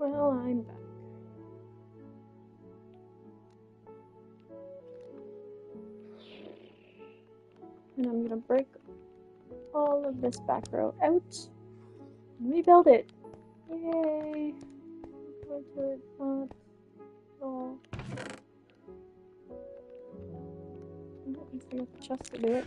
Well, I'm back. And I'm gonna break all of this back row out and rebuild it. Yay! Go to it, not all. At least I got the chest to do it.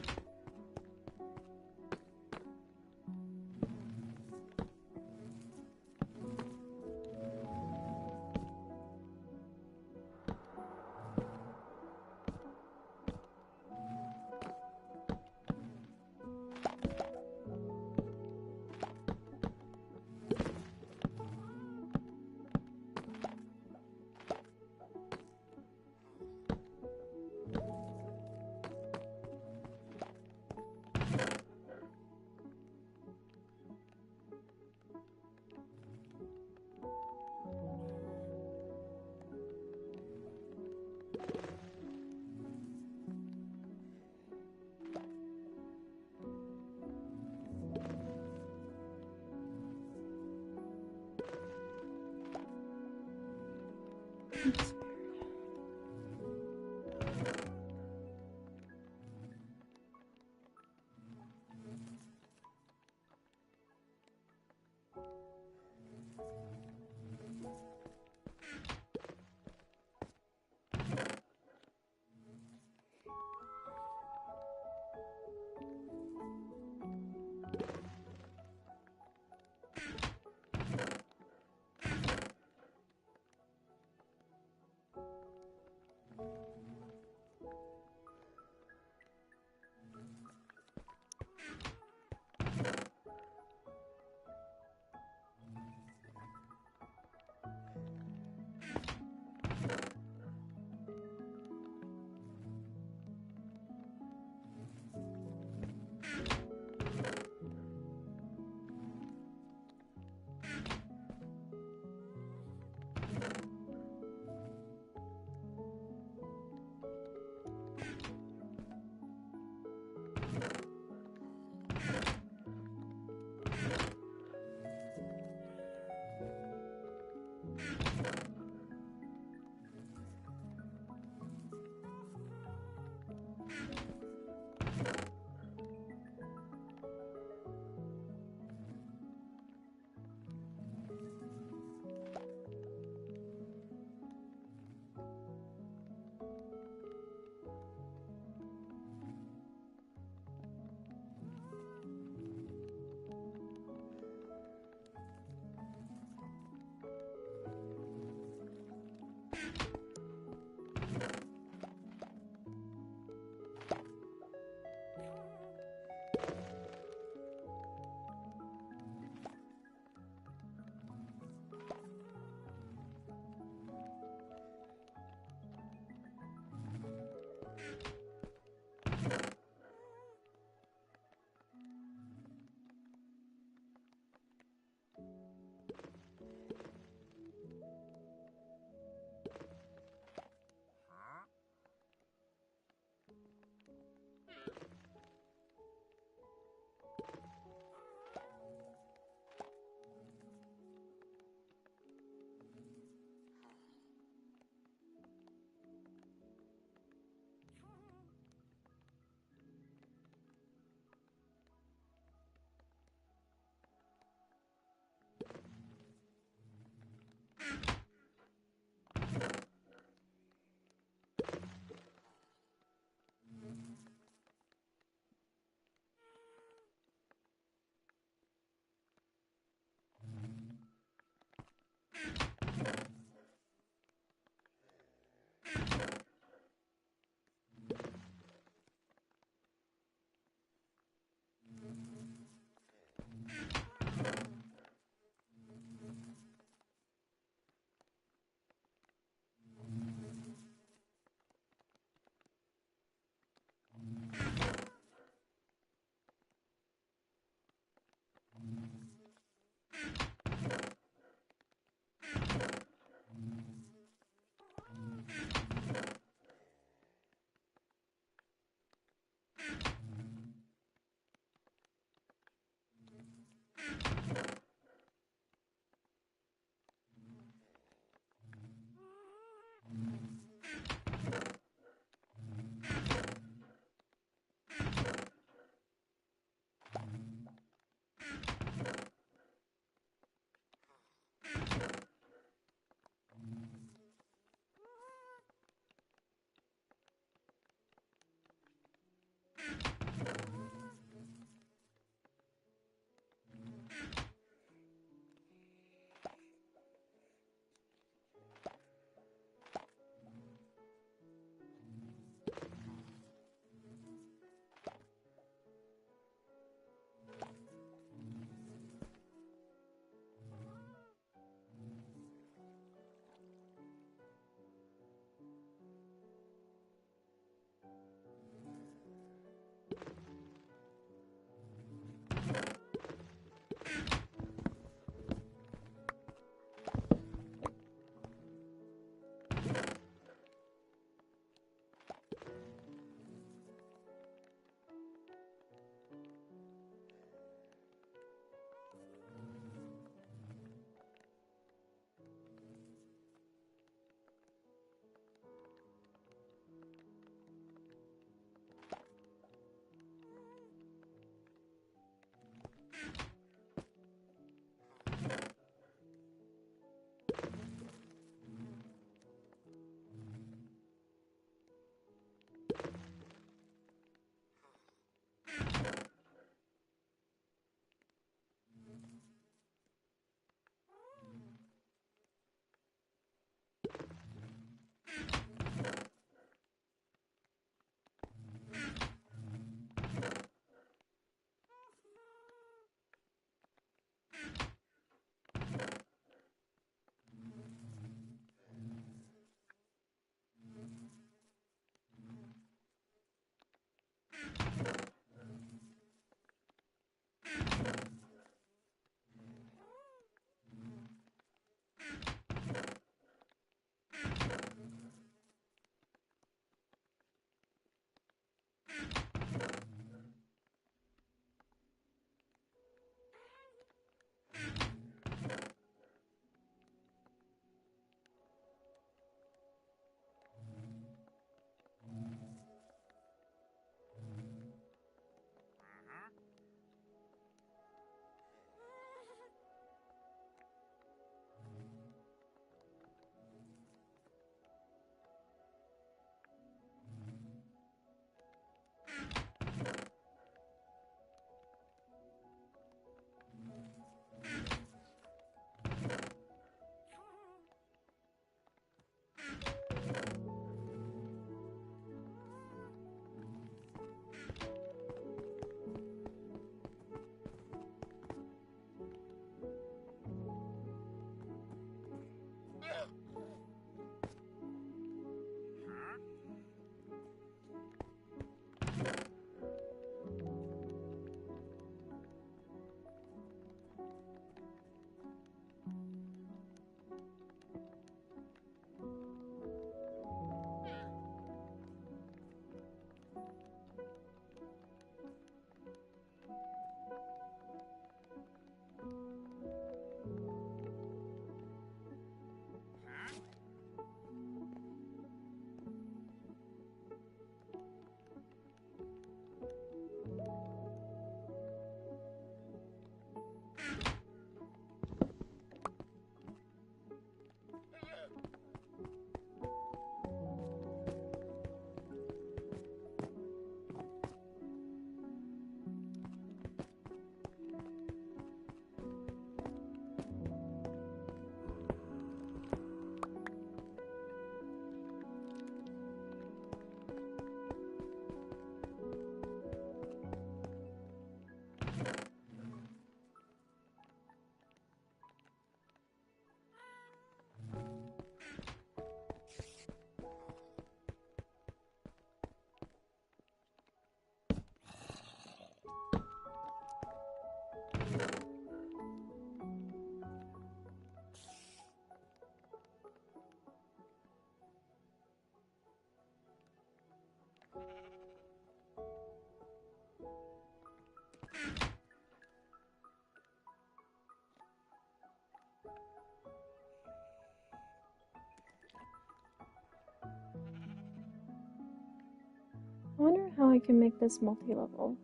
how I can make this multi-level.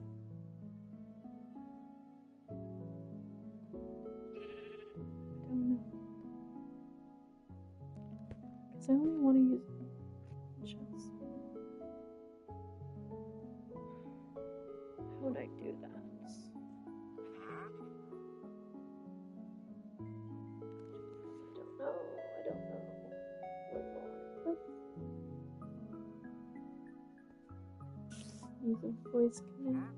I don't know. Because I only want to use just. How would I do that? I don't know. Use a voice command.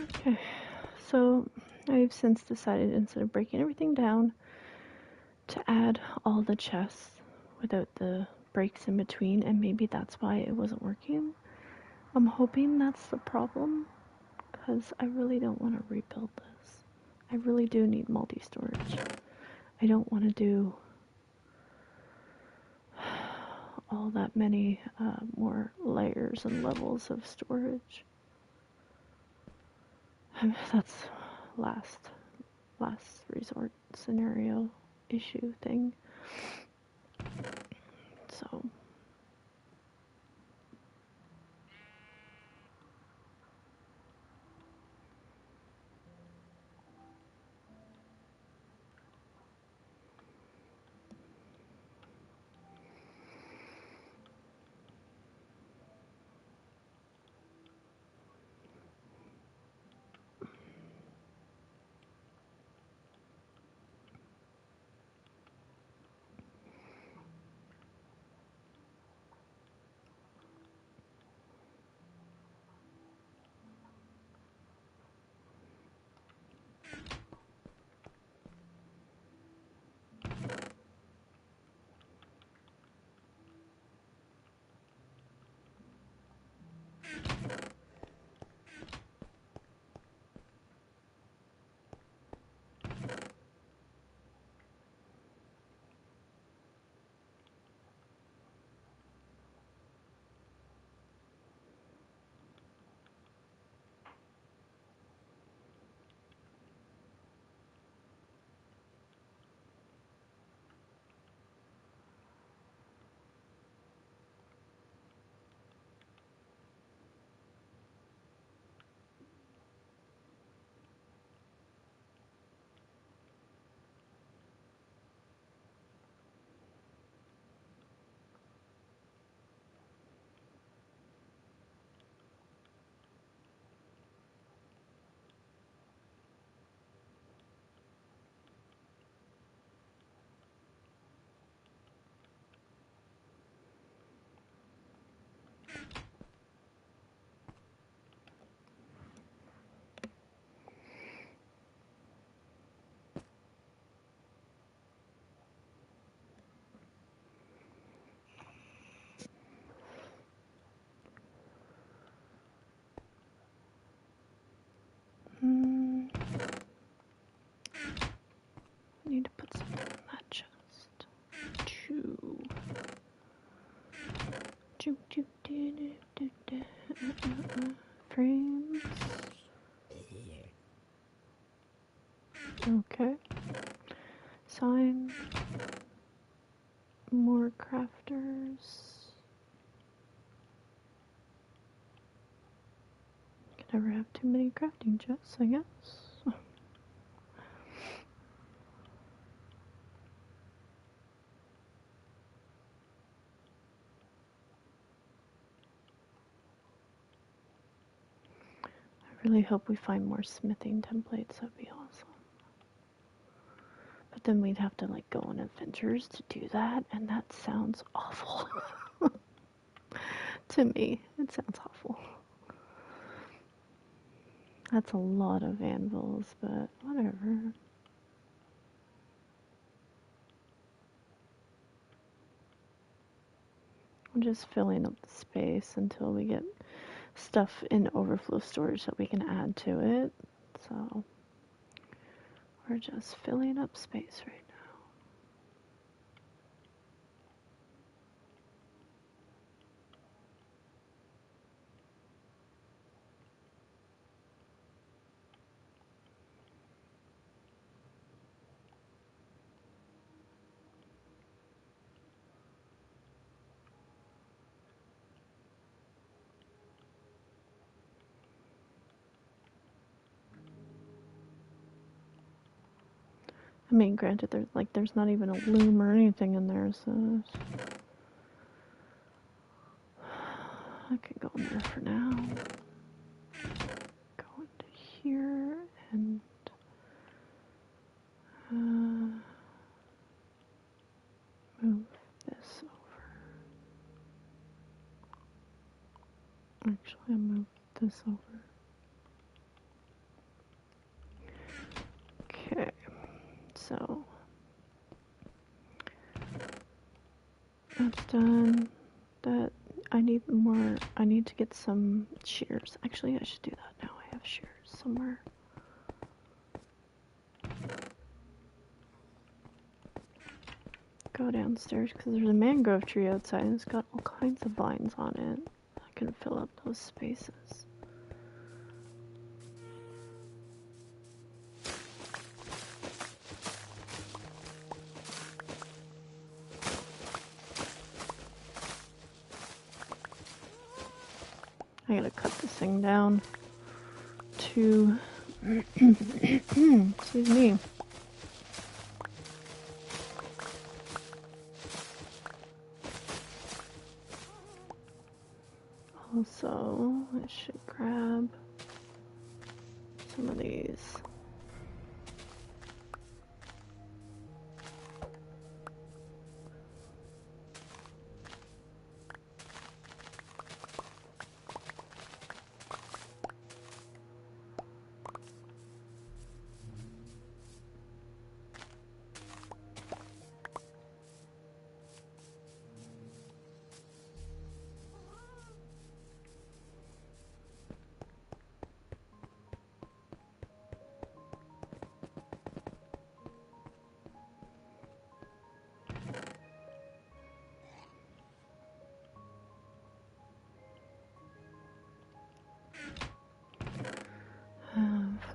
Okay, so I've since decided instead of breaking everything down to add all the chests without the breaks in between, and maybe that's why it wasn't working. I'm hoping that's the problem, because I really don't want to rebuild this. I really do need multi-storage. I don't want to do all that many more layers and levels of storage. That's last resort scenario issue thing. So I need to put something in that chest. Choo. Choo, choo, doo, doo, doo, doo. Frames. Okay. Sign. More crafters. Can never have too many crafting chests, I guess. I really hope we find more smithing templates. That'd be awesome. But then we'd have to like go on adventures to do that, and that sounds awful. To me, it sounds awful. That's a lot of anvils, but whatever. I'm just filling up the space until we get stuff in overflow storage that we can add to it. So we're just filling up space right now. I mean, granted, there's not even a loom or anything in there, so I could go in there for now. Go into here and move this over. Actually, I'll move this over. So that's done. That I need to get some shears. Actually, I should do that now. I have shears somewhere. Go downstairs because there's a mangrove tree outside and it's got all kinds of vines on it. I can fill up those spaces. I gotta cut this thing down to excuse me. Also, I should grab some of these.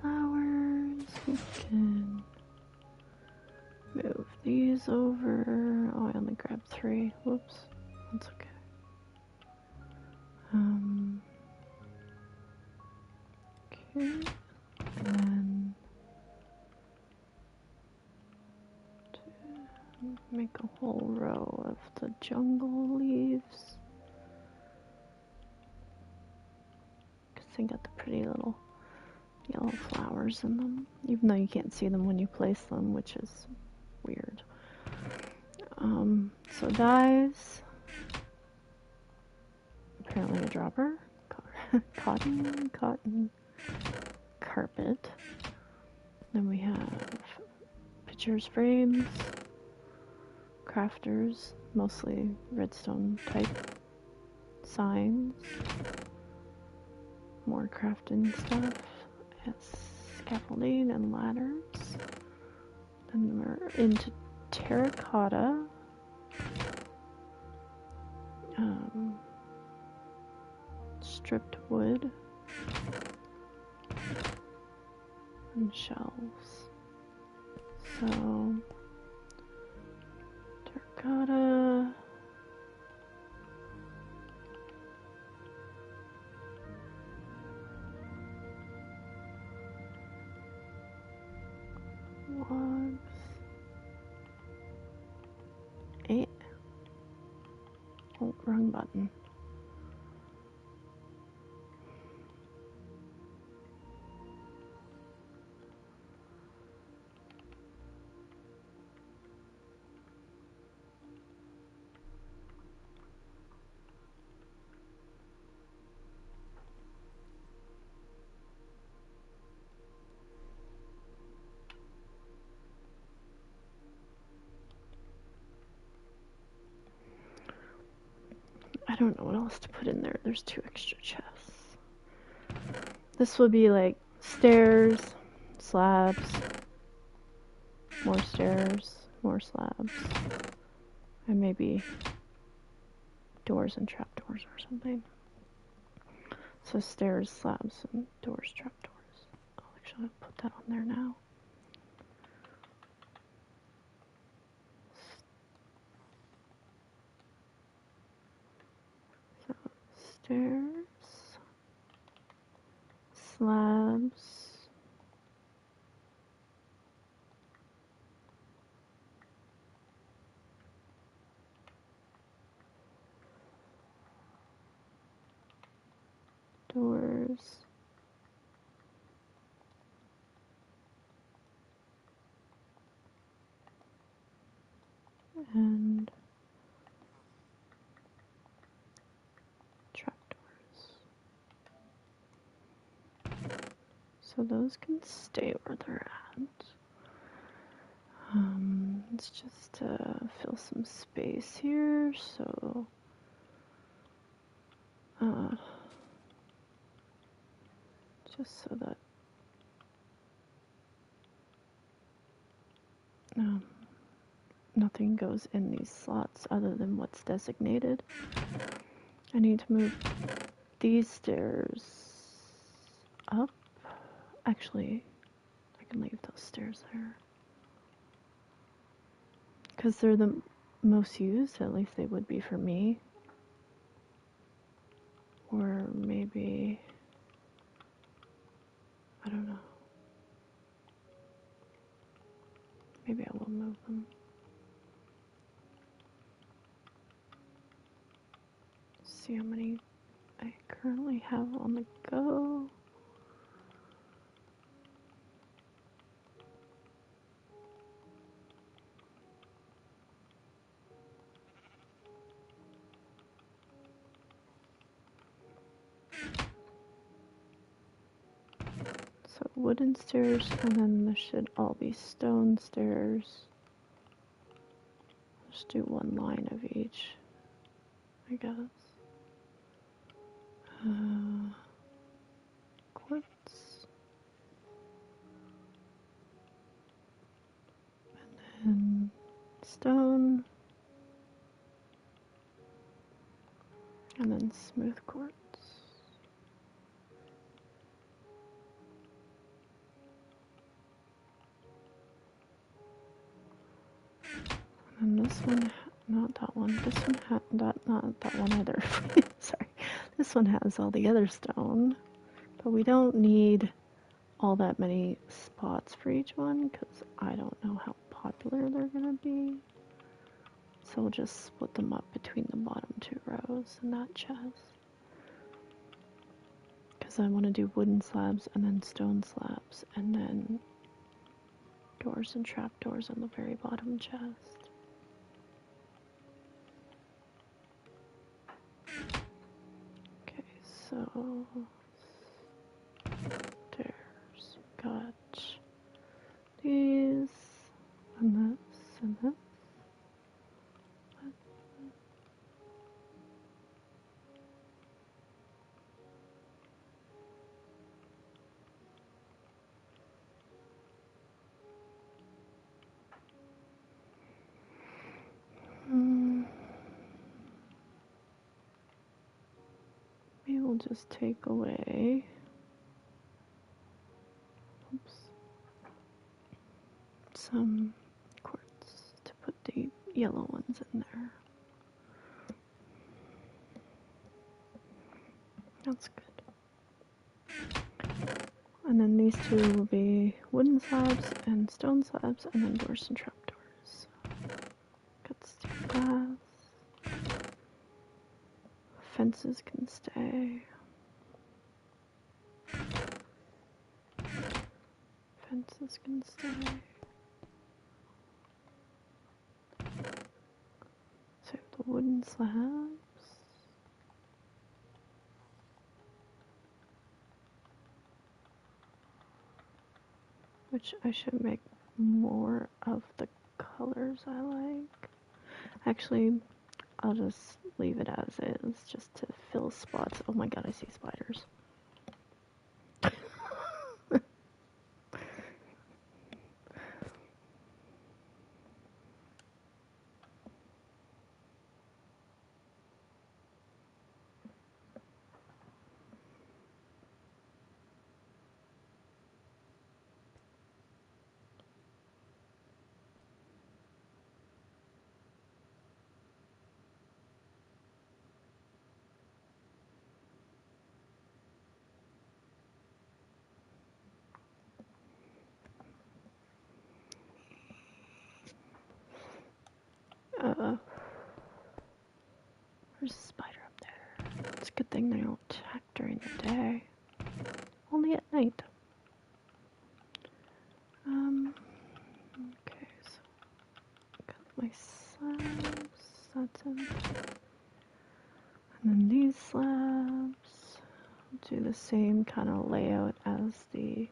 Flowers, we can move these over. Oh, I only grabbed 3. Whoops, that's okay. Okay, and then to make a whole row of the jungle leaves. Because they got the pretty little yellow flowers in them, even though you can't see them when you place them, which is weird. So dyes, apparently a dropper, cotton, carpet. Then we have pictures, frames, crafters, mostly redstone type, signs, more crafting stuff, scaffolding and ladders. Then we're into terracotta, stripped wood, and shelves. So terracotta, logs, 8. Oh, wrong button. I don't know what else to put in there. There's 2 extra chests. This will be like stairs, slabs, more stairs, more slabs, and maybe doors and trapdoors or something. So stairs, slabs, and doors, trapdoors. I'll actually put that on there now. So stairs, slabs, doors, and trapdoors. So those can stay where they're at. Let's just fill some space here, so just so that nothing goes in these slots other than what's designated. I need to move these stairs up. Actually, I can leave those stairs there. Because they're the most used, at least they would be for me. Or maybe, I don't know. Maybe I will move them. See how many I currently have on the go. So wooden stairs, and then there should all be stone stairs. Just do one line of each, I guess. Quartz. And then stone. And then smooth quartz. And this one, not that one. This one not that one either. Sorry. This one has all the other stone, but we don't need all that many spots for each one because I don't know how popular they're gonna be. So we'll just split them up between the bottom two rows in that chest. Because I want to do wooden slabs and then stone slabs and then doors and trapdoors on the very bottom chest. Okay, so there's got these and this and this. Maybe we'll just take away, some quartz to put the yellow ones in there. That's good. And then these two will be wooden slabs and stone slabs, and then doors and trapdoors. Got steel glass. Fences can stay. Fences can stay. So the wooden slabs. Which I should make more of the colors I like. Actually, I'll just leave it as is, just to fill spots. Oh my god, I see spiders. There's a spider up there. It's a good thing they don't attack during the day. Only at night. Okay, so got my slabs. That's in. And then these slabs. Do the same kind of layout as the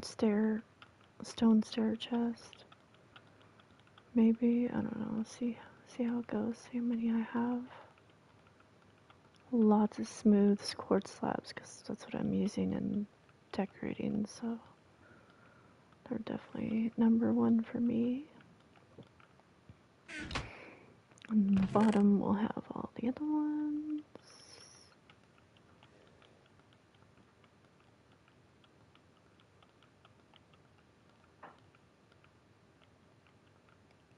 stair stone stair chest. Maybe, I don't know, see how it goes, see how many I have. Lots of smooth quartz slabs, because that's what I'm using in decorating, so they're definitely number one for me. On the bottom we'll have all the other ones.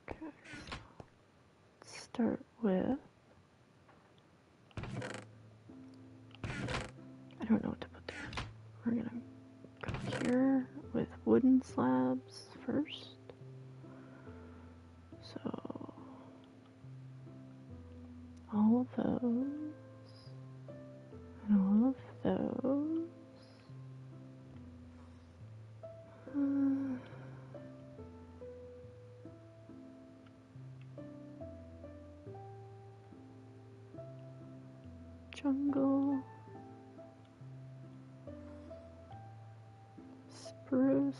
Okay, so let's start with, I don't know what to put there. We're gonna go here with wooden slabs first. So all of those and all of those. Jungle, spruce,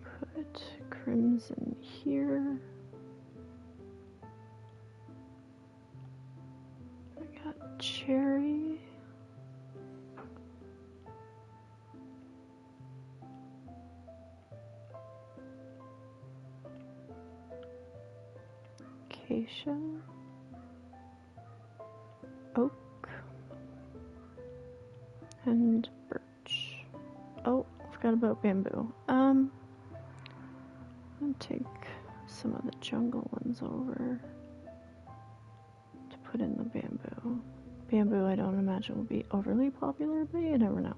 put crimson here. I got cherry. Acacia, oak, and birch. Oh, forgot about bamboo. I'm gonna take some of the jungle ones over to put in the bamboo. Bamboo, I don't imagine will be overly popular, but you never know.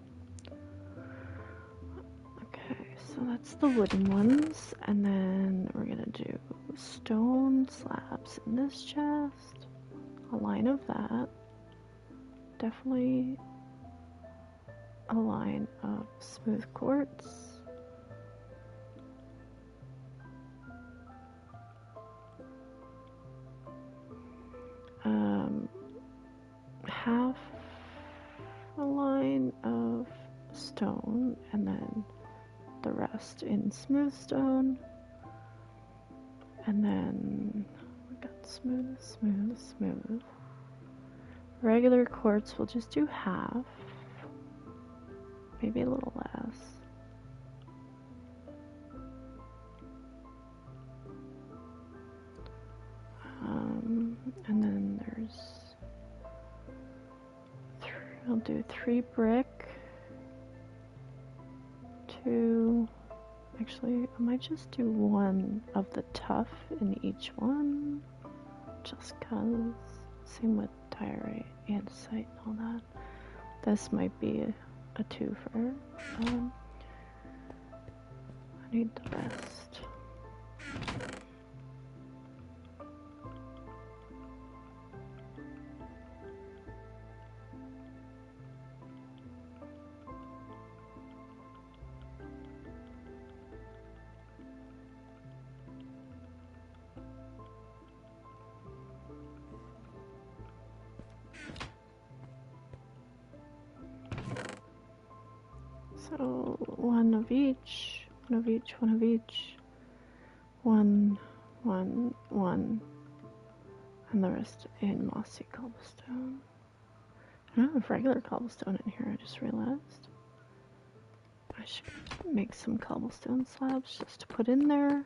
Okay, so that's the wooden ones, and then we're gonna do stone slabs in this chest. A line of that. Definitely a line of smooth quartz. Half a line of stone, and then the rest in smooth stone. And then we got smooth, smooth, smooth. Regular quartz we'll just do half, maybe a little less. And then I'll do 3 brick, 2, actually I might just do 1 of the tough in each one, just cause. Same with diorite, andesite, and all that. This might be a twofer. I need the rest. So 1 of each, 1 of each, 1 of each, 1, 1, 1, and the rest in mossy cobblestone. I don't have regular cobblestone in here, I just realized. I should make some cobblestone slabs just to put in there,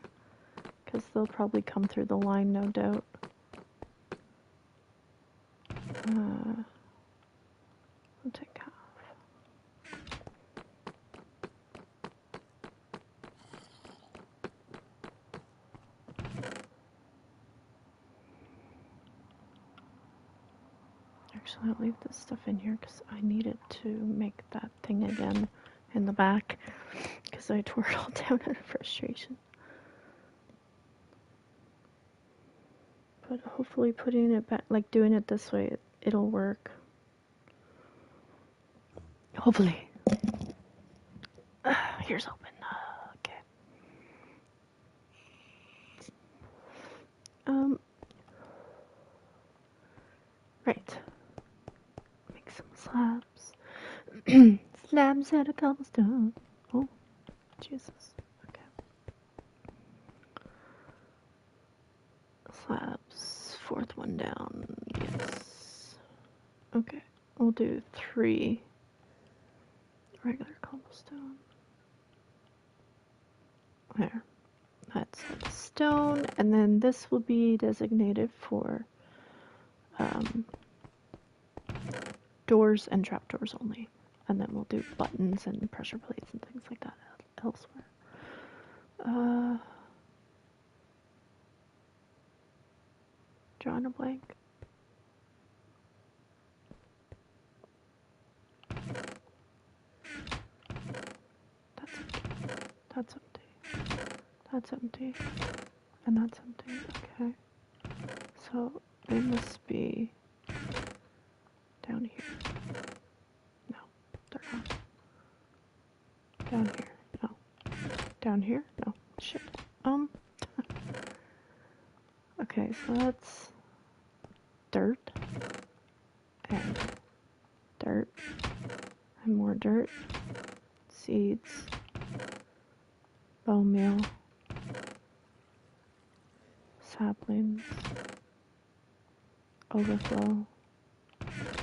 because they'll probably come through the line, no doubt. I'll take half. Actually, I'll leave this stuff in here because I need it to make that thing again in the back, because I tore it all down out of frustration. But hopefully putting it back, like doing it this way, it'll work. Hopefully. Here's hoping. Okay. Right. Make some slabs. Slabs out of cobblestone. Oh, Jesus. Okay. Slabs. Fourth one down. Yes. Okay. We'll do 3 regular cobblestone. There. That's stone. And then this will be designated for doors and trapdoors only. And then we'll do buttons and pressure plates and things like that elsewhere. Drawing a blank. That's empty. That's empty. And that's empty. Okay. So they must be down here. No, they're not. Down here. No. Down here? No. Shit. Okay, so that's dirt. And dirt. And more dirt. Seeds. Bone meal. Saplings. Overflow.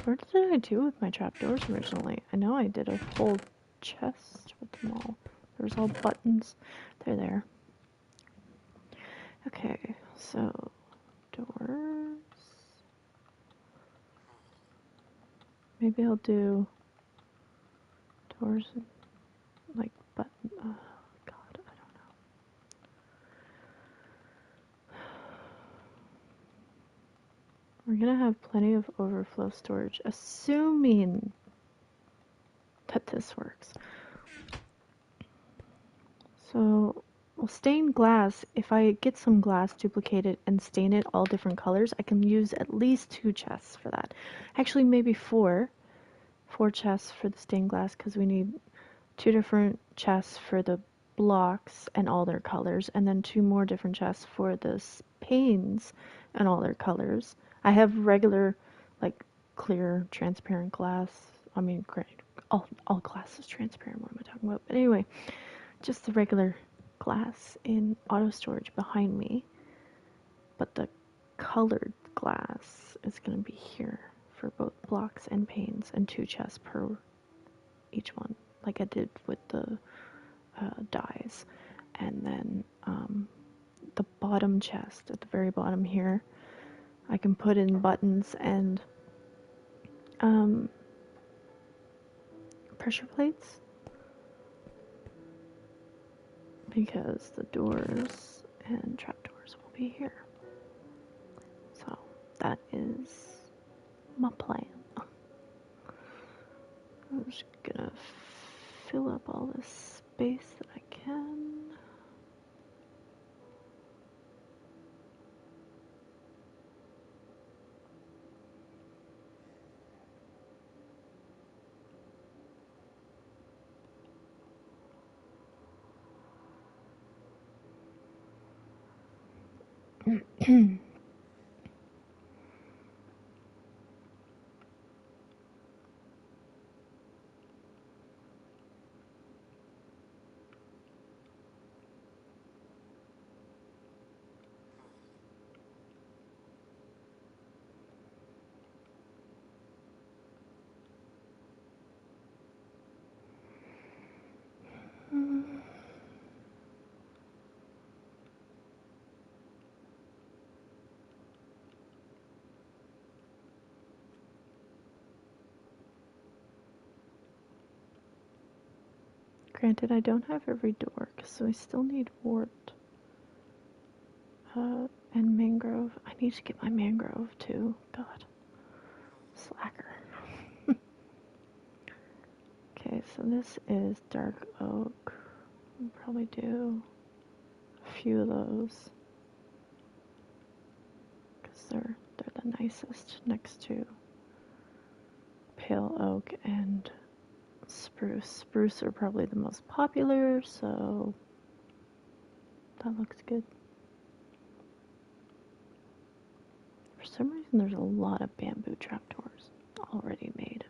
What did I do with my trapdoors originally? I know I did a whole chest with them all. There's all buttons. They're there. Okay, so doors. Maybe I'll do doors and like button. Oh God, I don't know. We're gonna have plenty of overflow storage, assuming that this works. So, well, stained glass, if I get some glass duplicated and stain it all different colors, I can use at least 2 chests for that. Actually, maybe 4. 4 chests for the stained glass, because we need 2 different chests for the blocks and all their colors, and then 2 more different chests for the panes and all their colors. I have regular, like, clear, transparent glass. I mean, great. All glass is transparent. What am I talking about? But anyway, just the regular glass in auto storage behind me. But the colored glass is going to be here for both blocks and panes, and 2 chests per each one, like I did with the dyes. And then the bottom chest at the very bottom here, I can put in buttons and pressure plates, because the doors and trapdoors will be here. So that is my plan. I'm just gonna fill up all this space that I can. Granted, I don't have every door, so I still need wart and mangrove. I need to get my mangrove too. God, slacker. Okay, so this is dark oak. I'll probably do a few of those, because they're the nicest, next to pale oak and spruce. Spruce are probably the most popular, so that looks good. For some reason, there's a lot of bamboo trapdoors already made.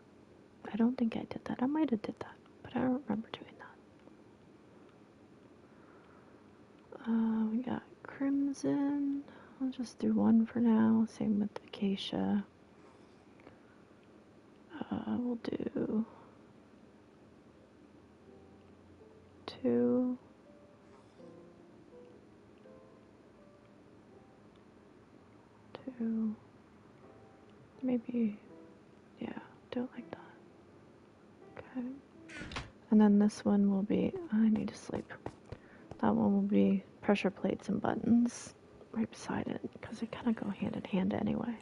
I don't think I did that. I might have did that, I don't remember doing that. We got crimson. I'll just do one for now. Same with acacia. We'll do 2. Maybe, yeah, do it like that. Okay. And then this one will be, I need to sleep. That one will be pressure plates and buttons right beside it, because they kind of go hand in hand anyway.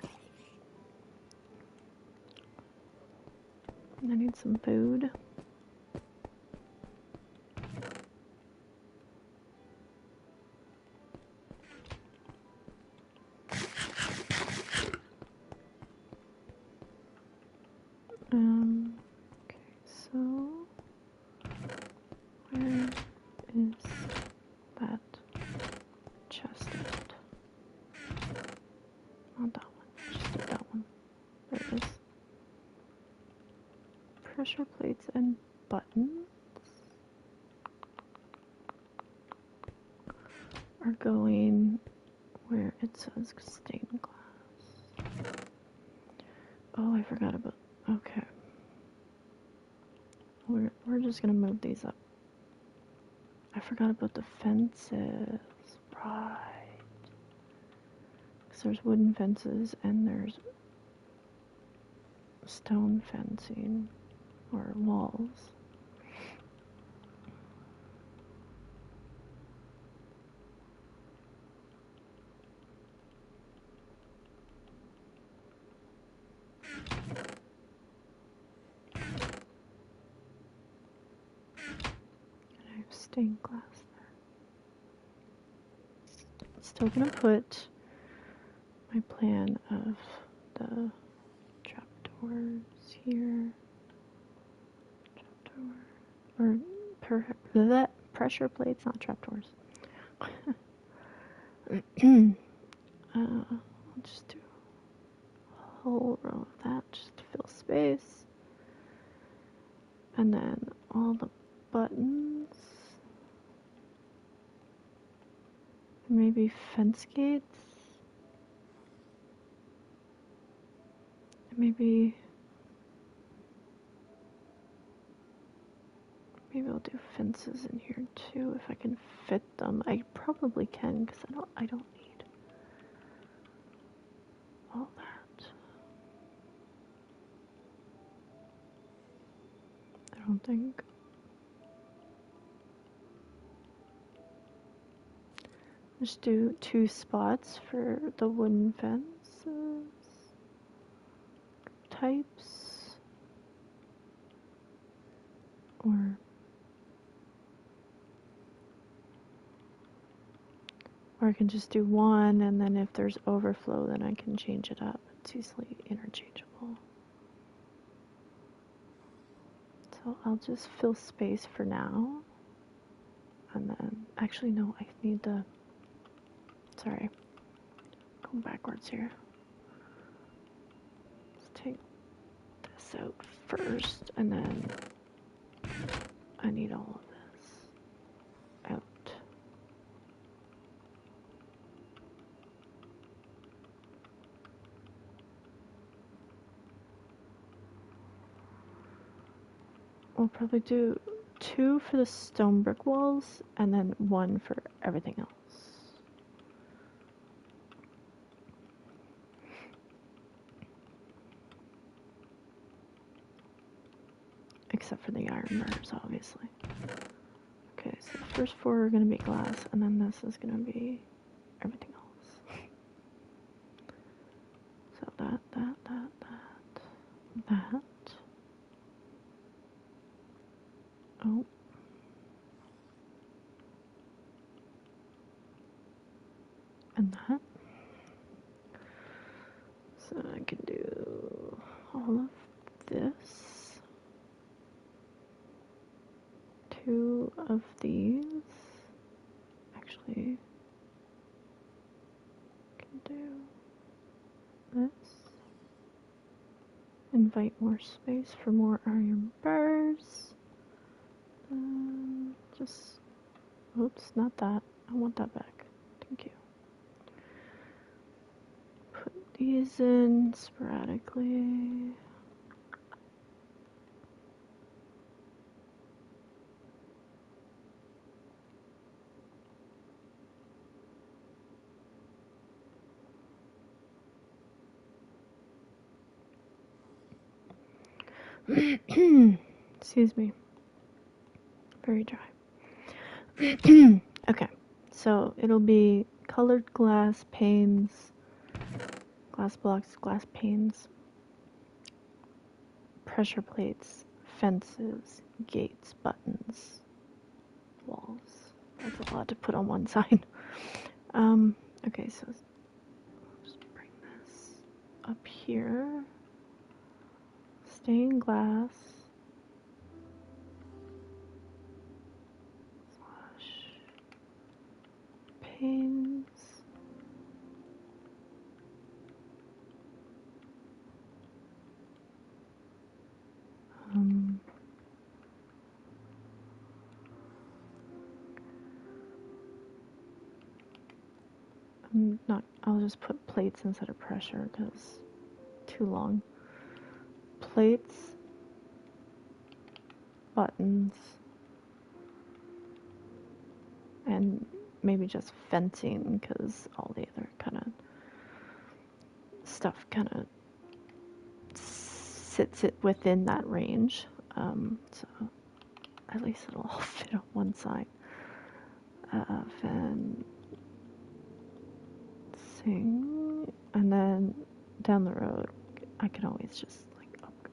And I need some food. Okay, so where is that chest at? Not that one, just do that one. There it is. Pressure plates and buttons are going where it says stained glass. Oh, I forgot about, okay. We're just gonna move these up. I forgot about the fences. Right. Because there's wooden fences and there's stone fencing or walls. And I have stained glass there. Still gonna put my plan of the trapdoors here. Trapdoor. Or that pressure plates, not trapdoors. I'll just do a whole row of that just to fill space. And then all the buttons. Maybe fence gates. Maybe I'll do fences in here too if I can fit them. I probably can because I don't need all that. I don't think. Just do 2 spots for the wooden fences types, or I can just do 1, and then if there's overflow then I can change it up. It's easily interchangeable. So I'll just fill space for now, and then actually no, I need the, sorry, going backwards here. Let's take this out first, and then I need all of this out. We'll probably do 2 for the stone brick walls, and then 1 for everything else. Except for the iron bars, obviously. Okay, so the first 4 are going to be glass, and then this is going to be everything else. So that. Oh. And that. So I can do all of this. 2 of these. Actually, I can do this. Invite more space for more iron bars. Just, oops, not that. I want that back. Thank you. Put these in sporadically. Excuse me. Very dry. Okay, so it'll be colored glass panes, glass blocks, glass panes, pressure plates, fences, gates, buttons, walls. That's a lot to put on one side. Okay, so just bring this up here. Stained glass. Panes. I'll just put plates instead of pressure because too long. Plates, buttons, and maybe just fencing because all the other kind of stuff kind of sits it within that range. So at least it'll all fit on one side. Fencing, and then down the road, I can always just like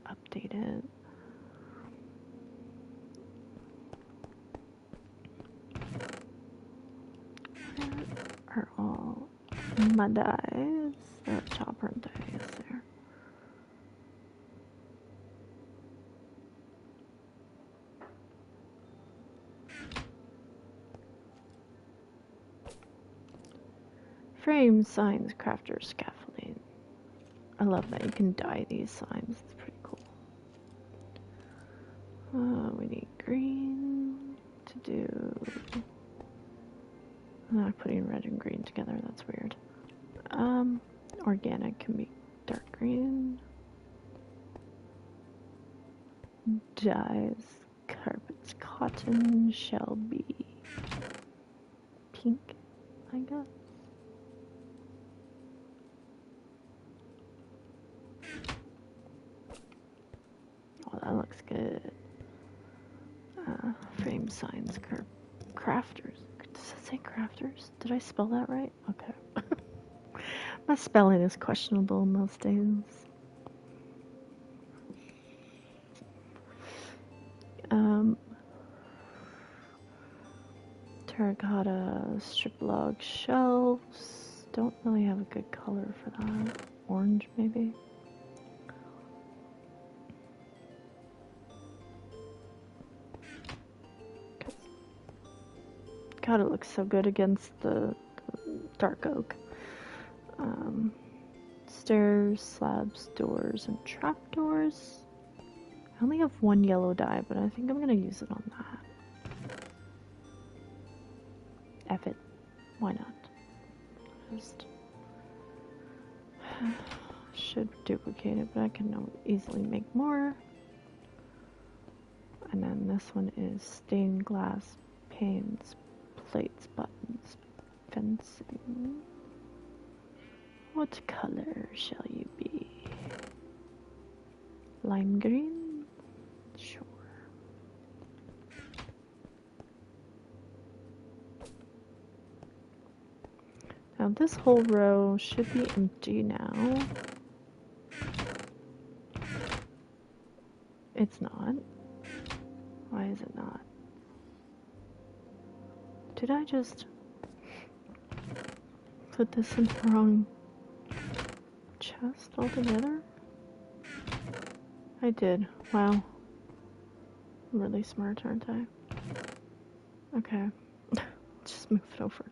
update it. Where are all my dies? The chopper die is there. Frame, signs, crafters, scaffolding. I love that you can dye these signs. It's pretty cool. We need green to do. I'm not putting red and green together. That's weird. Organic can be dark green. Dyes, carpets, cotton, shall be pink, I guess. Oh, that looks good. Frame signs, crafters. Does it say crafters? Did I spell that right? Okay. My spelling is questionable most days. Terracotta strip log shelves. Don't really have a good color for that. Orange, maybe? God, it looks so good against the dark oak. Stairs, slabs, doors, and trapdoors. I only have one yellow dye, but I think I'm gonna use it on that. F it. Why not? Just should duplicate it, but I can easily make more. And then this one is stained glass panes, plates, buttons, fencing. What color shall you be? Lime green? Sure. Now this whole row should be empty now. It's not. Why is it not? Did I just put this in the wrong chest altogether? I did. Wow. I'm really smart, aren't I? Okay. Just move it over.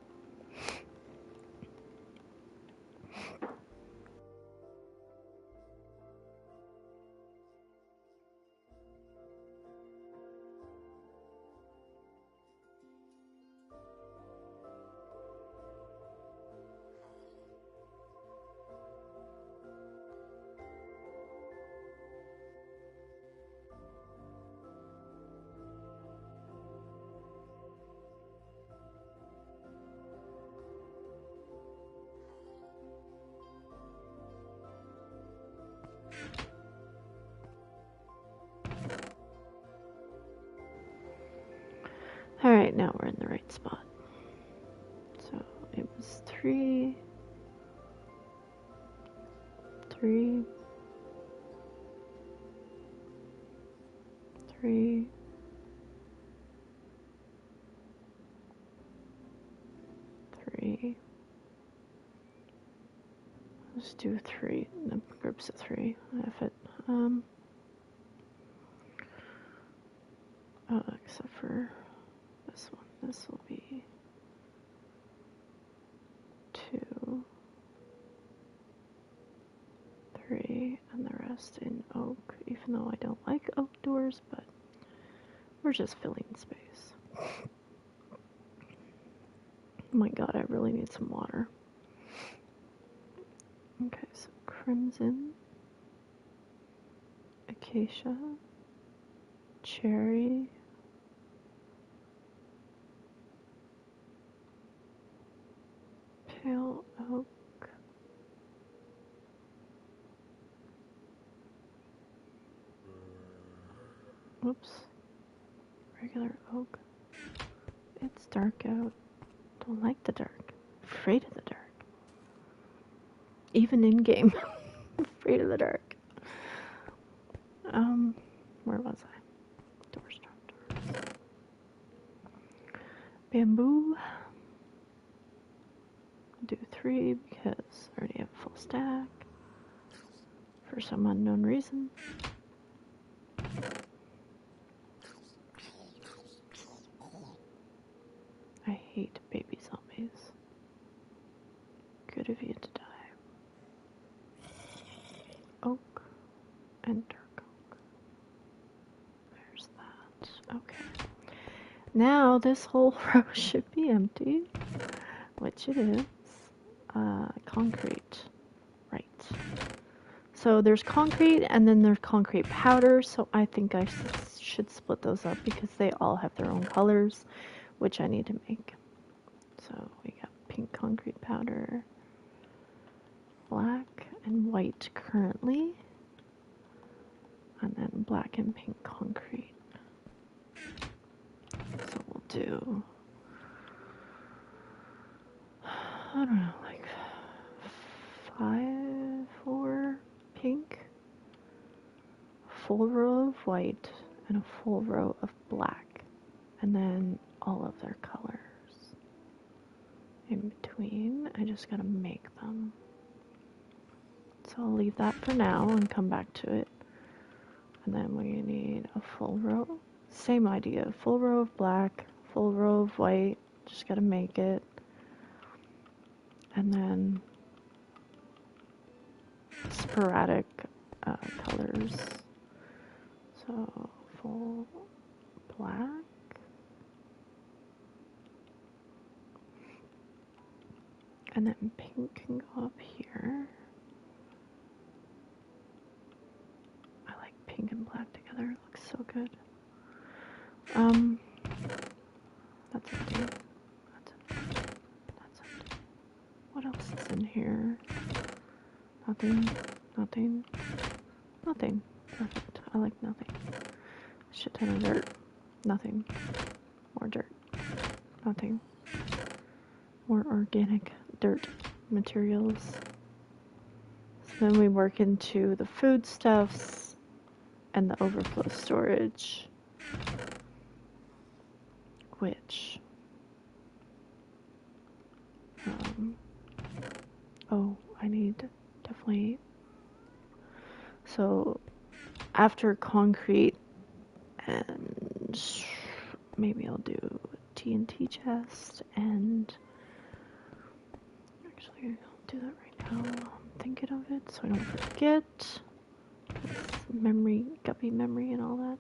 Alright, now we're in the right spot. So it was 3, 3, 3, 3. Let's do 3. The groups of 3. If it, except for this one. This will be 2, 3, and the rest in oak, even though I don't like oak doors, but we're just filling space. Oh my god, I really need some water. Okay, so crimson, acacia, cherry, pale oak, whoops, regular oak. It's dark out. Don't like the dark. Afraid of the dark. Even in game, afraid of the dark. Where was I? Doors. Bamboo. Do 3 because I already have a full stack. For some unknown reason. I hate baby zombies. Good of you to die. Oak and dark oak. There's that. Okay. Now this whole row should be empty, which it is. Concrete. Right. So there's concrete and then there's concrete powder, so I think I should split those up because they all have their own colors, which I need to make. So we got pink concrete powder, black and white currently, and then black and pink concrete. So we'll do, I don't know, like 4 pink, full row of white, and a full row of black, and then all of their colors. In between, I just gotta make them. So I'll leave that for now and come back to it. And then we need a full row. Same idea, full row of black, full row of white, just gotta make it. And then sporadic colors. So full black. And then pink can go up here. I like pink and black together, it looks so good. That's empty. That's empty. That's empty. What else is in here? Nothing. Nothing. Nothing. Perfect. I like nothing. Shit ton of dirt. Nothing. More dirt. Nothing. More organic dirt materials. So then we work into the foodstuffs and the overflow storage, which, oh, I need definitely, so after concrete, and maybe I'll do a TNT chest, and actually I'll do that right now. I'm thinking of it so I don't forget. Memory, guppy memory and all that.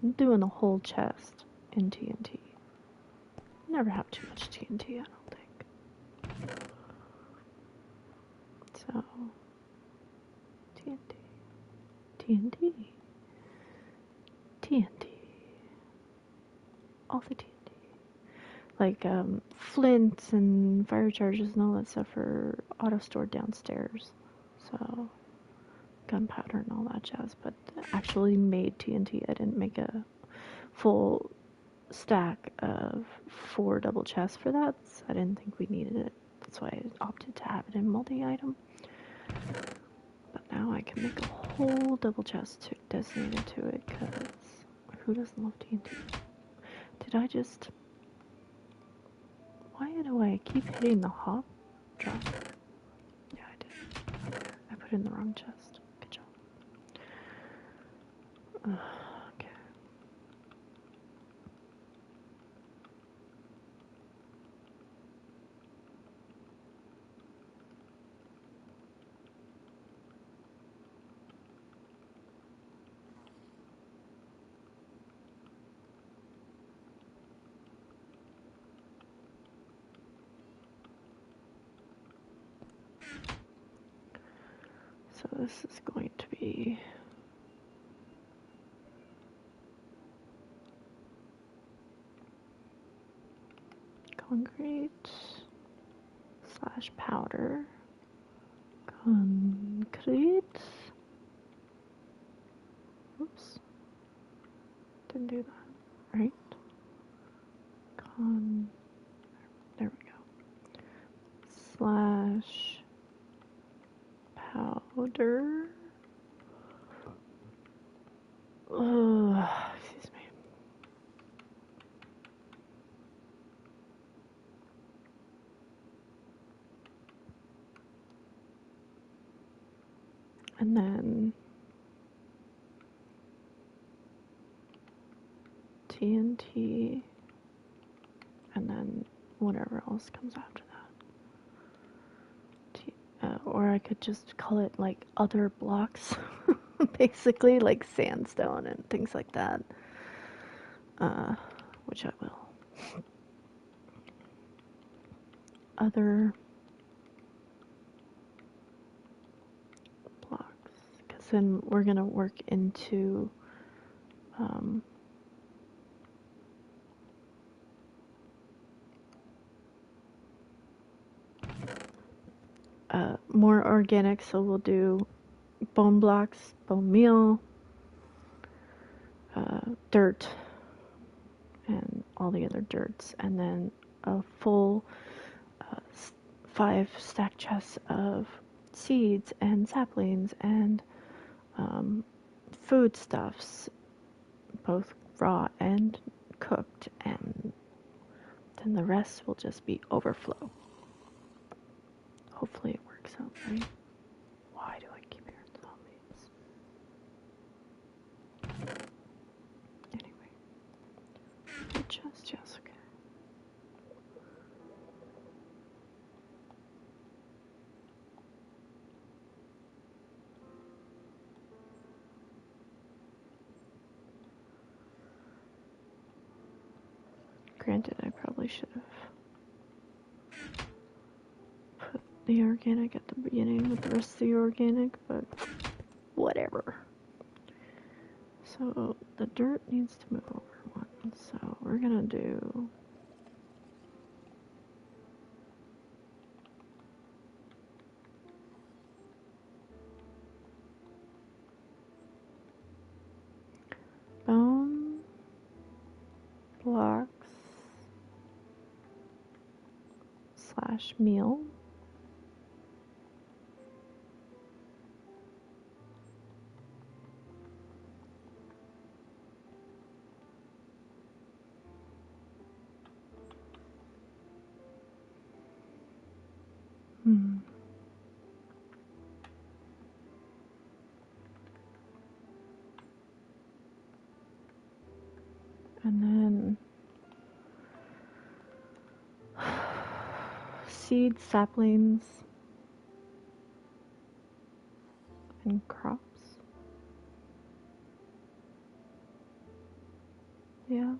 I'm doing the whole chest in TNT. Never have too much TNT, I don't think. So, TNT. TNT. TNT. All the TNT. Like, flints and fire charges and all that stuff are auto-stored downstairs. So, gunpowder and all that jazz. But actually made TNT. I didn't make a full stack of 4 double chests for that. So I didn't think we needed it. That's why I opted to have it in multi-item. But now I can make a whole double chest designated to it, because who doesn't love TNT? Did I just... Why do I keep hitting the hop drop? Yeah, I did. I put it in the wrong chest. Good job. Okay. So this is going to be concrete slash powder. Concrete. Oops. Didn't do that. Right? There we go. Slash powder. Excuse me. And then TNT, and then whatever else comes after that. Or I could just call it like other blocks, basically, like sandstone and things like that, which I will. Other blocks, because then we're going to work into more organic, so we'll do bone blocks, bone meal, dirt, and all the other dirts, and then a full 5 stack chests of seeds and saplings and foodstuffs, both raw and cooked, and then the rest will just be overflow. Hopefully it works out right. Why do I keep hearing zombies? Anyway. Just Jessica. Granted, I probably should have put the organic at the beginning with the rest of the organic, but whatever. So the dirt needs to move over one, so we're gonna do bone blocks slash meal. And then seeds, saplings, and crops. Yeah.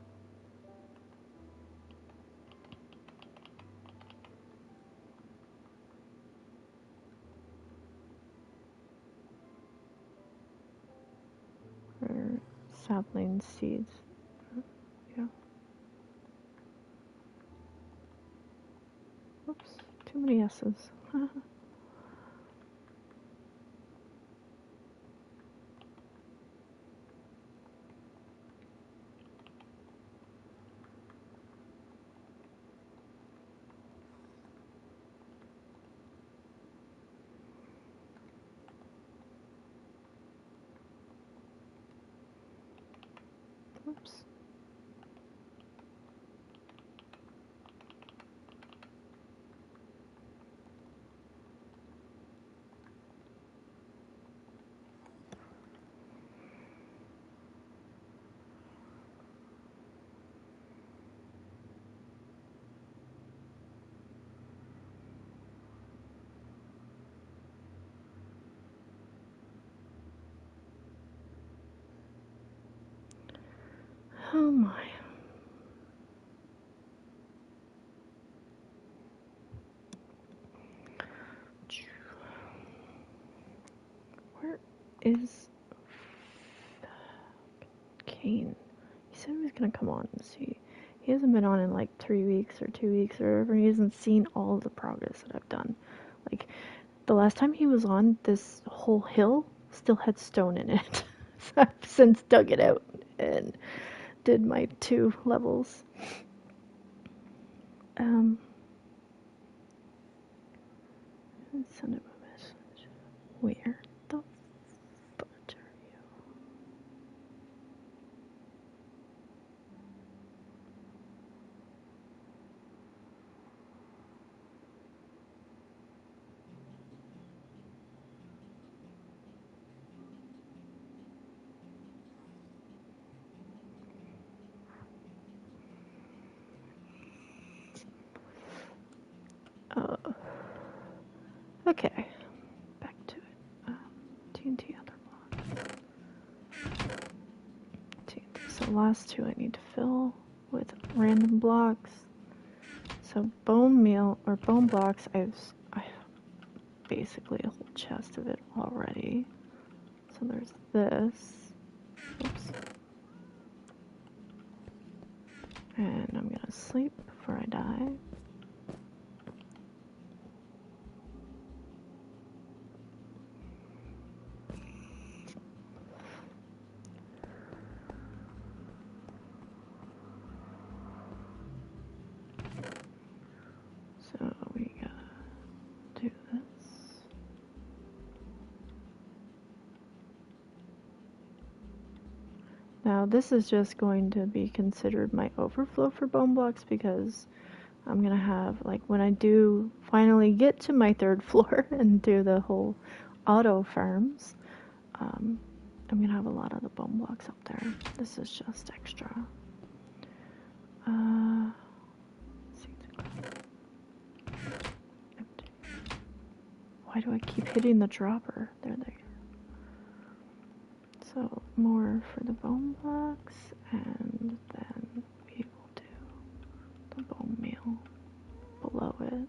Or saplings, seeds. Yeah. Oops, too many S's. Oops. Oh my. Where is Kane? He said he was gonna come on and see. He hasn't been on in like 3 weeks or 2 weeks or whatever. He hasn't seen all of the progress that I've done. Like, the last time he was on, this whole hill still had stone in it. So I've since dug it out and did my 2 levels. Send him a message. Where the fudge are you? Okay, back to it. TNT other block. TNT. So last 2 I need to fill with random blocks. So bone meal or bone blocks, I have basically a whole chest of it already. So there's this. Oops. And I'm gonna sleep before I die. So we gotta do this. Now this is just going to be considered my overflow for bone blocks because I'm gonna have, like, when I do finally get to my 3rd floor and do the whole auto farms, I'm gonna have a lot of the bone blocks up there. This is just extra. Why do I keep hitting the dropper? There they go. So more for the bone blocks, and then we will do the bone meal below it.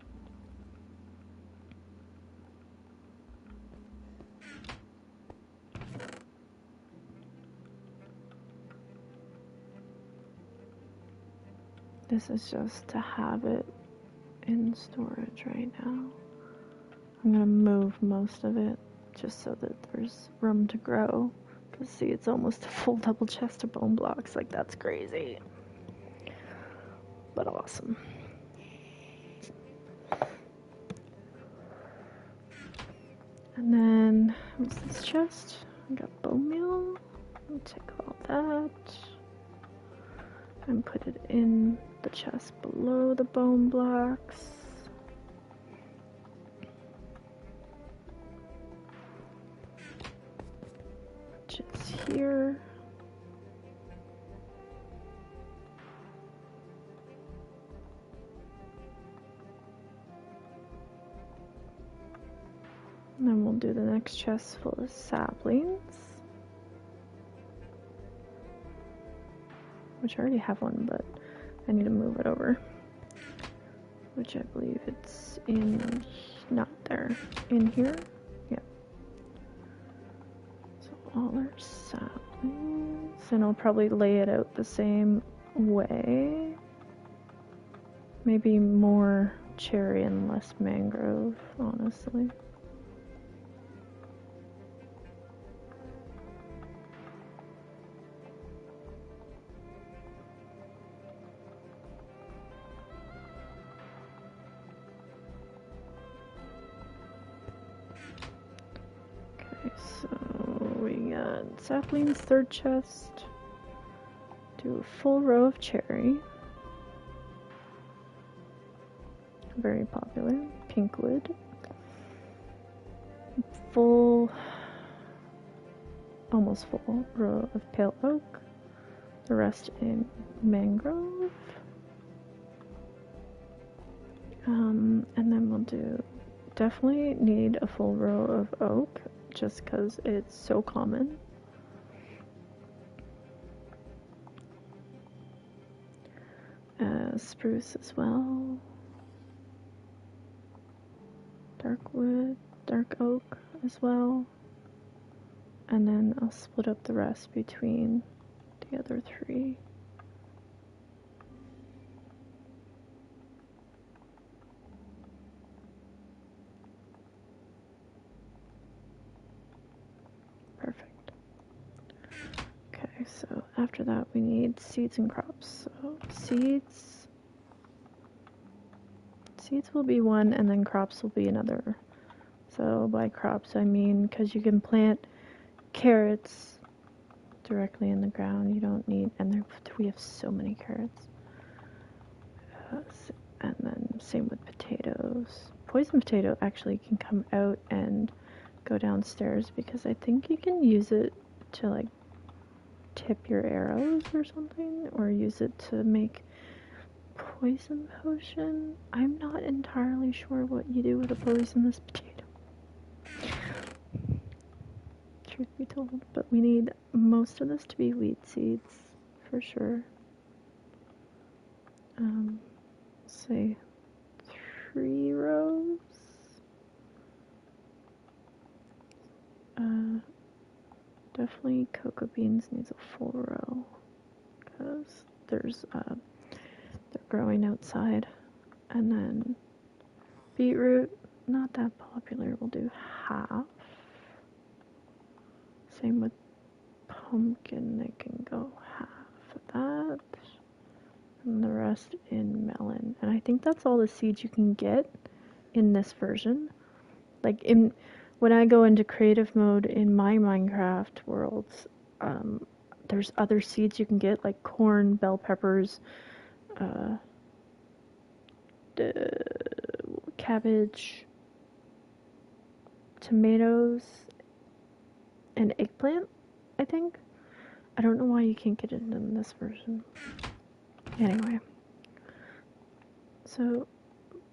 This is just to have it in storage right now. I'm gonna move most of it just so that there's room to grow. Because see, it's almost a full double chest of bone blocks. Like, that's crazy. But awesome. And then, what's this chest? I got bone meal. I'll take all that and put it in the chest below the bone blocks. Which is here. And then we'll do the next chest full of saplings. Which I already have one, but I need to move it over. Which I believe it's in, not there, in here. Yep. So all our saplings, and I'll probably lay it out the same way. Maybe more cherry and less mangrove, honestly. Okay, so we got saplings, 3rd chest. Do do a full row of cherry. Very popular. Pinkwood. Full, almost full row of pale oak. The rest in mangrove. And then we'll do, definitely need a full row of oak just because it's so common. Spruce as well. Dark wood, dark oak as well. And then I'll split up the rest between the other three. Perfect. Okay, so after that we need seeds and crops. So seeds will be one, and then crops will be another. So by crops I mean because you can plant carrots directly in the ground. You don't need, and we have so many carrots. And then same with potatoes. Poison potato actually can come out and go downstairs because I think you can use it to like tip your arrows or something, or use it to make poison potion. I'm not entirely sure what you do with a poisonous potato, truth be told, but we need most of this to be wheat seeds for sure. Say 3 rows. Definitely cocoa beans needs a full row because they're growing outside. And then beetroot, not that popular, we'll do half. Same with pumpkin, they can go half of that. And the rest in melon. And I think that's all the seeds you can get in this version. Like when I go into creative mode in my Minecraft worlds, there's other seeds you can get, like corn, bell peppers, cabbage, tomatoes, and eggplant, I think. I don't know why you can't get it in this version. Anyway. So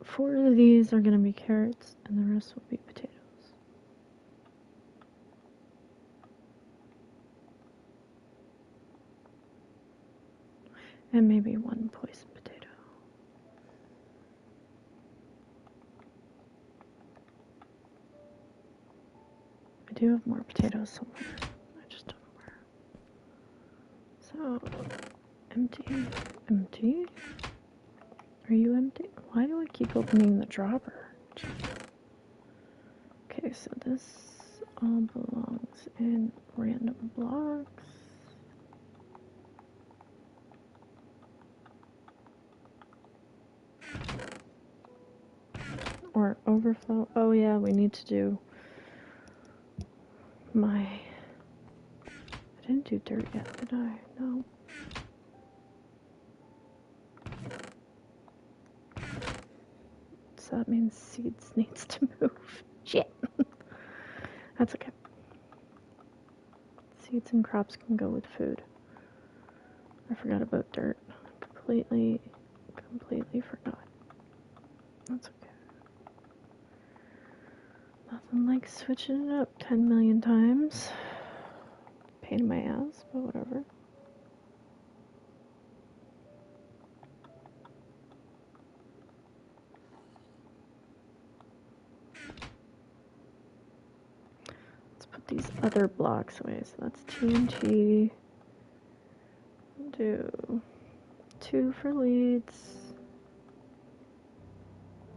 4 of these are going to be carrots, and the rest will be potatoes. And maybe 1 poison potato. I do have more potatoes somewhere. I just don't know where. So, empty, empty. Are you empty? Why do I keep opening the dropper? Jeez. Okay, so this all belongs in random blocks. Or overflow. Oh yeah, we need to do I didn't do dirt yet, did I? No. So that means seeds needs to move. Shit. That's okay. Seeds and crops can go with food. I forgot about dirt. Completely forgot. That's okay. Nothing like switching it up 10 million times. Pain in my ass, but whatever. Let's put these other blocks away. So that's TNT. Do 2 for leads.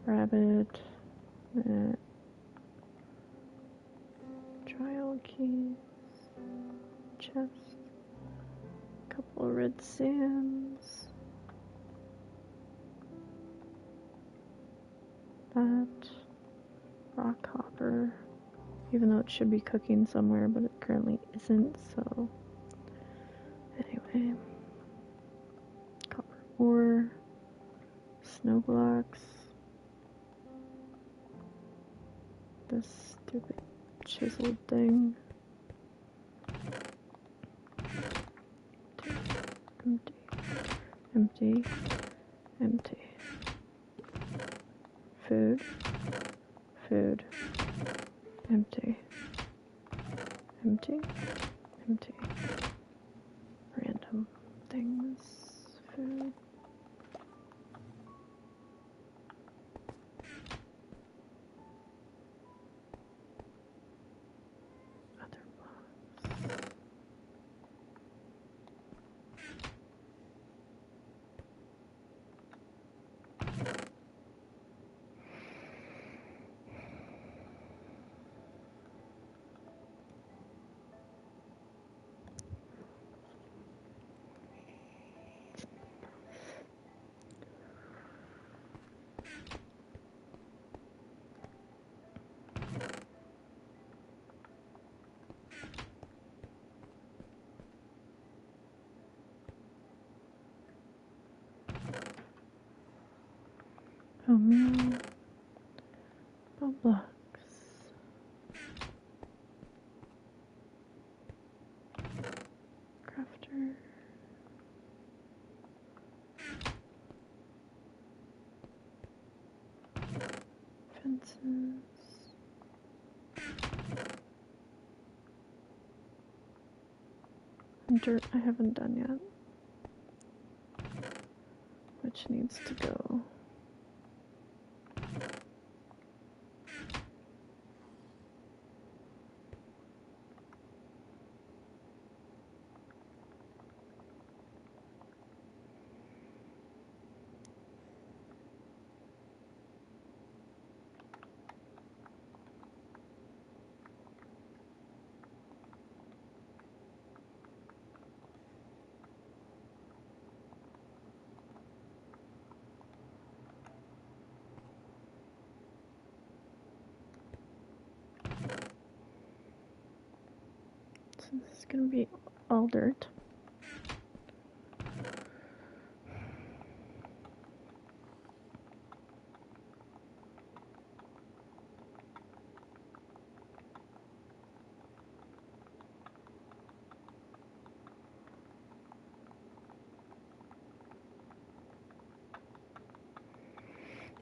Rabbit. Trial keys. Chest. Couple of red sands. That. Rock hopper. Even though it should be cooking somewhere, but it currently isn't, so. Anyway. or snow blocks. This stupid chiseled thing. Empty, empty, empty. Food, food, empty, empty, empty. Random things, food. Other box. Oatmeal, blocks. Crafter. Fences. And dirt I haven't done yet. Which needs to go. So this is gonna be all dirt.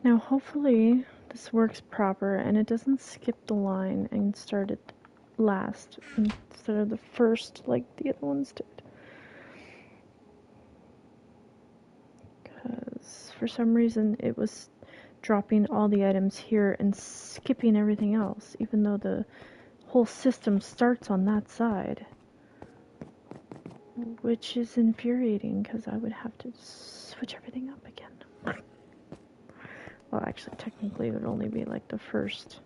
Now hopefully this works proper and it doesn't skip the line and start it last instead of the first like the other ones did. Because for some reason it was dropping all the items here and skipping everything else, even though the whole system starts on that side. Which is infuriating because I would have to switch everything up again. Well, actually, technically, it would only be like the first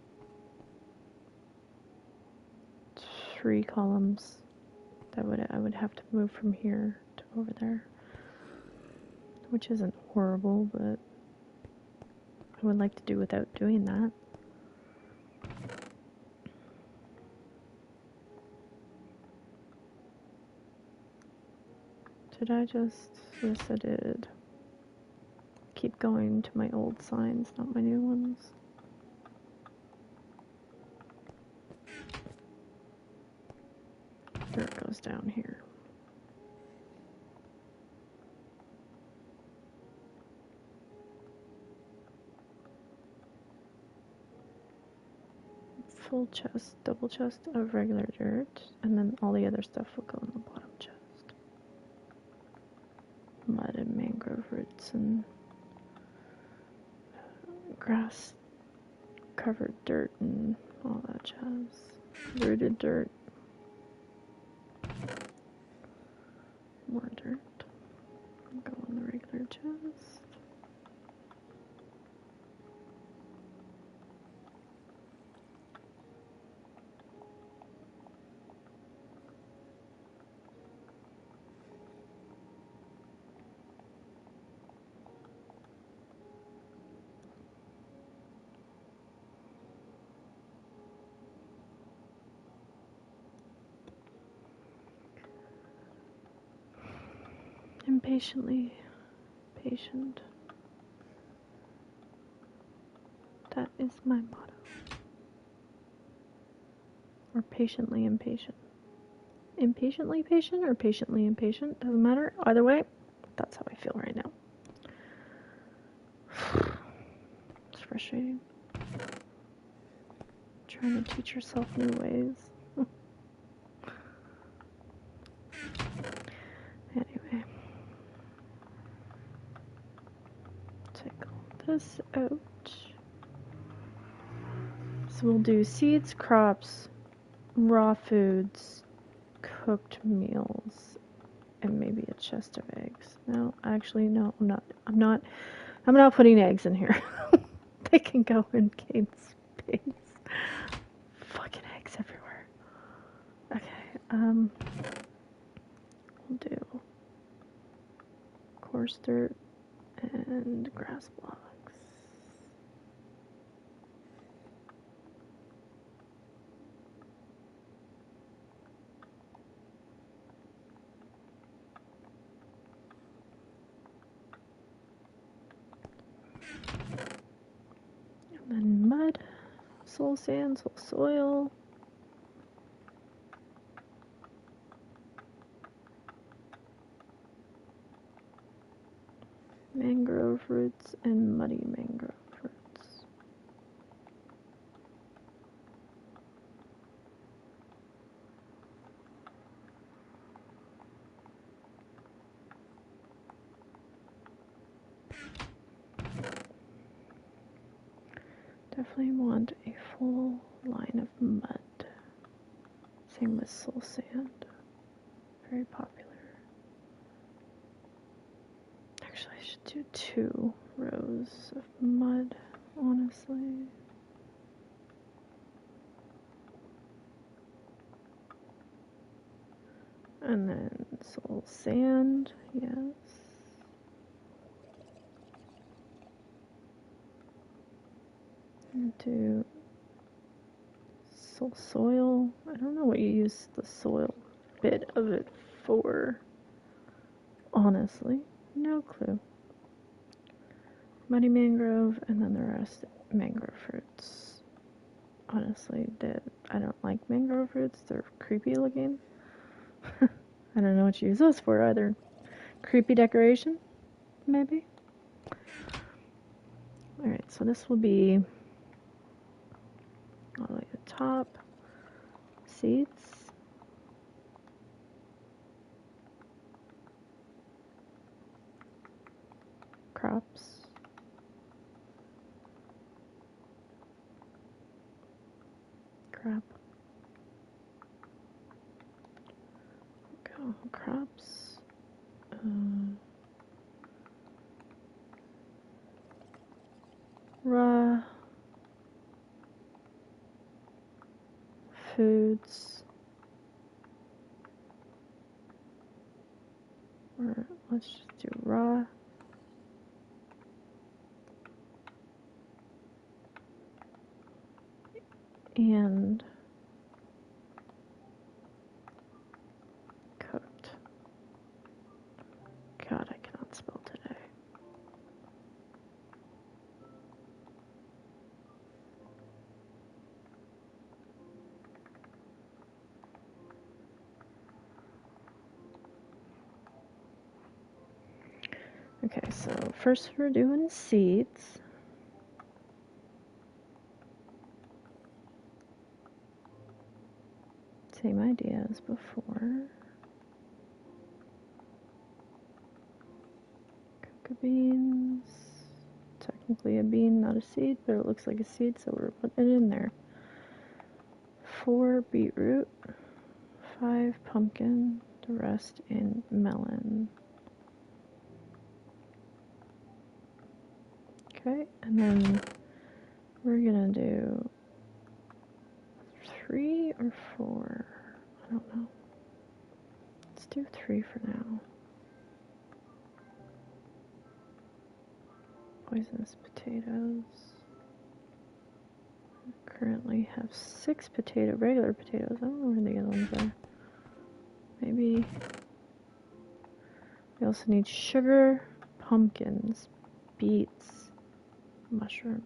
3 columns that I would have to move from here to over there, which isn't horrible, but I would like to do without doing that. Did I just? Yes, I did. Keep going to my old signs, not my new ones. Dirt goes down here. Full chest, double chest of regular dirt, and then all the other stuff will go in the bottom chest. Mud and mangrove roots and grass covered dirt and all that jazz. Rooted dirt. More dirt. Go on the regular chest. Impatiently, impatient. That is my motto. Or patiently impatient. Impatiently patient or patiently impatient? Doesn't matter. Either way, that's how I feel right now. It's frustrating. Trying to teach yourself new ways. Anyway. Take all this out. So we'll do seeds, crops, raw foods, cooked meals, and maybe a chest of eggs. No, actually, no, I'm not putting eggs in here. They can go in Kane's space. Fucking eggs everywhere. Okay, we'll do coarse dirt and grass blocks. And then mud, soul sand, soul soil. Mangrove roots and muddy mangrove roots. Definitely want a full line of mud. Same with soul sand. Very popular. Actually, I should do 2 rows of mud, honestly. And then soul sand, yes. And do soul soil. I don't know what you use the soil bit of it for. Honestly, no clue. Muddy mangrove, and then the rest mangrove fruits. Honestly, I don't like mangrove fruits. They're creepy looking. I don't know what you use those for either. Creepy decoration, maybe? Alright, so this will be all the way to the top. Seeds. Crops. Crap. Go, crops. Raw foods. Or let's just do raw. And cooked. God, I cannot spell today. Okay, so first we're doing seeds. Same idea as before. Cocoa beans. Technically a bean, not a seed, but it looks like a seed, so we're putting it in there. 4 beetroot. 5 pumpkin. The rest in melon. Okay, and then we're gonna do 3 or 4. I don't know. Let's do 3 for now. Poisonous potatoes. I currently have 6 regular potatoes. I don't know where the other ones are. Maybe. We also need sugar, pumpkins, beets, mushrooms.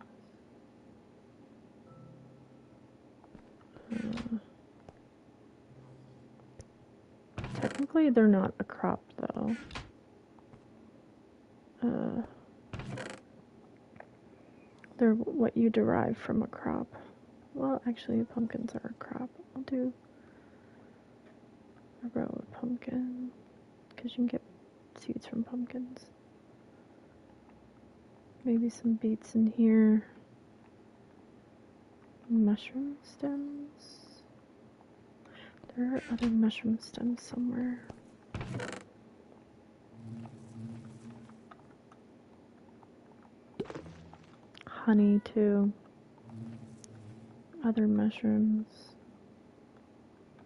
Technically, they're not a crop, though. They're what you derive from a crop. Well, actually, pumpkins are a crop. I'll do a row of pumpkin, because you can get seeds from pumpkins. Maybe some beets in here. Mushroom stems. There are other mushroom stems somewhere. Honey, too. Other mushrooms.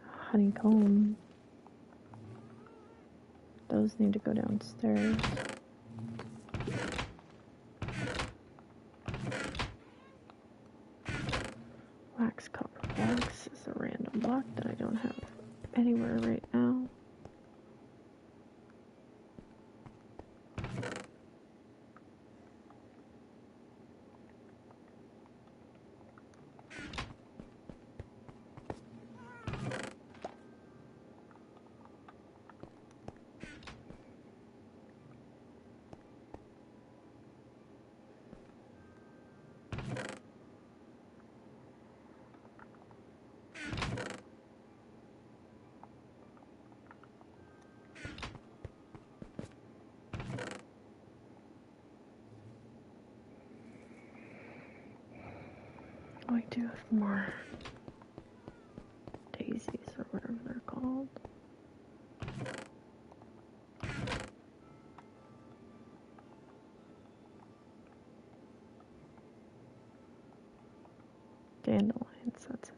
Honeycomb. Those need to go downstairs. Wax copper wax is a random block that I don't have anywhere right now. I do have more daisies or whatever they're called. Dandelions, that's it.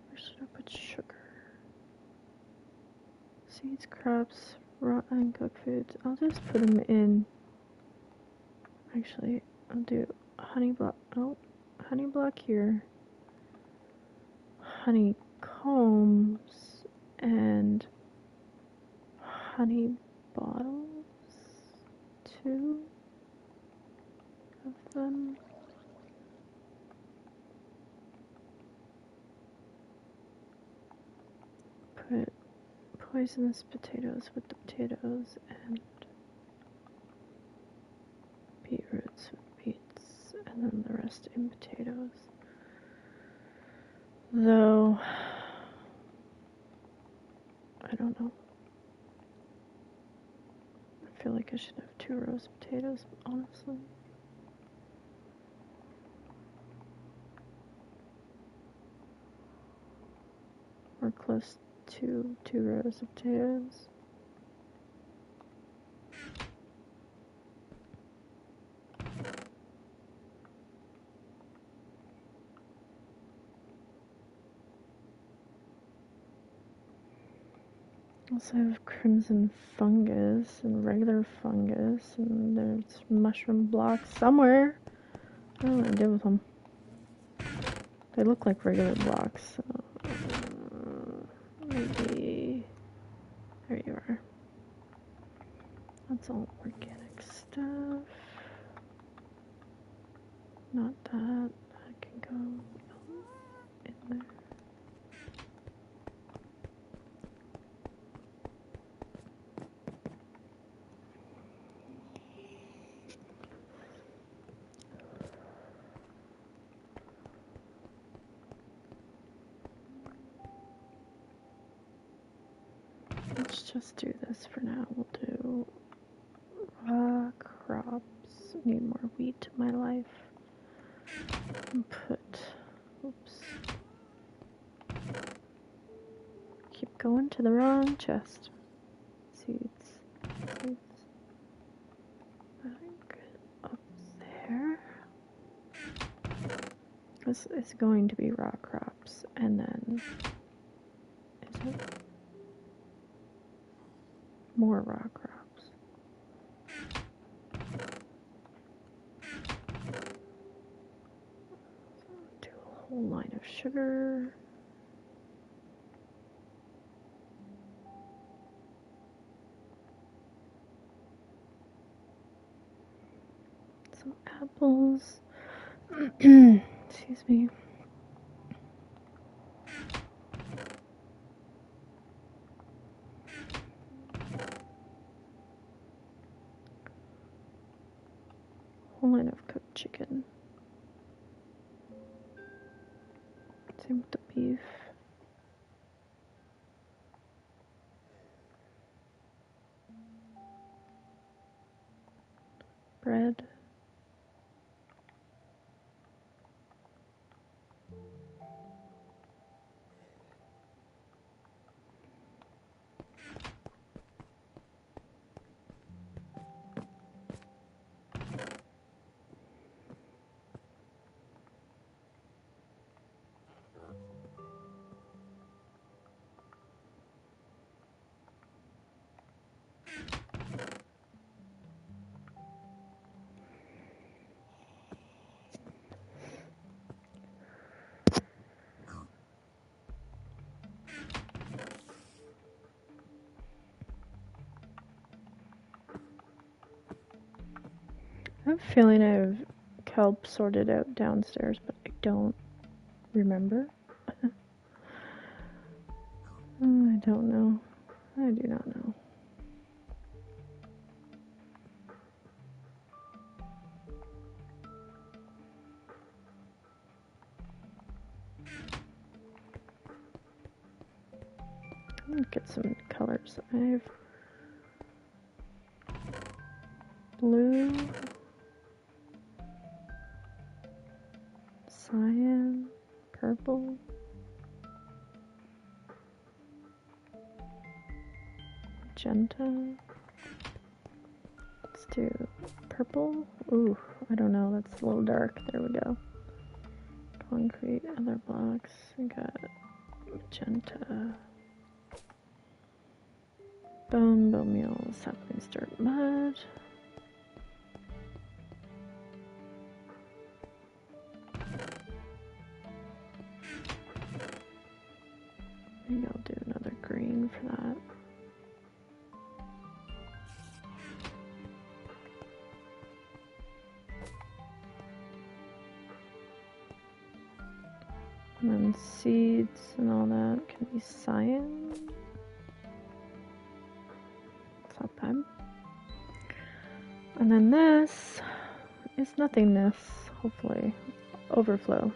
Where should I put sugar? Seeds, crops, raw and cooked foods. I'll just put them in. Actually, I'll do honey block. Oh, honey block here. Honeycombs and honey bottles. 2 of them. Put poisonous potatoes with the potatoes and beetroots with beets, and then the rest in potatoes. Though, I don't know. I feel like I should have 2 rows of potatoes, honestly. Or close to 2 rows of potatoes. Also have crimson fungus and regular fungus, and there's mushroom blocks somewhere. I don't know what to do with them. They look like regular blocks, so maybe. There you are. That's all organic stuff. Not that. That can go in there. Let's just do this for now. We'll do raw crops. Need more wheat in my life. And put, oops. Keep going to the wrong chest. Seeds. Back up there. This is going to be raw crops. crops, and then is it more raw crops? Do a whole line of sugar. Some apples. Excuse me. Whole line of cooked chicken. Same with the beef. Bread. I have a feeling I have kelp sorted out downstairs, but I don't remember. I don't know. I do not know. I'm gonna get some colors. I have blue, cyan, purple, magenta. Let's do purple. Ooh, I don't know, that's a little dark. There we go. Concrete, other blocks. We got magenta. Bone meal, saplings, dirt, mud. Maybe I'll do another green for that. And then seeds and all that can be cyan. It's not bad. And then this is nothingness, hopefully. Overflow.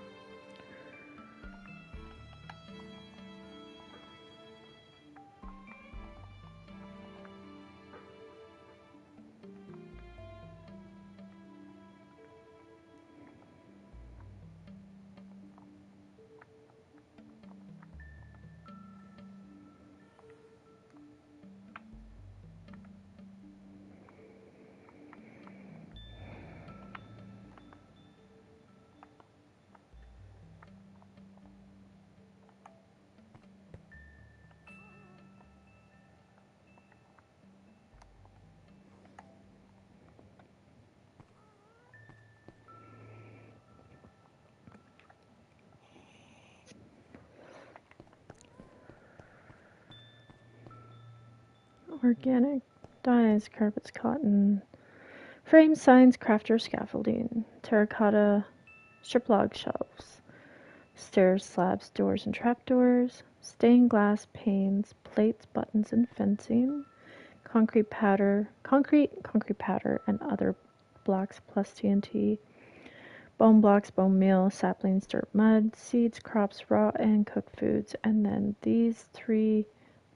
Organic dyes, carpets, cotton, frames, signs, crafter, scaffolding, terracotta, strip log shelves, stairs, slabs, doors, and trapdoors, stained glass panes, plates, buttons, and fencing, concrete powder, and other blocks plus TNT, bone blocks, bone meal, saplings, dirt, mud, seeds, crops, raw and cooked foods, and then these three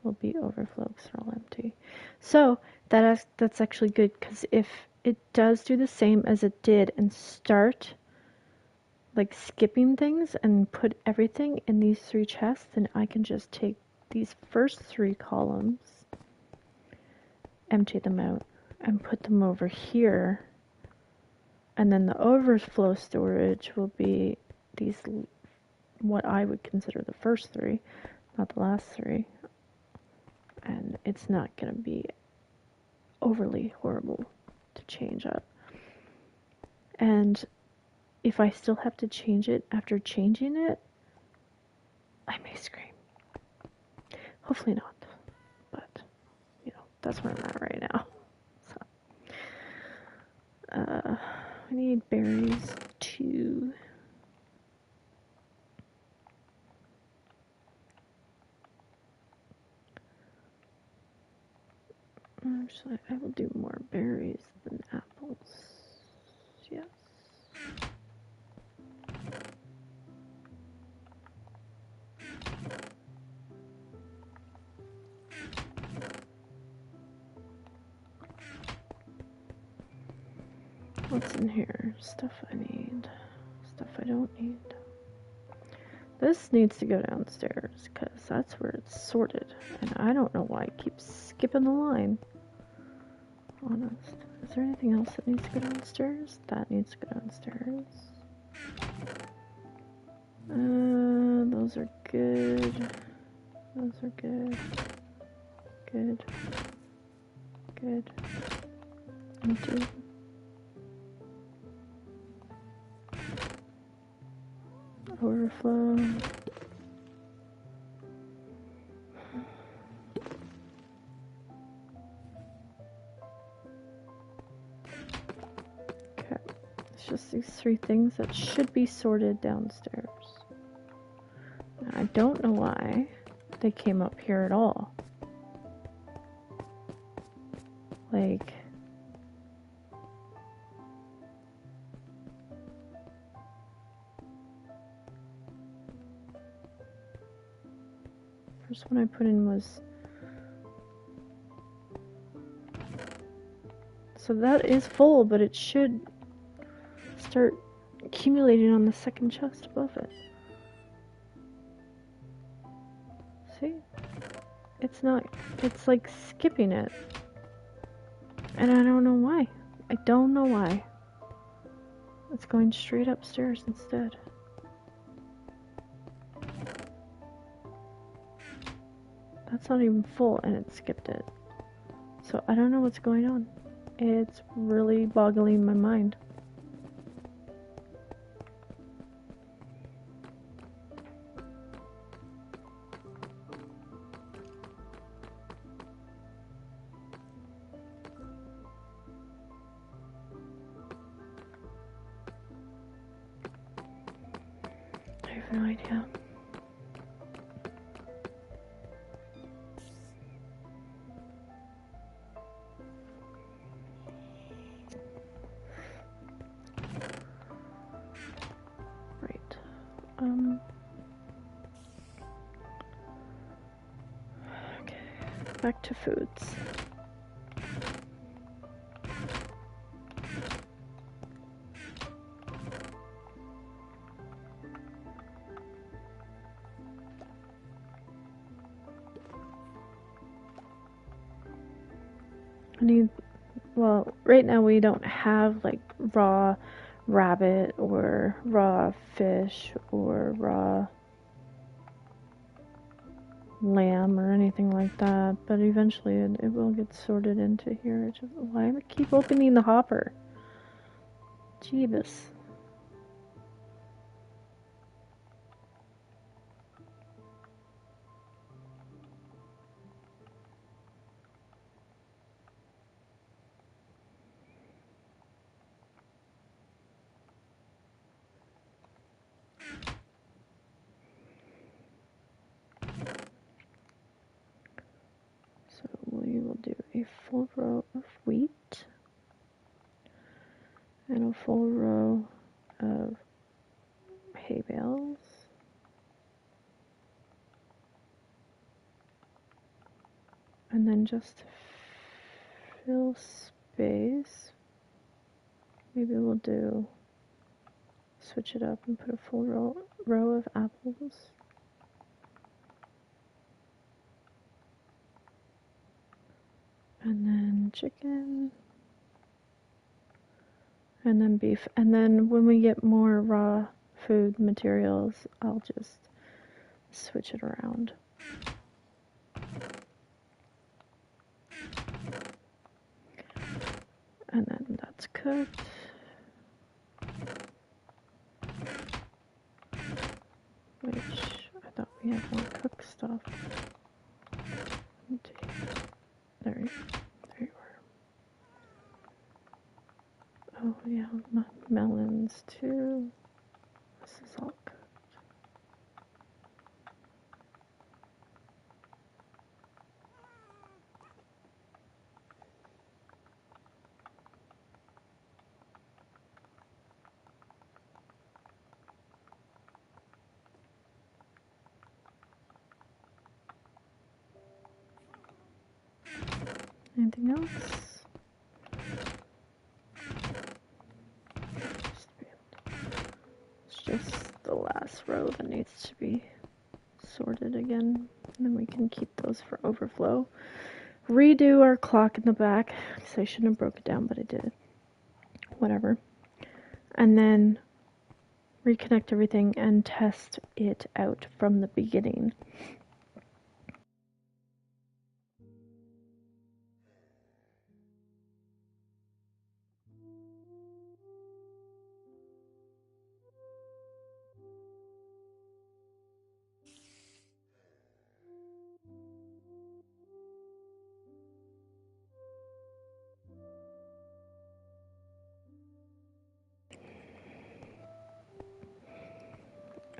will be overflow because they're all empty. So that's actually good, because if it does do the same as it did and start like skipping things and put everything in these three chests, then I can just take these first three columns, empty them out, and put them over here, and then the overflow storage will be these what I would consider the first three, not the last three. And it's not going to be overly horrible to change up. And if I still have to change it after changing it, I may scream. Hopefully not. But, you know, that's where I'm at right now. So, I need berries too. Actually, I will do more berries than apples. Yes. What's in here? Stuff I need. Stuff I don't need. This needs to go downstairs, because that's where it's sorted. And I don't know why it keeps skipping the line. Honest. Is there anything else that needs to go downstairs? That needs to go downstairs. Those are good. Those are good. Good. Good. Empty. Overflow. Okay. It's just these three things that should be sorted downstairs. I don't know why they came up here at all. Like, first one I put in was, so that is full, but it should start accumulating on the second chest above it. See? It's not, it's like skipping it. And I don't know why. I don't know why. It's going straight upstairs instead. That's not even full and it skipped it. So I don't know what's going on. It's really boggling my mind. I have no idea. Right. Okay. Back to foods. I need, well, right now we don't have like raw rabbit or raw fish or raw lamb or anything like that, but eventually it will get sorted into here. Just, why do I keep opening the hopper? Jeebus. So we will do a full row of wheat and a full row of hay bales. And then just to fill space, maybe we'll do, switch it up and put a full row of apples. And then chicken. And then beef. And then when we get more raw food materials, I'll just switch it around. And then that's cooked. Which I thought we had more cooked stuff. There you are. Oh yeah, melons too. This is all cooked. Anything else? It's just the last row that needs to be sorted again, and then we can keep those for overflow. Redo our clock in the back, because I shouldn't have broke it down, but I did. Whatever. And then reconnect everything and test it out from the beginning.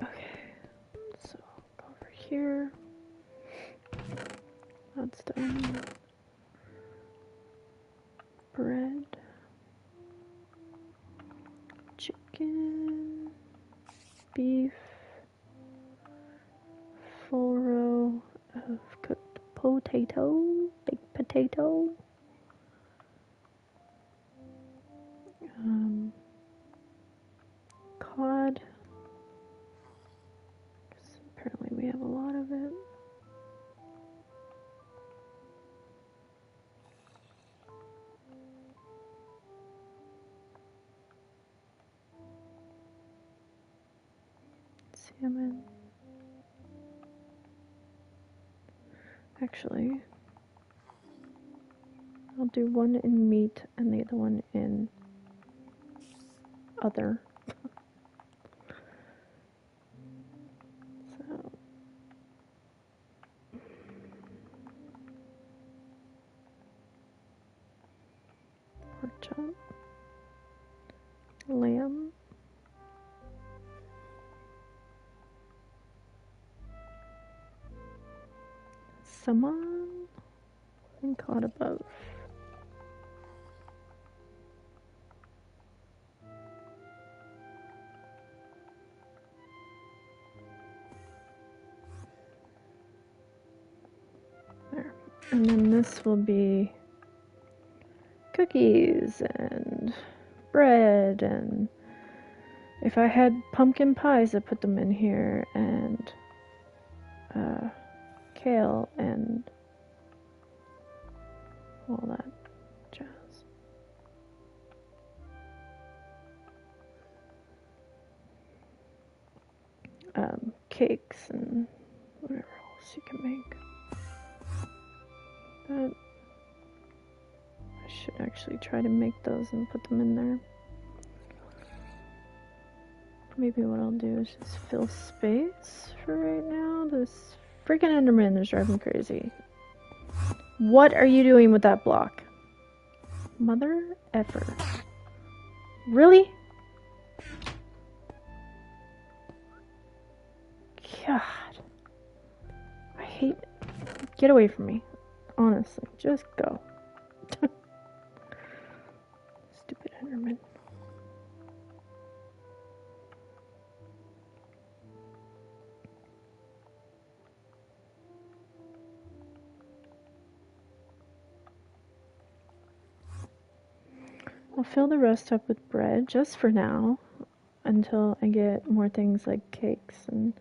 Okay, so go over here. That's done. Bread. Chicken. Beef. Full row of cooked potato. Baked potato. Cod. Apparently we have a lot of it. Salmon. Actually, I'll do one in meat and the other one in other. So, pork chop, lamb, salmon, and cod above. There. And then this will be cookies and bread, and if I had pumpkin pies, I'd put them in here, and kale and all that jazz. Cakes and whatever else you can make. But I should actually try to make those and put them in there. Maybe what I'll do is just fill space for right now. This freaking Enderman is driving me crazy. What are you doing with that block? Mother effer. Really? God. I hate it. Get away from me. Honestly, just go. Stupid Enderman. I'll fill the rest up with bread just for now until I get more things like cakes and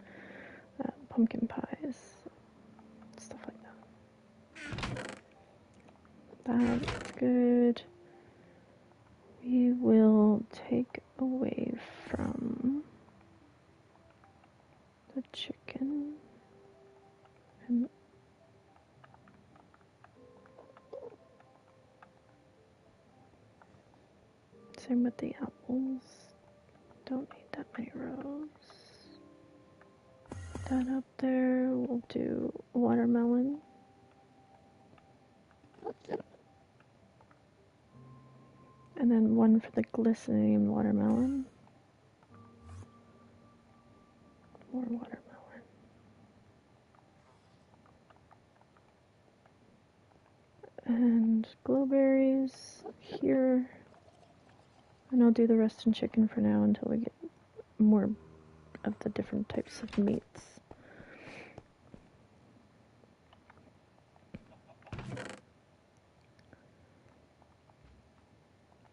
pumpkin pies, stuff like that. That's good. We will take away from Same with the apples. Don't need that many rows. That up there. We'll do watermelon. And then one for the glistening watermelon. More watermelon. And glowberries here. And I'll do the rest in chicken for now until we get more of the different types of meats.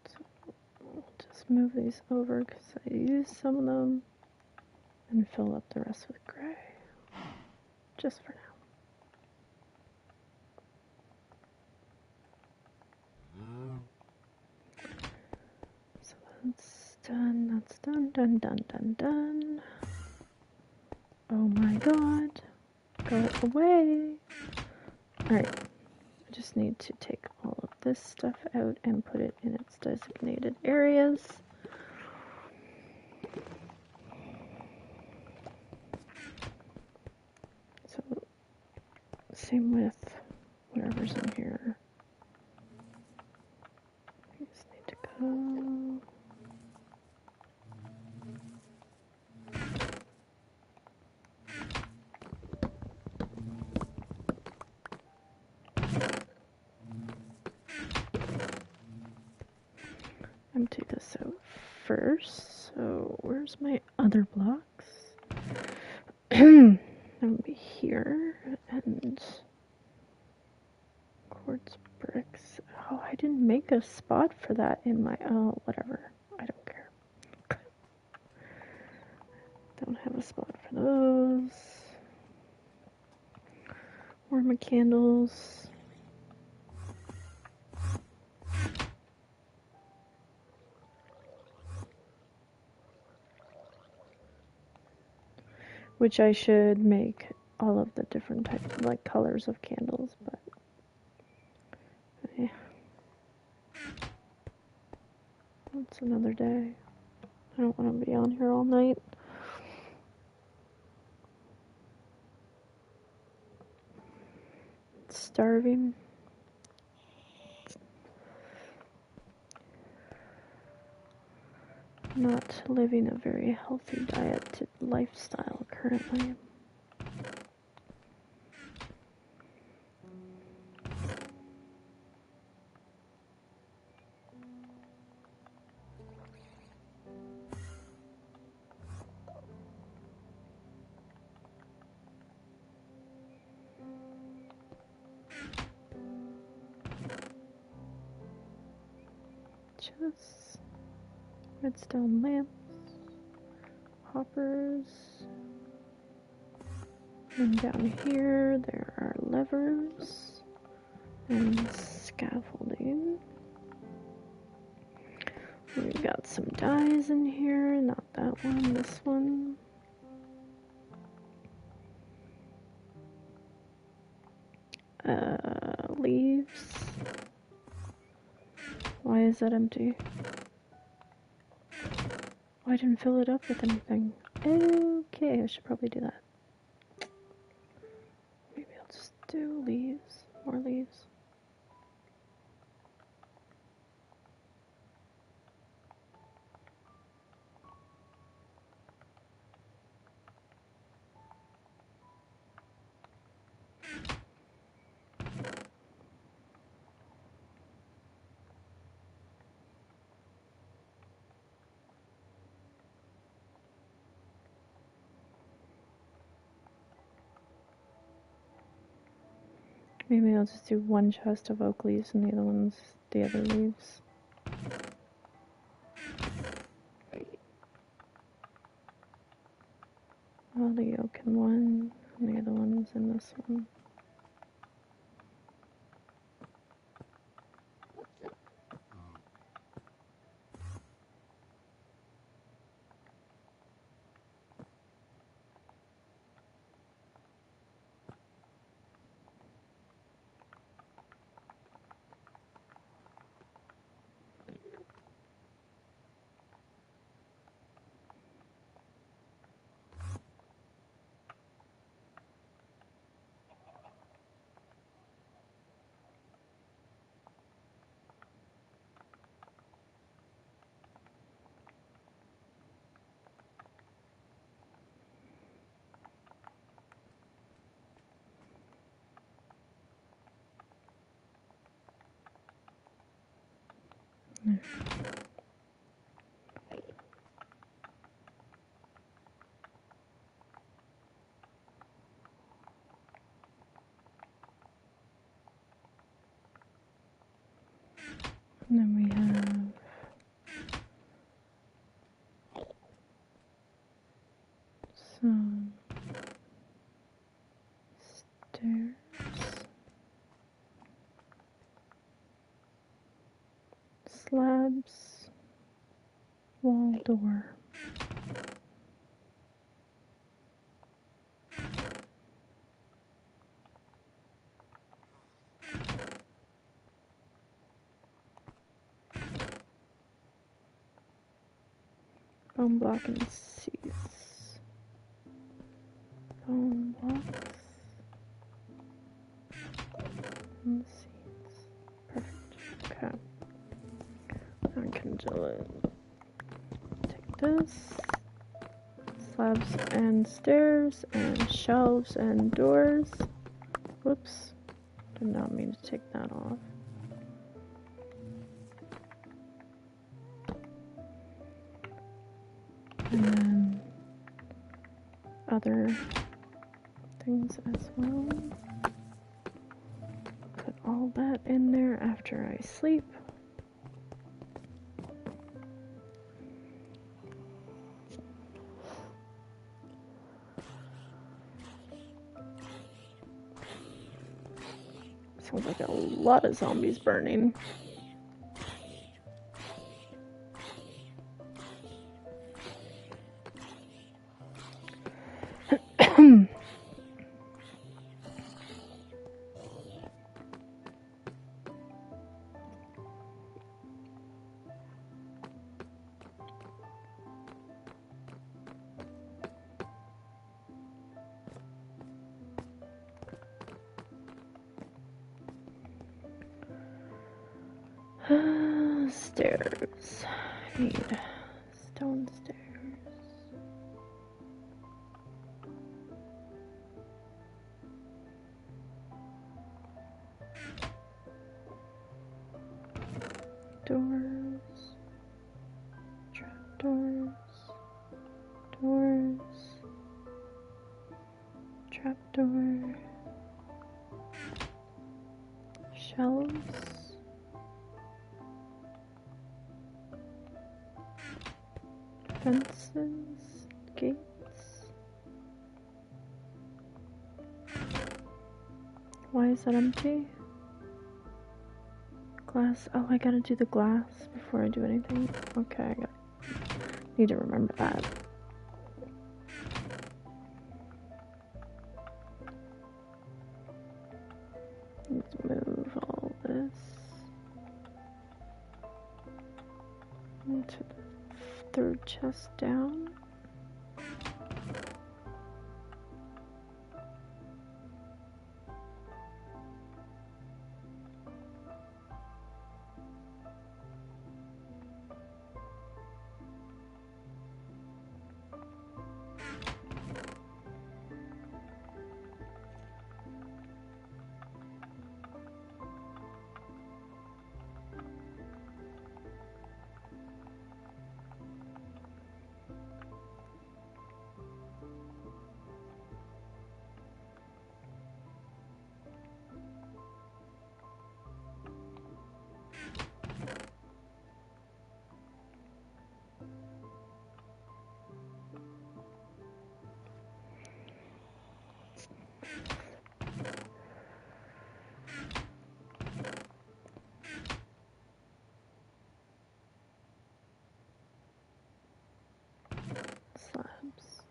So we'll just move these over because I used some of them and fill up the rest with gray. Just for now. So that's done, that's done, done. Oh my god. Go away. Alright. I just need to take all of this stuff out and put it in its designated areas. So, same with whatever's in here. I just need to go. Empty this out first. So, where's my other blocks? That would be here. And quartz bricks. Oh, I didn't make a spot for that in my... Oh, whatever. I don't care. Don't have a spot for those. Where are my candles? Which I should make all of the different types of like colors of candles, but yeah. That's another day. I don't want to be on here all night. Starving. Not living a very healthy diet lifestyle currently. Chests, redstone lamps, hoppers, and down here there are levers and scaffolding. We've got some dyes in here, not that one, this one. Leaves. Why is that empty? Oh, I didn't fill it up with anything. Okay, I should probably do that. Maybe I'll just do leaves. More leaves. Maybe I'll just do one chest of oak leaves and the other one's the other leaves. All the oak in one, and the other one's in this one. Okay. And then we have some stairs, slabs, wall door. Bone block and seats. Bone blocks and seats. Perfect. Okay. I can take this. Slabs and stairs and shelves and doors. Whoops. Did not mean to take that off. And then other things as well. Put all that in there after I sleep. Sounds like a lot of zombies burning. Stairs. I need stone stairs. Doors. Trapdoors. Doors. Trapdoor. Shelves. Fences, gates. Why is that empty? Glass. Oh, I gotta do the glass before I do anything. Okay, need to remember that. Need to move all this into the third chest down. Slabs.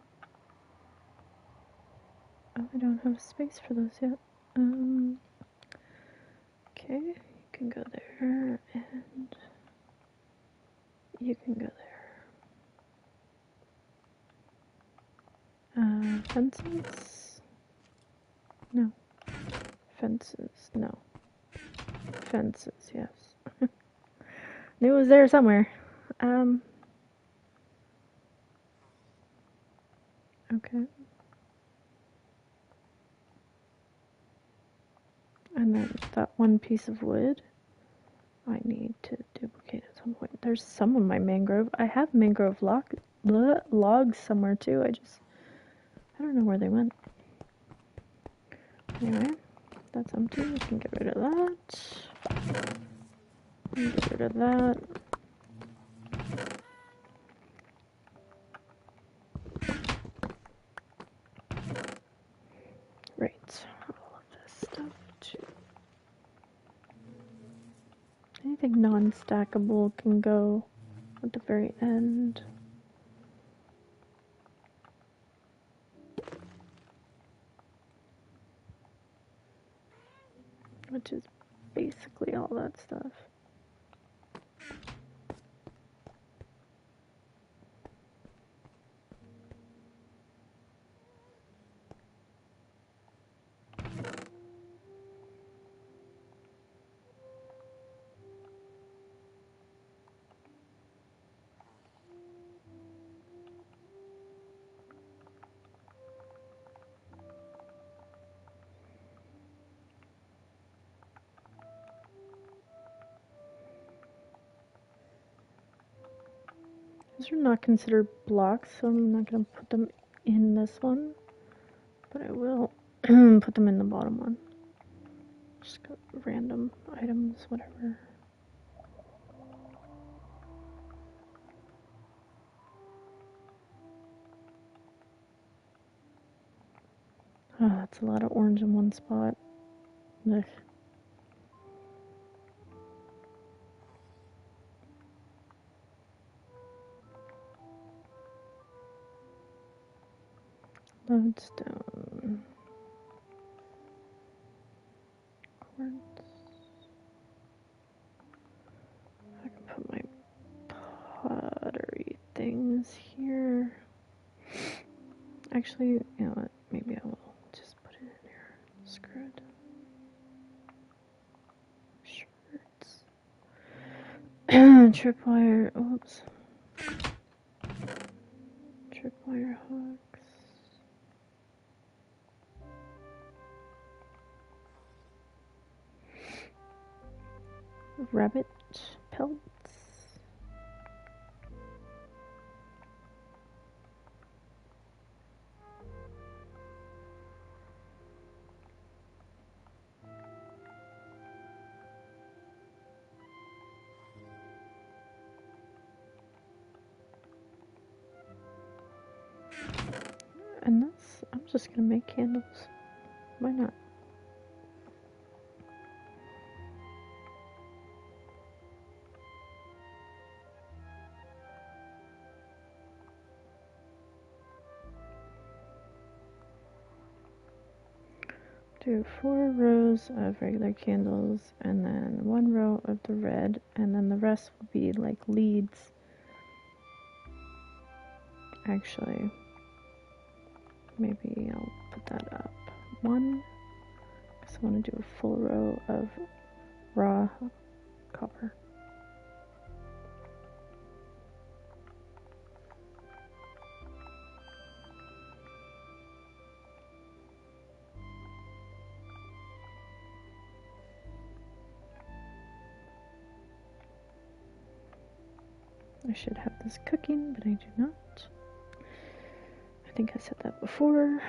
Oh, I don't have space for those yet. Okay, you can go there, and you can go there. Fences? No. Fences, no. Fences, yes. Knew it was there somewhere. Okay. And then that one piece of wood. I need to duplicate at some point. There's some of my mangrove. I have mangrove logs somewhere too. I don't know where they went. Anyway, that's empty. We can get rid of that. Get rid of that. Right. All of this stuff too. Anything non-stackable can go at the very end. Which is basically all that stuff. These are not considered blocks, so I'm not going to put them in this one, but I will put them in the bottom one. Just got random items, whatever. Oh, that's a lot of orange in one spot. Ugh. Lodestone. Quartz. I can put my pottery things here. Actually, you know what? Maybe I will just put it in here. Screw it. Shirts. Tripwire. Oops. Tripwire hooks. Rabbit pelts. And this, I'm just gonna make candles. Why not? Do 4 rows of regular candles and then 1 row of the red, and then the rest will be like leads. Actually, maybe I'll put that up 1 because I want to do a full row of raw copper. I should have this cooking, but I do not. I think I said that before.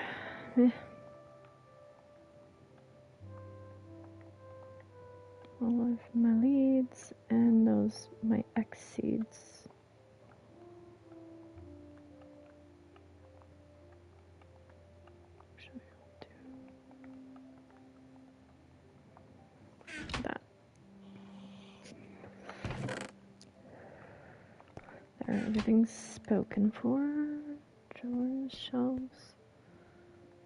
All of my leads and those, my X seeds. Actually, I'll do that. There, everything's spoken for. Drawers, shelves,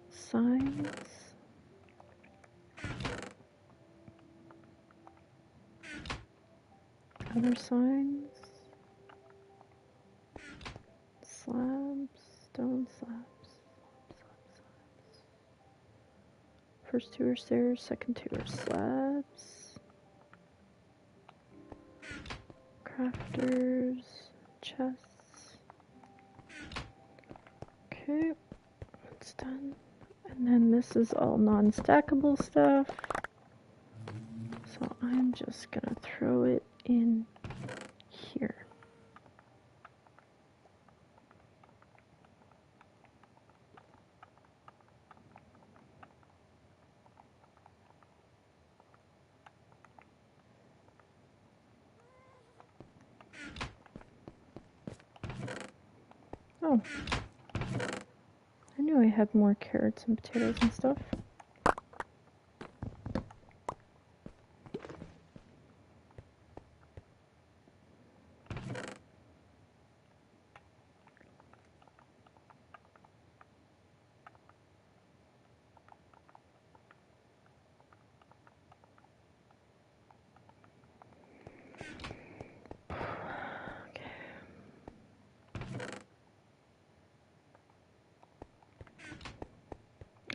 signs. Other signs. Slabs, stone slabs. First 2 are stairs, second 2 are slabs. Crafters, chests. Okay, that's done. And then this is all non-stackable stuff. So I I'm just gonna throw it in here. Oh, I knew I had more carrots and potatoes and stuff.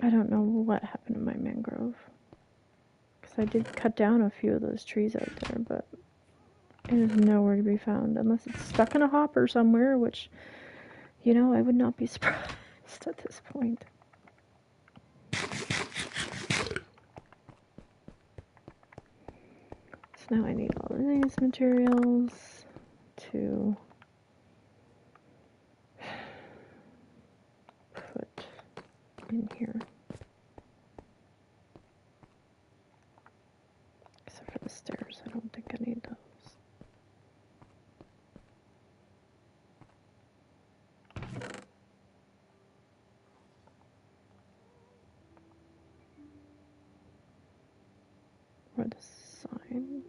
I don't know what happened to my mangrove. Because I did cut down a few of those trees out there, but it is nowhere to be found. Unless it's stuck in a hopper somewhere, which, you know, I would not be surprised at this point. So now I need all of these materials to put in here. Except for the stairs, I don't think I need those. Or the signs.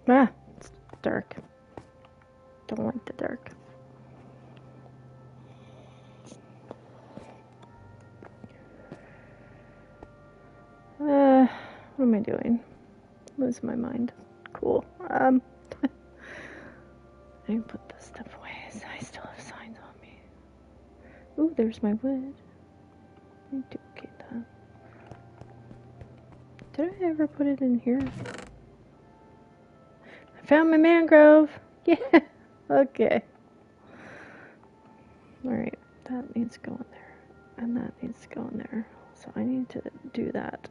Ah, it's dark. Don't like the dark. What am I doing? Losing my mind. Cool. I can put this stuff away so I still have signs on me. Ooh, there's my wood. I duplicate that. Did I ever put it in here? I found my mangrove! Yeah! Okay. Alright, that needs to go in there. And that needs to go in there. So I need to do that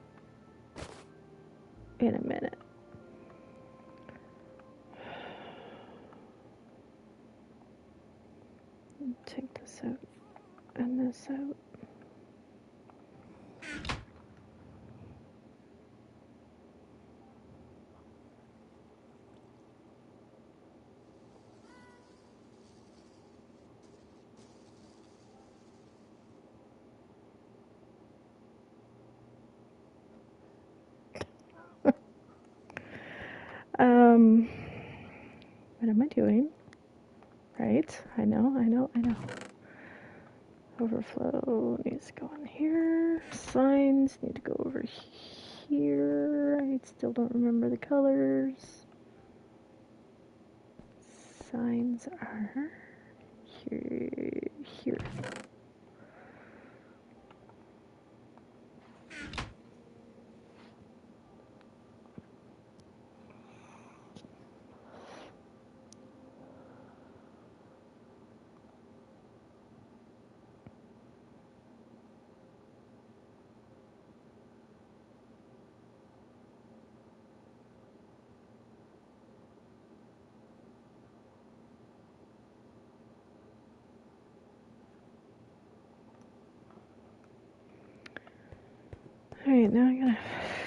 in a minute. Take this out and this out. What am I doing? Right, I know. Overflow needs to go on here. Signs need to go over here. I still don't remember the colors. Signs are here. Alright, now I gotta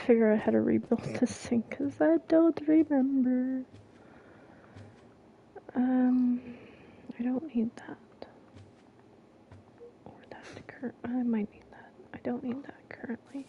figure out how to rebuild this thing, because I don't remember. I don't need that. Or that. I might need that. I don't need that currently.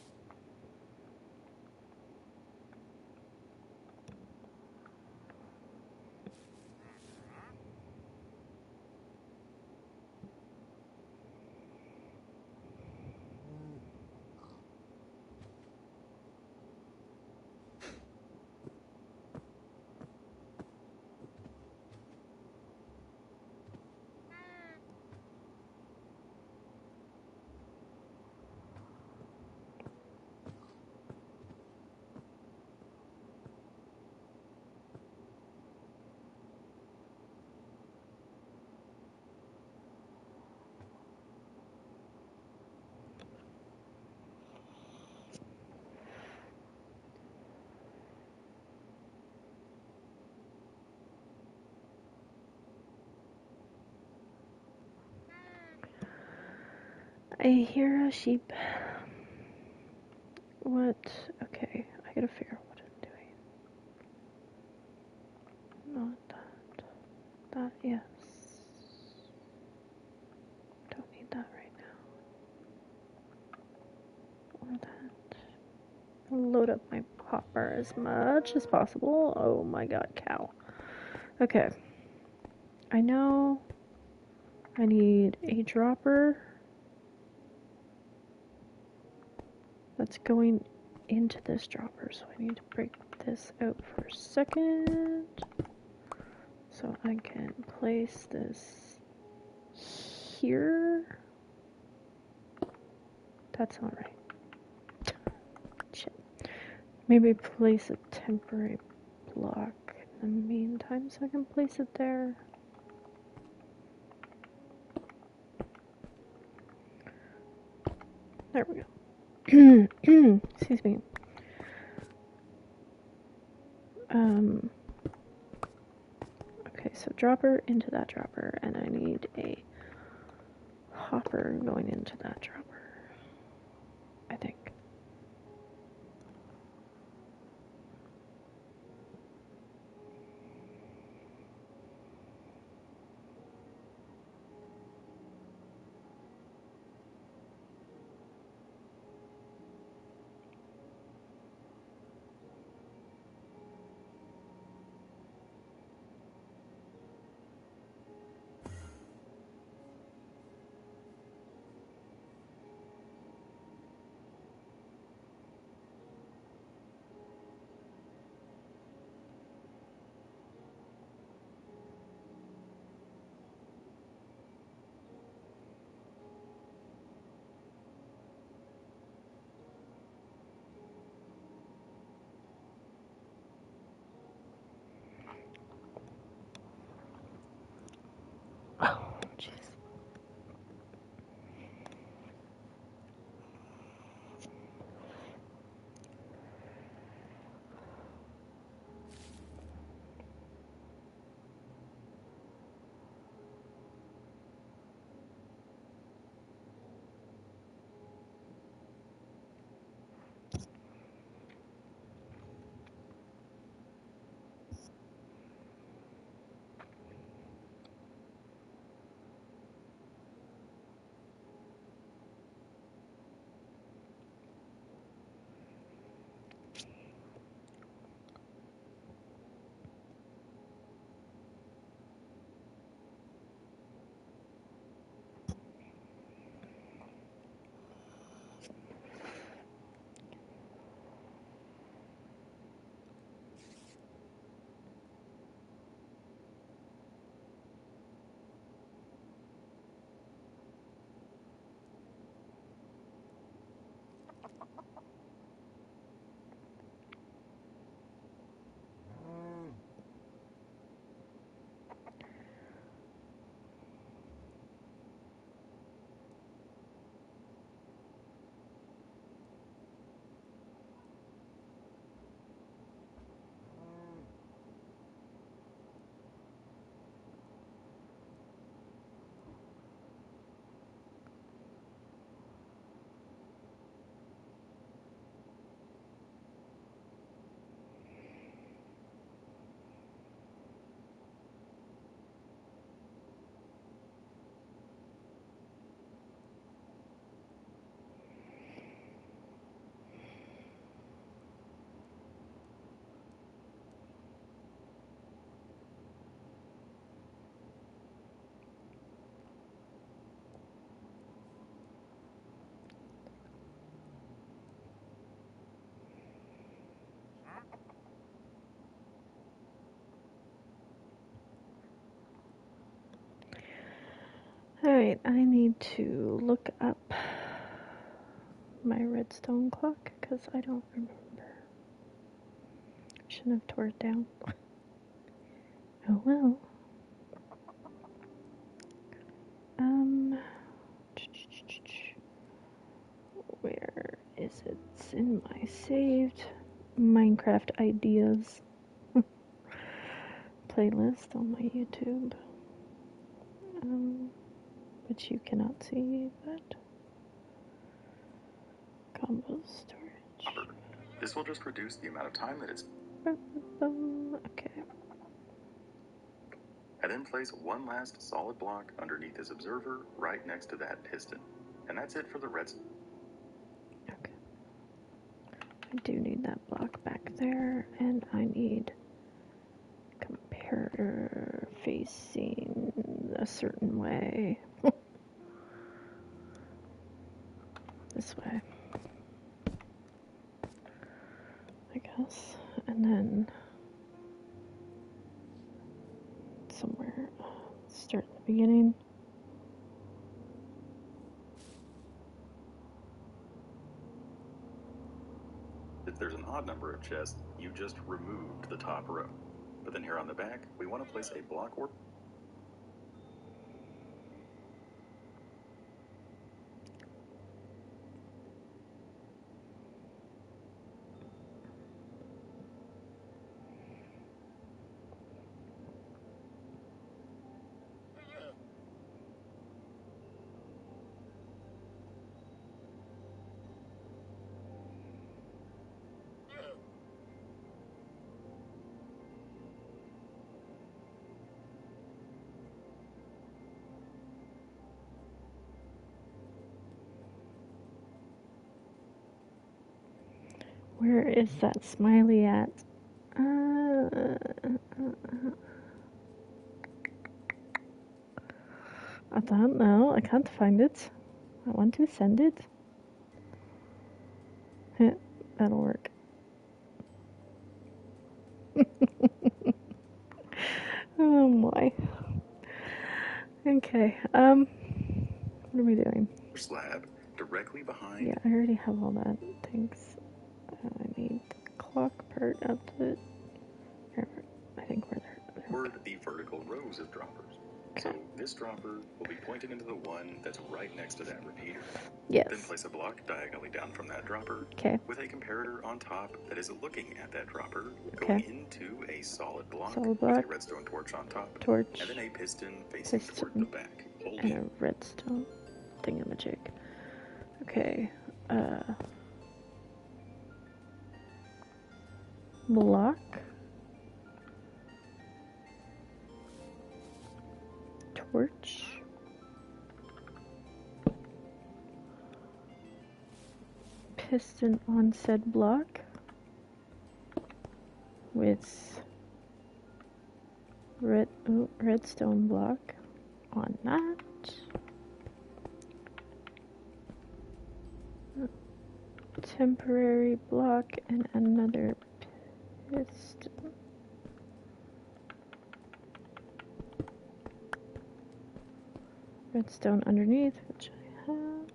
I hear a sheep. What? Okay, I gotta figure out what I'm doing. Not that. That, yes. Don't need that right now. Or that. Load up my hopper as much as possible. Oh my god, cow. Okay. I know I need a dropper that's going into this dropper, so I need to break this out for a second so I can place this here. That's not right. Shit. Maybe place a temporary block in the meantime so I can place it there. There we go. Excuse me. Okay, so dropper into that dropper, and I need a hopper going into that dropper, I think. Alright, I need to look up my redstone clock because I don't remember. I shouldn't have tore it down. Oh well. Where is it? It's in my saved Minecraft ideas playlist on my YouTube. Which you cannot see, but combo storage. This will just reduce the amount of time that it's. Okay. And then place one last solid block underneath this observer right next to that piston. And that's it for the redstone. Okay. I do need that block back there, and I need comparator facing a certain way. This way, I guess. And then somewhere, start at the beginning. If there's an odd number of chests, you just removed the top row. But then here on the back, we want to place a block or. Where is that smiley at? I don't know. I can't find it. I want to send it. That'll work. Oh my. Okay. What are we doing? Slab directly behind. Yeah, I already have all that. Thanks. I need the clock part up to it. I think we're there. Or the vertical rows of droppers. So this dropper will be pointed into the one that's right next to that repeater. Yes. Then place a block diagonally down from that dropper. Okay. With a comparator on top that is looking at that dropper. Okay. Going into a solid block. With a redstone torch on top. Torch. And then a piston facing toward the back. And a redstone thingamajig. Okay. Block. Torch. Piston on said block with redstone block on that. Temporary block and another piston. Redstone underneath, which I have.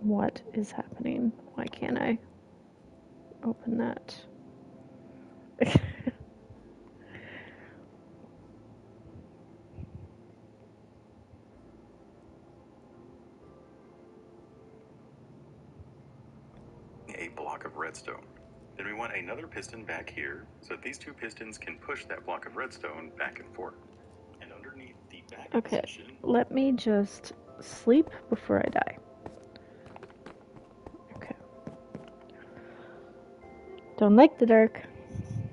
What is happening? Why can't I open that? A block of redstone. Then we want another piston back here, so that these two pistons can push that block of redstone back and forth. And underneath the back position... Let me just sleep before I die. Okay. Don't like the dark.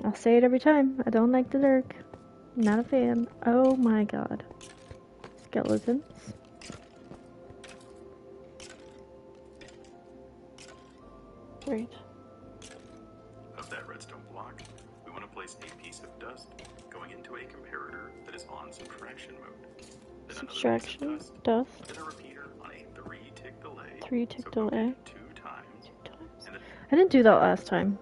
I'll say it every time. I don't like the dark. Not a fan. Oh my god. Skeletons. Great. Of that redstone block, we want to place a piece of dust going into a comparator that is on subtraction mode. Then Subtraction, dust. Then a repeater on a 3-tick delay. 3-tick delay. 2 times. I didn't do that last time.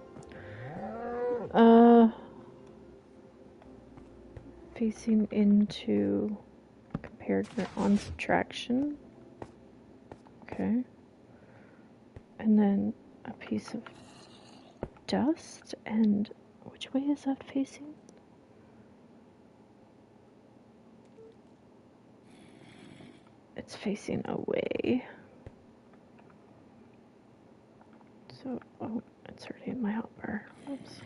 Facing into compared on subtraction. Okay. And then a piece of dust, and which way is that facing? It's facing away. So, oh, it's already in my hotbar. Oops.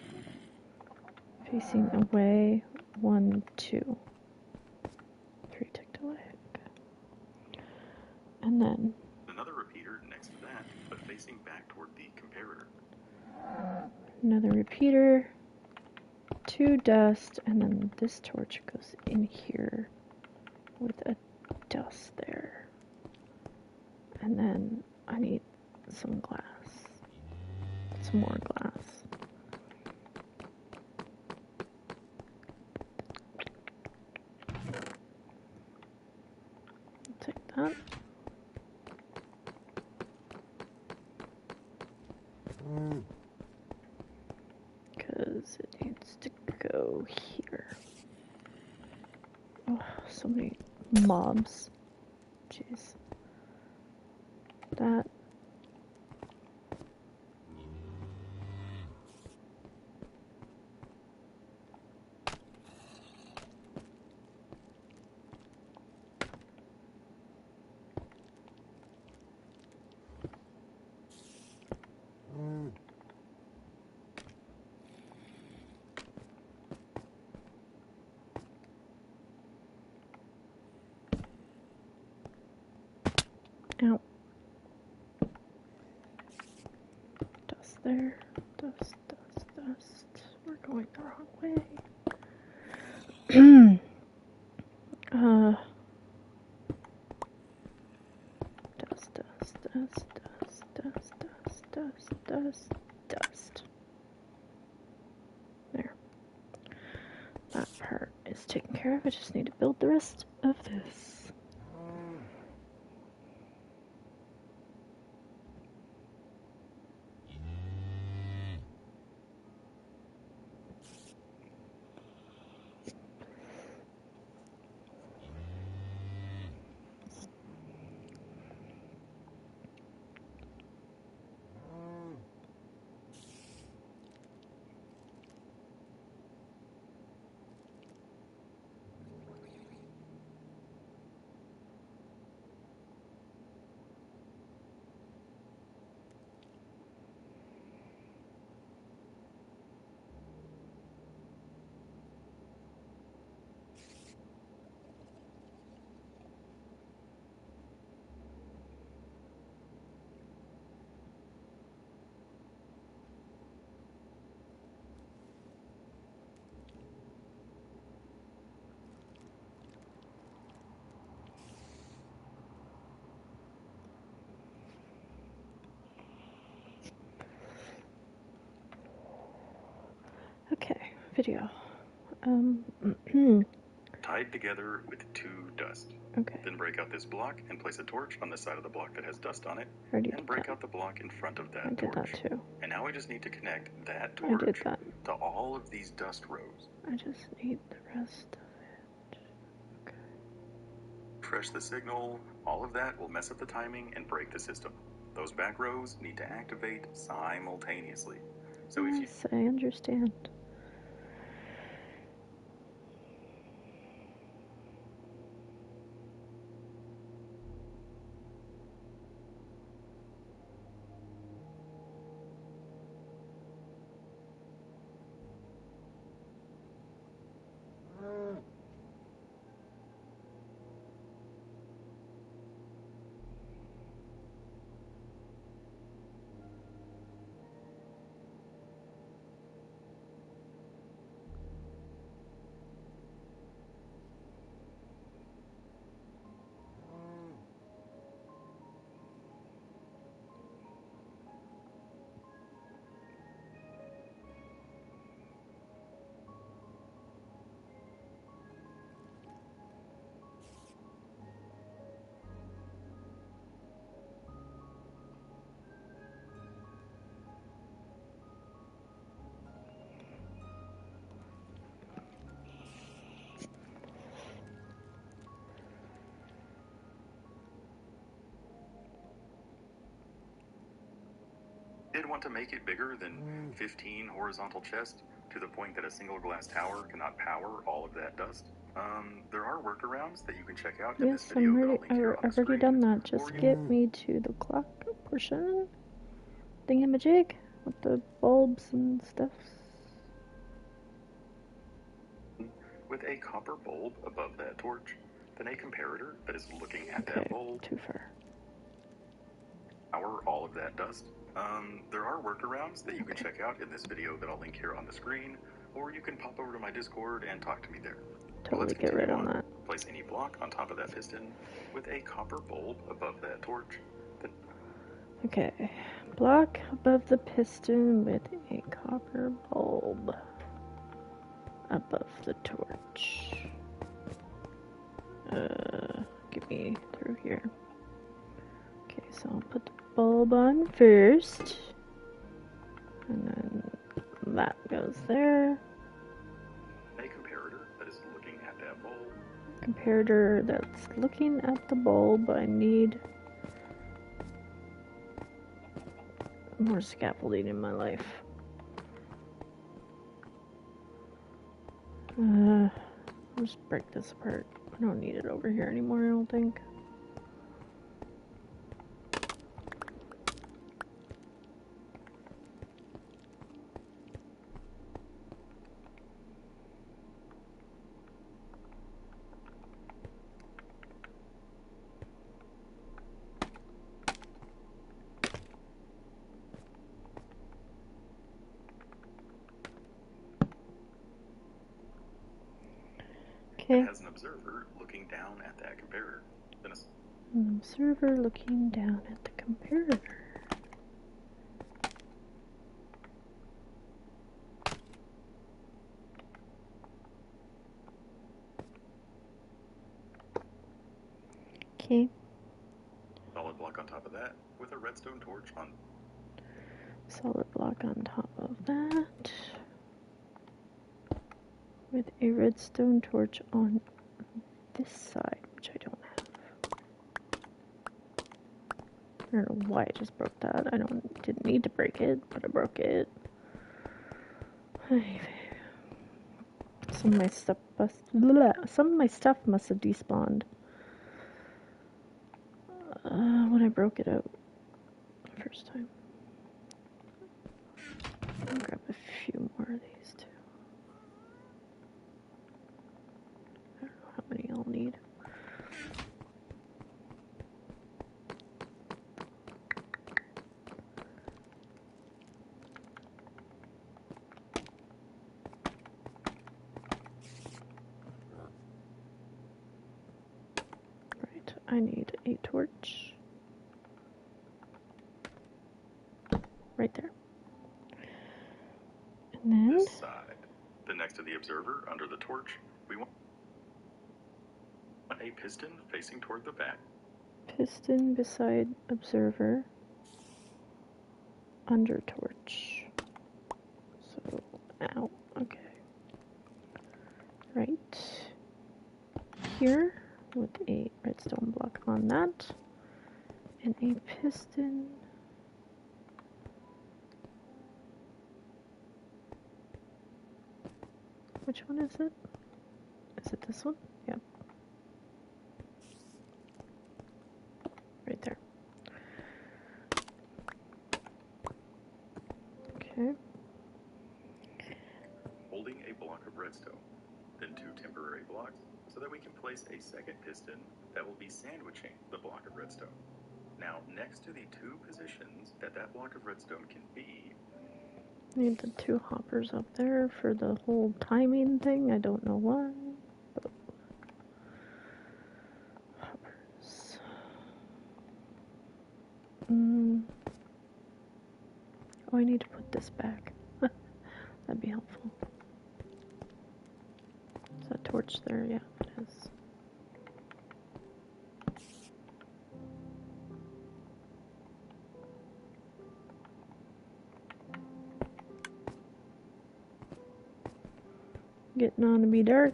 Facing away, 1, 2. 3 ticked away. Okay. And then another repeater next to that, but facing back toward the comparator. Another repeater, 2 dust, and then this torch goes in here with a dust there. And then I need some glass. Some more glass. I'll take that. Because it needs to go here. Oh, so many mobs. Jeez. That. Ow. Dust there. Dust, dust, dust. We're going the wrong way. Dust, dust, dust, dust, dust, dust, dust, dust, dust. There. That part is taken care of. I just need to build the rest of this. Okay, video. Tied together with 2 dust. Okay. Then break out this block and place a torch on the side of the block that has dust on it. Already and did break that. out the block in front of that I did torch. that too. And now we just need to connect that I did torch that. to all of these dust rows. I just need the rest of it. Okay. Refresh the signal. All of that will mess up the timing and break the system. Those back rows need to activate simultaneously. So if you... Yes, I understand. Did want to make it bigger than 15 horizontal chests to the point that a single glass tower cannot power all of that dust? There are workarounds that you can check out in this Yes, video that I'll link here on the I've already screen. done that. Just get me to the clock portion. Thingamajig with the bulbs and stuff. With a copper bulb above that torch, then a comparator that is looking at that bulb. Too far. Power all of that dust. There are workarounds that you can check out in this video that I'll link here on the screen, or you can pop over to my Discord and talk to me there. Totally get rid on that. Place any block on top of that piston with a copper bulb above that torch. Okay, block above the piston with a copper bulb above the torch. Get me through here. Okay, so I'll put the bulb on first, and then that goes there. A comparator that is looking at that bulb. Comparator that's looking at the bulb. I need more scaffolding in my life. I'll just break this apart. I don't need it over here anymore, I don't think. Okay. Has an observer looking down at that comparator. Then An observer looking down at the comparator. Okay. Solid block on top of that with a redstone torch on. Solid block on top of that with a redstone torch on this side, which I don't have. I don't know why I just broke that. I didn't need to break it, but I broke it. Some of my stuff must have despawned when I broke it out the first time. I'll grab a few more of these too. I don't know how many I'll need. Right, I need a torch. Right there. And then This side. Then next to the observer, under the torch, we want a piston facing toward the back. piston beside observer, under torch. So, ow, okay. Right here with a redstone block on that, and a piston. Which one is it? Is it this one? Yep. Right there. Okay. Holding a block of redstone, then 2 temporary blocks, so that we can place a second piston that will be sandwiching the block of redstone. Now, next to the 2 positions that block of redstone can be, Need the 2 hoppers up there for the whole timing thing. I don't know why. But hoppers. Oh, I need to put this back. That'd be helpful. Is that torch there? Yeah, it is. Getting on to be dark.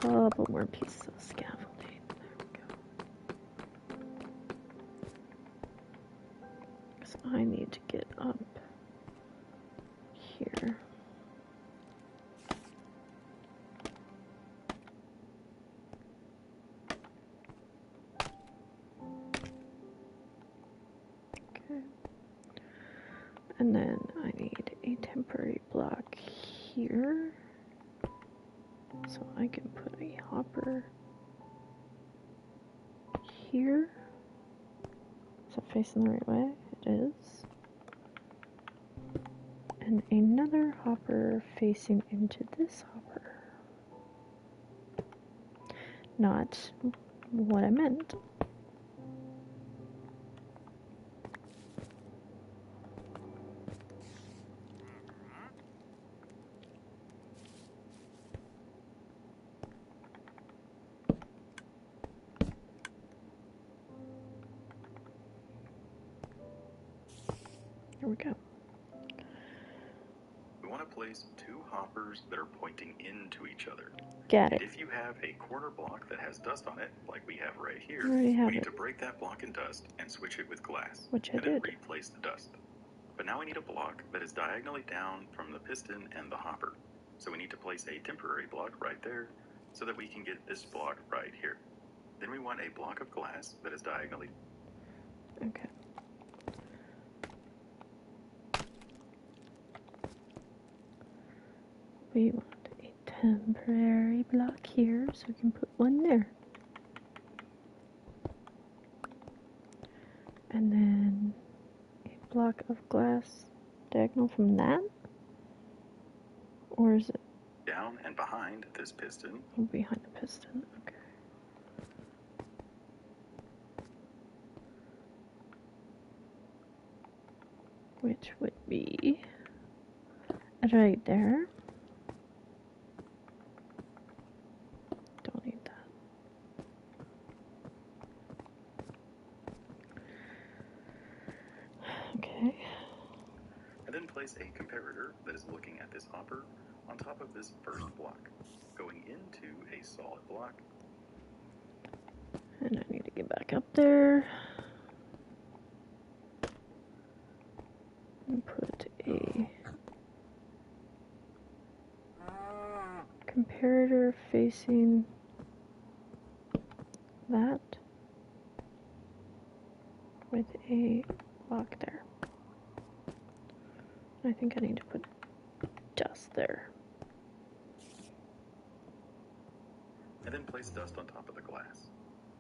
couple more pieces of scaffolding. There we go. Because I need to get up here. Okay. And then I need a temporary block here. So I can put a hopper here. Is that facing the right way? It is. And another hopper facing into this hopper. Not what I meant. Here we go. We want to place 2 hoppers that are pointing into each other. Got And it. if you have a corner block that has dust on it, like we have right here, I already have we need it. to break that block in dust and switch it with glass. Which I and then did. replace the dust. But now we need a block that is diagonally down from the piston and the hopper. So we need to place a temporary block right there so that we can get this block right here. Then we want a block of glass that is diagonally. Okay. We want a temporary block here, so we can put one there. And then a block of glass diagonal from that? Or is it Down and behind this piston. behind the piston? Okay. Which would be right there. Don't need that. Okay. And then place a comparator that is looking at this hopper on top of this first block, going into a solid block. And I need to get back up there. And put a comparator facing that with a block there. I think I need to put dust there. And then place dust on top of the glass.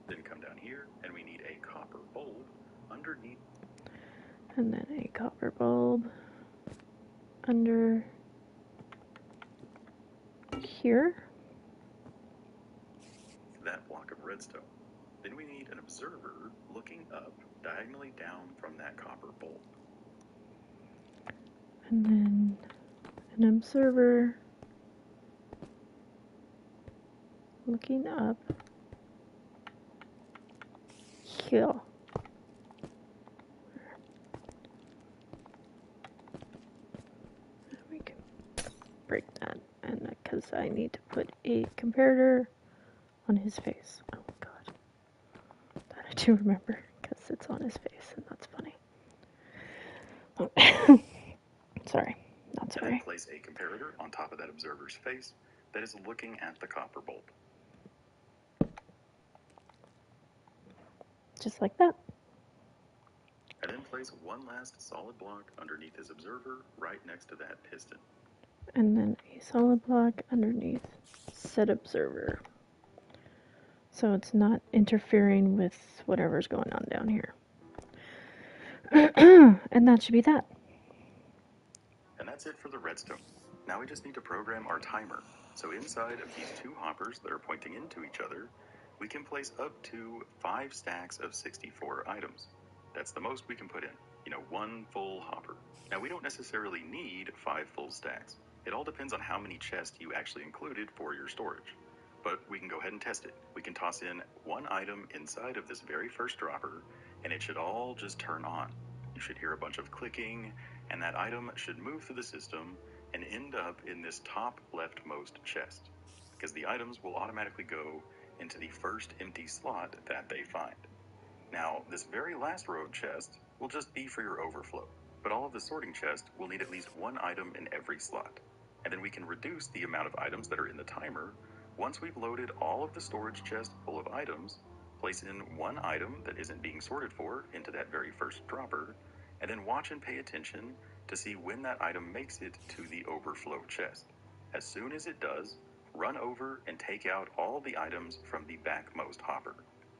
Then come down here, and we need a copper bulb underneath. And then a copper bulb under here. That block of redstone. Then we need an observer looking up diagonally down from that copper bulb. And then an observer looking up here. We can break that, and because I need to put a comparator on his face. Oh god, that I do remember because it's on his face, and that's funny. Sorry, not And then sorry. place a comparator on top of that observer's face that is looking at the copper bulb. Just like that. And then place one last solid block underneath his observer right next to that piston. And then a solid block underneath said observer. So it's not interfering with whatever's going on down here. And that should be that. And that's it for the redstone. Now we just need to program our timer. So inside of these 2 hoppers that are pointing into each other, we can place up to 5 stacks of 64 items. That's the most we can put in. 1 full hopper. Now we don't necessarily need 5 full stacks. It all depends on how many chests you actually included for your storage. But we can go ahead and test it. We can toss in 1 item inside of this very first dropper, and it should all just turn on. You should hear a bunch of clicking, and that item should move through the system and end up in this top leftmost chest. because the items will automatically go into the first empty slot that they find. Now, this very last row of chests will just be for your overflow, but all of the sorting chests will need at least one item in every slot. And then we can reduce the amount of items that are in the timer once we've loaded all of the storage chests full of items, place in one item that isn't being sorted for into that very first dropper, and then watch and pay attention to see when that item makes it to the overflow chest. As soon as it does, run over and take out all the items from the backmost hopper.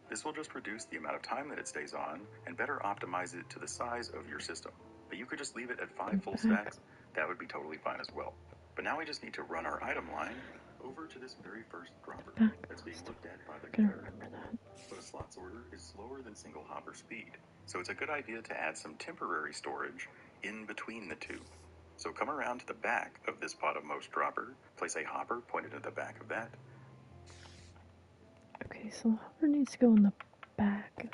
This will just reduce the amount of time that it stays on and better optimize it to the size of your system. But you could just leave it at 5 full stacks, that would be totally fine as well. But now we just need to run our item line over to this very first dropper that's being looked at by the computer. But a slot sorter is slower than single hopper speed, so it's a good idea to add some temporary storage in between the two. So come around to the back of this bottommost dropper, place a hopper pointed at the back of that. Okay, so the hopper needs to go in the back of it.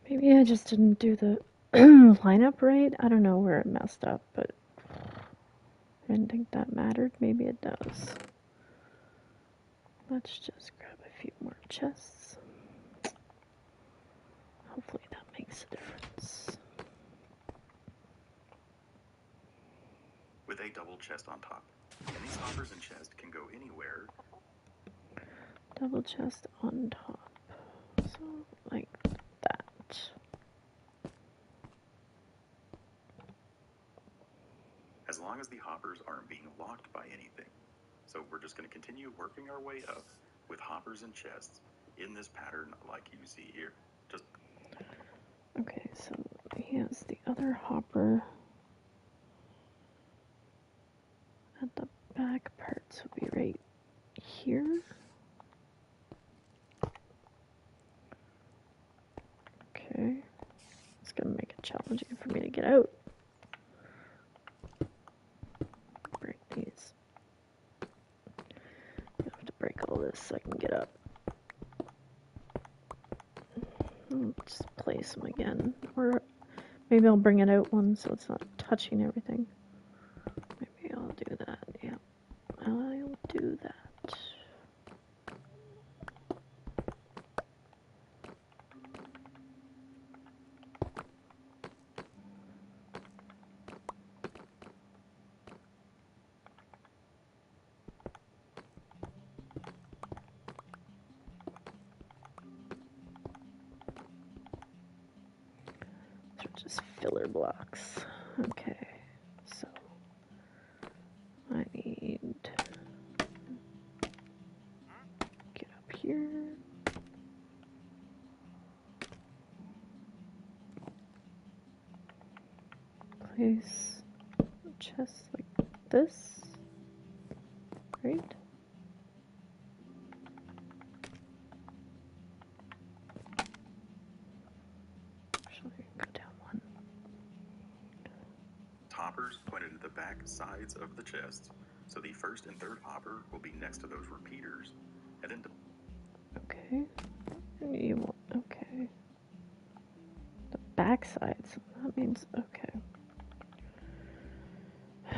Maybe I just didn't do the lineup right. I don't know where it messed up, but I didn't think that mattered. Maybe it does. Let's just grab a few more chests. Hopefully that makes a difference. With a double chest on top. And these hoppers and chests can go anywhere. Double chest on top. So, like that. As long as the hoppers aren't being locked by anything. So we're just going to continue working our way up with hoppers and chests in this pattern like you see here. Just Okay, so he has the other hopper at the back parts will be right here. Okay, it's gonna make it challenging for me to get out. Break these. I have to break all this so I can get up. I'll just place them again, or maybe I'll bring it out one so it's not touching everything. Maybe I'll do that. Yeah, I'll do that. Just filler blocks. Okay, so I need get up here. Place a chest like this, right? Actually, go down one. hoppers pointed at the back sides of the chests. So the first and third hopper will be next to those repeaters. And then Okay. You want, okay. The back sides. That means okay. I'm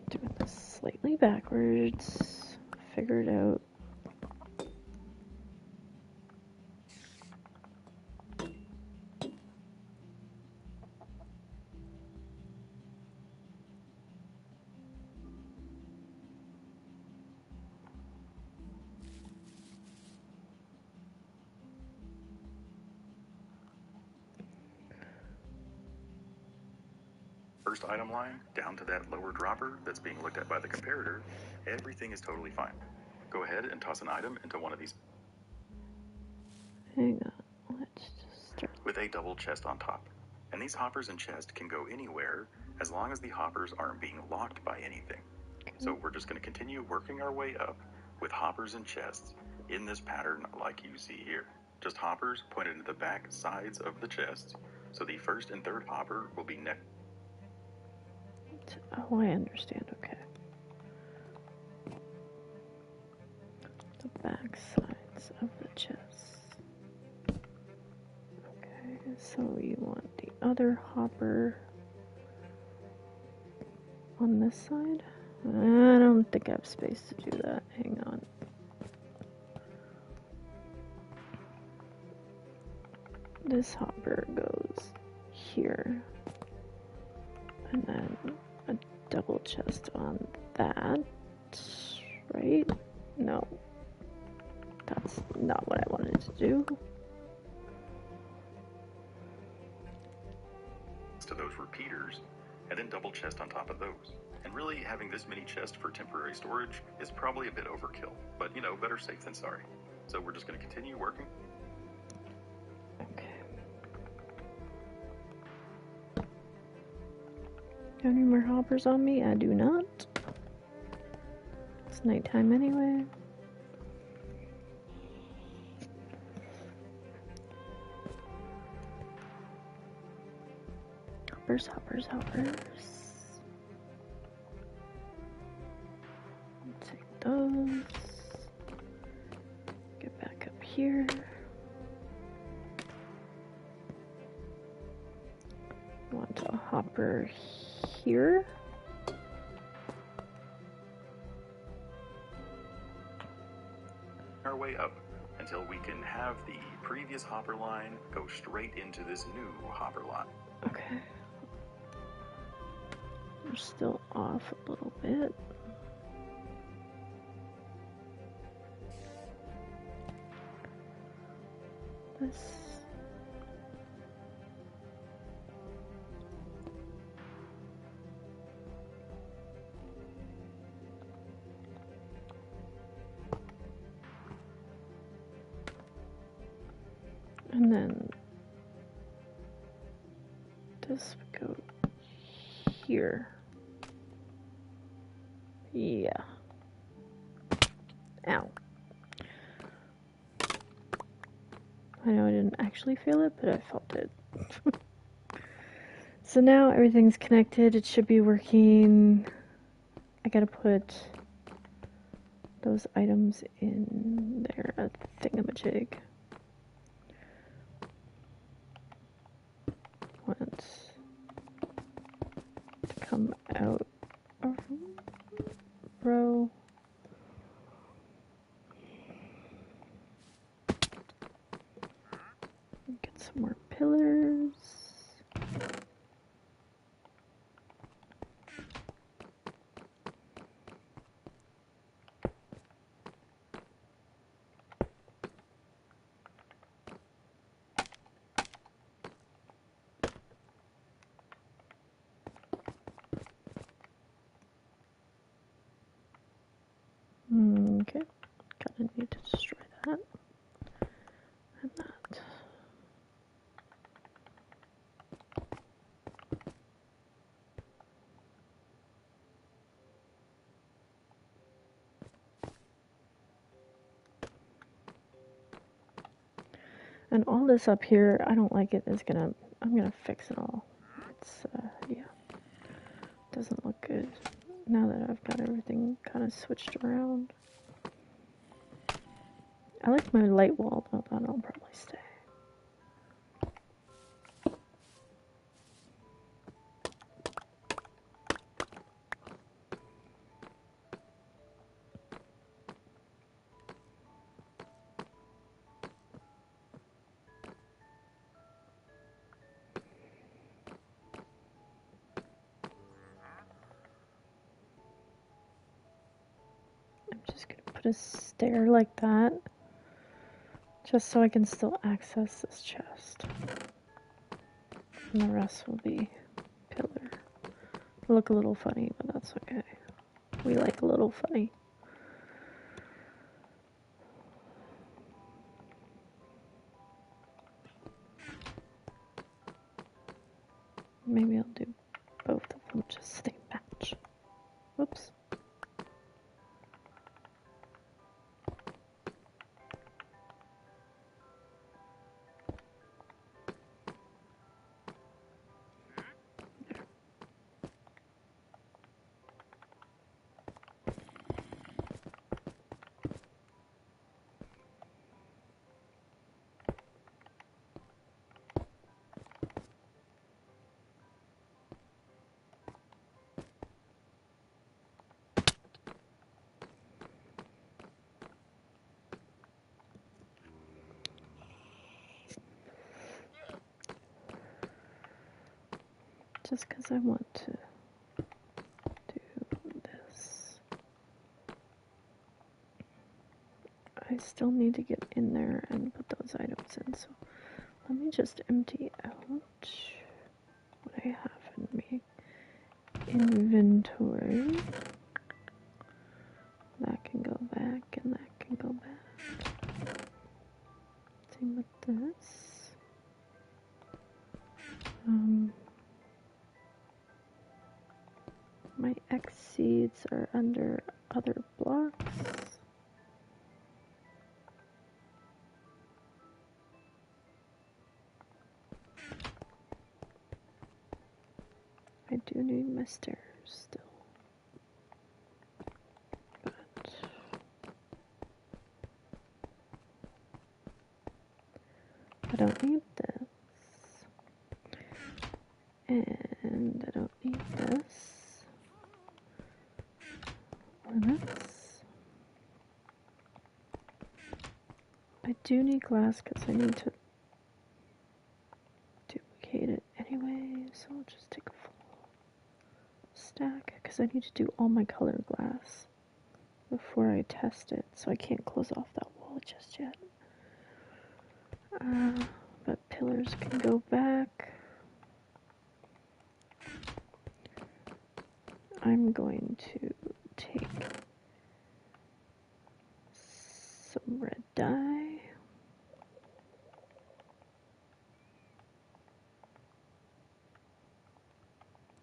doing this slightly backwards. Figure it out. first item line down to that lower dropper that's being looked at by the comparator, everything is totally fine. Go ahead and toss an item into one of these. Hang on. Let's just start. With a double chest on top. And these hoppers and chests can go anywhere as long as the hoppers aren't being locked by anything. So we're just going to continue working our way up with hoppers and chests in this pattern like you see here. just hoppers pointed to the back sides of the chests. So the first and third hopper will be next. Oh, I understand, okay. The back sides of the chests. Okay, so you want the other hopper on this side? I don't think I have space to do that. Hang on. This hopper goes here. And then a double chest on that. Right? No. That's not what I wanted to do. To those repeaters, and then double chest on top of those. And really, having this many chests for temporary storage is probably a bit overkill, but you know, better safe than sorry. So we're just going to continue working. Okay. Got any more hoppers on me? I do not. It's nighttime anyway. Hoppers, hoppers, hoppers. Take those. Get back up here. Want a hopper here. Our way up until we can have the previous hopper line go straight into this new hopper line. Okay. We're still off a little bit. This. And then this would go here. Yeah. Ow. I know I didn't actually feel it, but I felt it. So now everything's connected. It should be working. I gotta put those items in there, a thingamajig. Want to come out of row. Get some more pillars. Okay, gonna need to destroy that and that. And all this up here, I don't like it. I'm gonna fix it all. It's yeah, doesn't look good now that I've got everything kind of switched around. I like my light wall, but that'll probably stay. I'm just gonna put a stair like that, just so I can still access this chest. And the rest will be pillar. It'll look a little funny, but that's okay. We like a little funny. Maybe I'll do both of them just so they match. Whoops. just because I want to do this. I still need to get in there and put those items in, so let me just empty out what I have in my inventory. That can go back and that can go back. Same with this. My X seeds are under other blocks. I do need my stairs still. But I don't need this. And I don't need this. Or this. I do need glass because I need to duplicate it anyway, so I'll just take a full stack because I need to do all my color glass before I test it, so I can't close off that wall just yet. But pillars can go back. I'm going to take some red dye.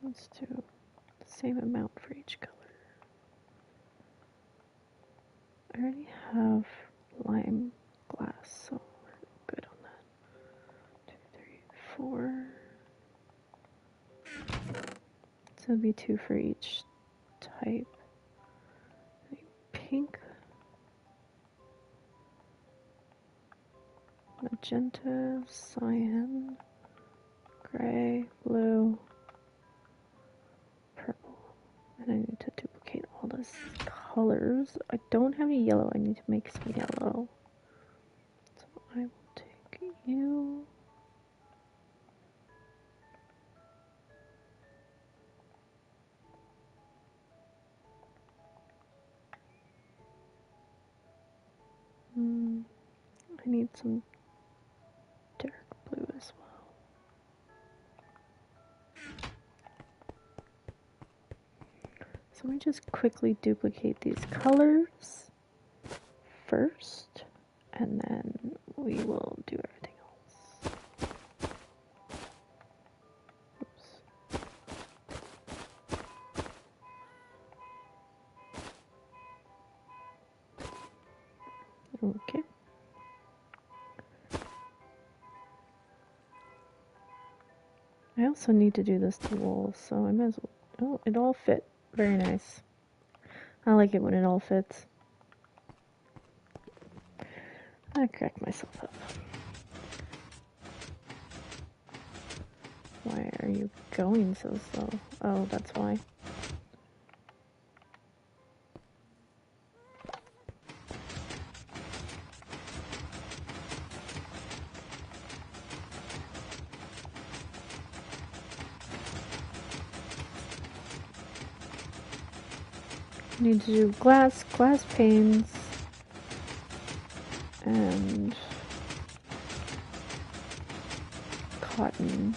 Let's do the same amount for each color. I already have lime glass, so we're good on that. 2, 3, 4. So it'll be 2 for each type. Pink, magenta, cyan, gray, blue, purple. And I need to duplicate all those colors. I don't have any yellow. I need to make some yellow. So I will take you. I need some dark blue as well. So let me just quickly duplicate these colors first, and then we will do everything else. Oops. Okay. I also need to do this to walls, so I might as well. Oh, it all fit. Very nice. I like it when it all fits. I cracked myself up. Why are you going so slow? Oh, that's why. Need to do glass panes, and cotton.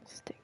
Stick.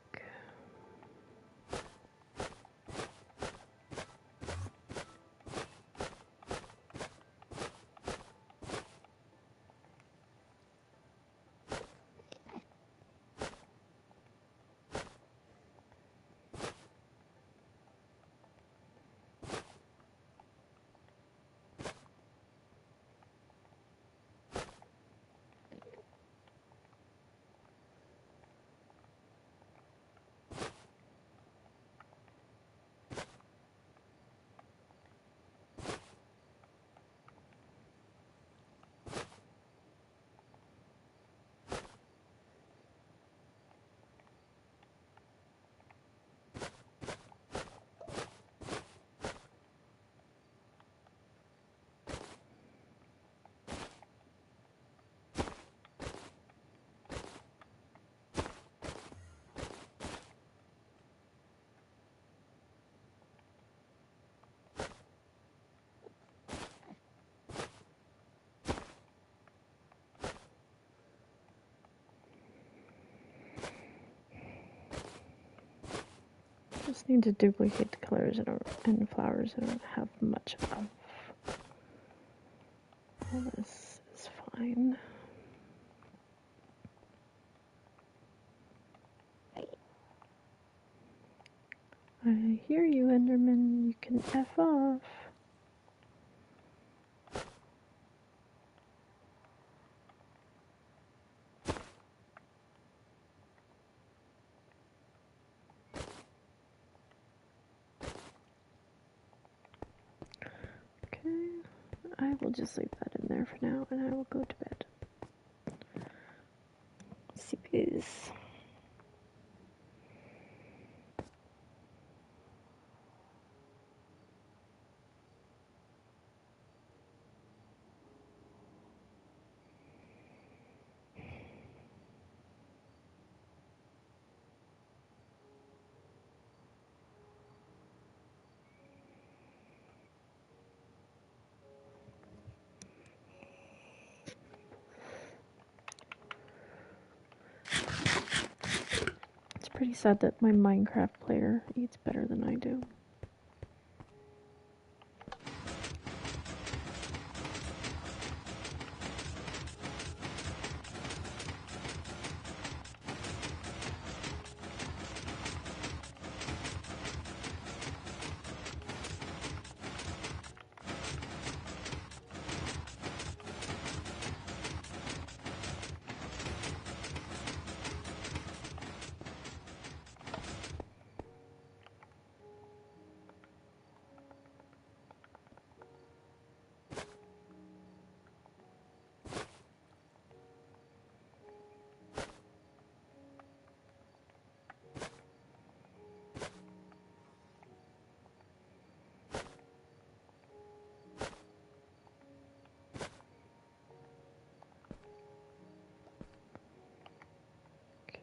Just need to duplicate the colors and flowers I don't have much of. All this is fine. I hear you, Enderman. You can F off. Okay, I will just leave that in there for now, and I will go to bed. CPs. It's pretty sad that my Minecraft player eats better than I do.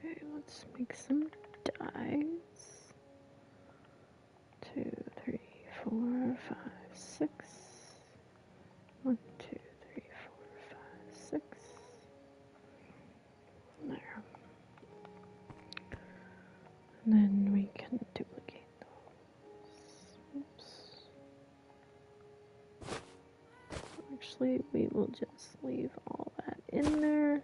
Okay, let's make some dies. 2, 3, 4, 5, 6. 1, 2, 3, 4, 5, 6. There. And then we can duplicate those. Oops. Actually, we will just leave all that in there.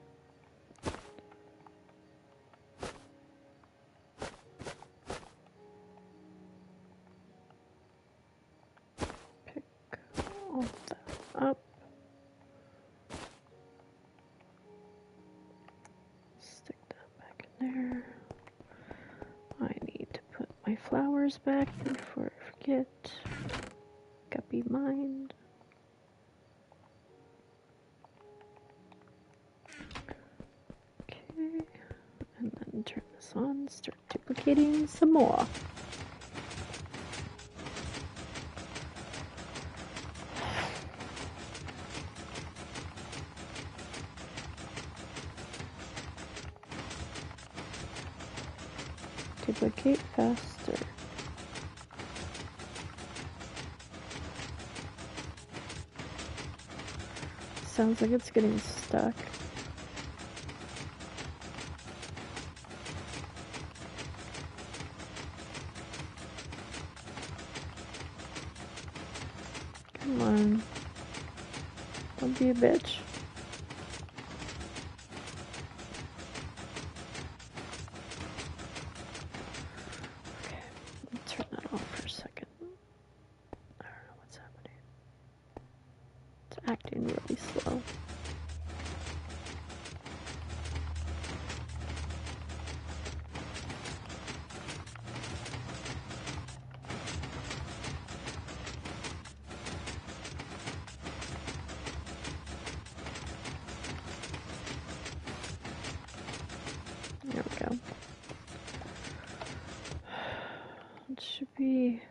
Pick all that up. Stick that back in there. I need to put my flowers back before I forget. Guppy mind. Okay, and then turn this on, start duplicating some more. Duplicate faster. Sounds like it's getting stuck. Come on. Don't be a bitch. Okay, let's turn that off for a second. I don't know what's happening. It's acting really slow. There we go. It should be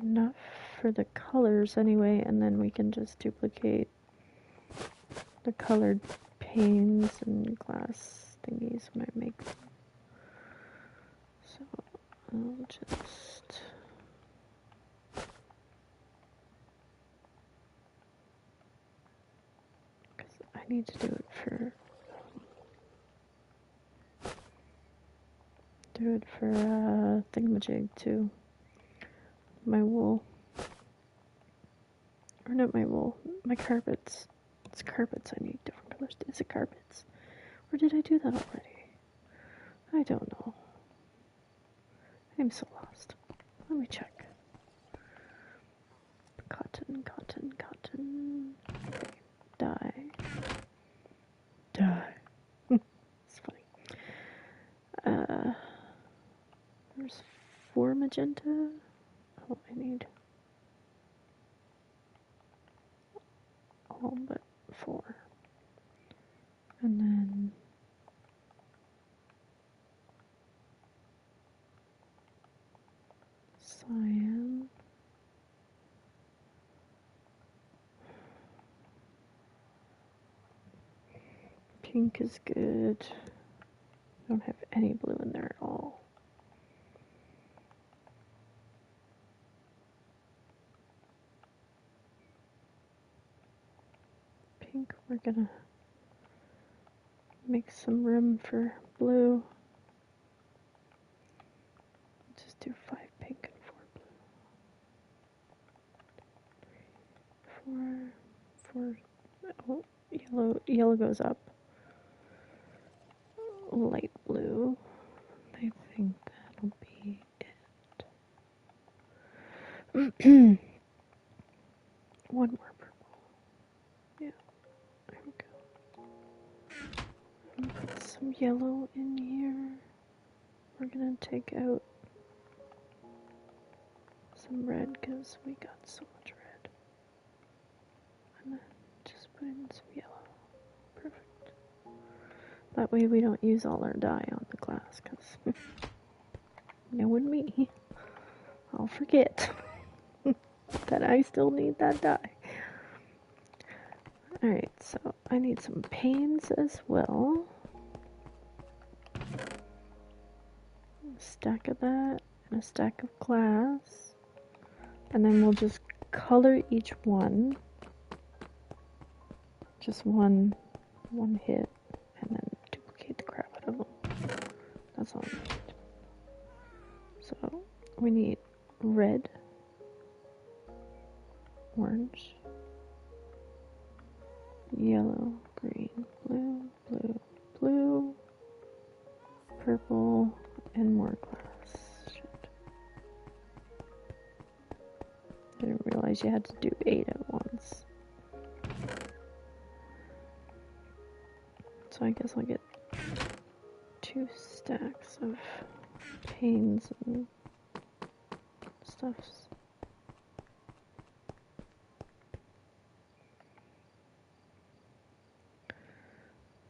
enough for the colors anyway, and then we can just duplicate the colored panes and glass thingies when I make them. So I'll just because I need to do it for do it for thingamajig too. My wool. Or not my wool, my carpets. It's carpets, I need different colors. Is it carpets? Or did I do that already? I don't know. I'm so lost. Let me check. Cotton, cotton, cotton. Dye. Dye. It's funny. There's 4 magenta. Oh, I need all but 4. And then cyan. Pink is good. I don't have any blue in there at all. Pink, we're gonna make some room for blue. Just do 5 pink and 4 blue. 4. Oh, yellow goes up. Light blue. I think that'll be it. One more purple. Yeah, there we go. Put some yellow in here. We're gonna take out some red because we got so much red. And then just put in some yellow. Perfect. That way we don't use all our dye on the glass because knowing me, I'll forget that I still need that dye. Alright, so I need some panes as well. A stack of that and a stack of glass. And then we'll just color each one. Just one hit. And then duplicate the crap out of them. That's all we need. So we need red, orange, yellow, green, blue, blue, blue, purple, and more glass. Shit. I didn't realize you had to do 8 at once. So I guess I'll get 2 stacks of panes and stuffs.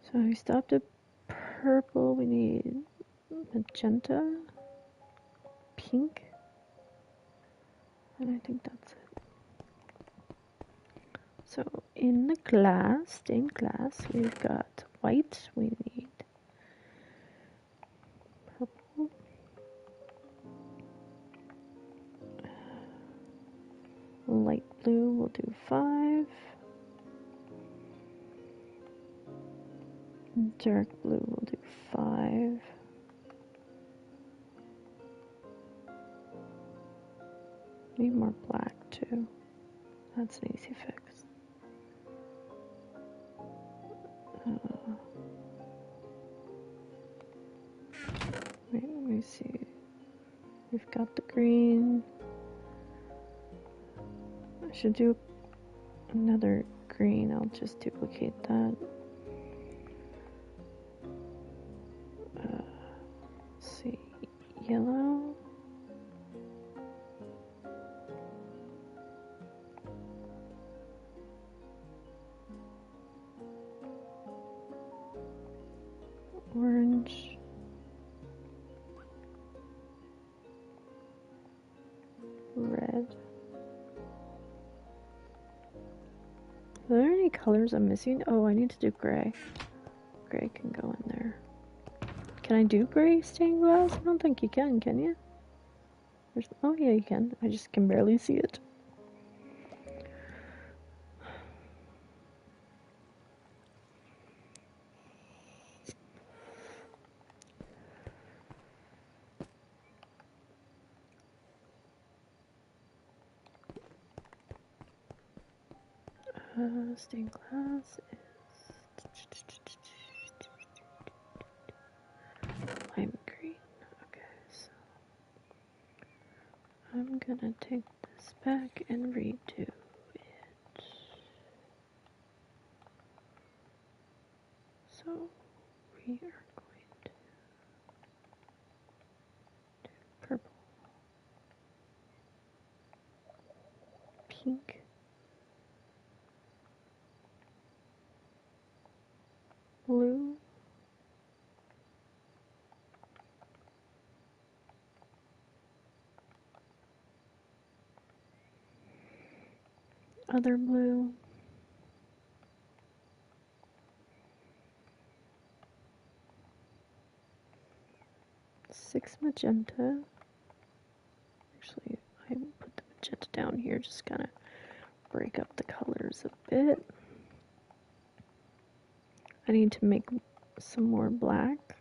So we stopped at purple. We need magenta, pink, and I think that's it. So in the glass, stained glass, we've got white. We need purple, light blue. We'll do 5. Dark blue. We'll do 5. Need more black too. That's an easy fix. Wait, let me see. We've got the green. I should do another green. I'll just duplicate that. Let's see. Yellow. Orange. Red. Are there any colors I'm missing? Oh, I need to do gray. Gray can go in there. Can I do gray stained glass? I don't think you can you? Oh yeah, you can. I just can barely see it. Stained glass is lime green. Okay, so I'm gonna take this back and redo it. So we are going to do purple, pink, blue, other blue, six magenta. Actually, I put the magenta down here, just kind of break up the colors a bit. I need to make some more black,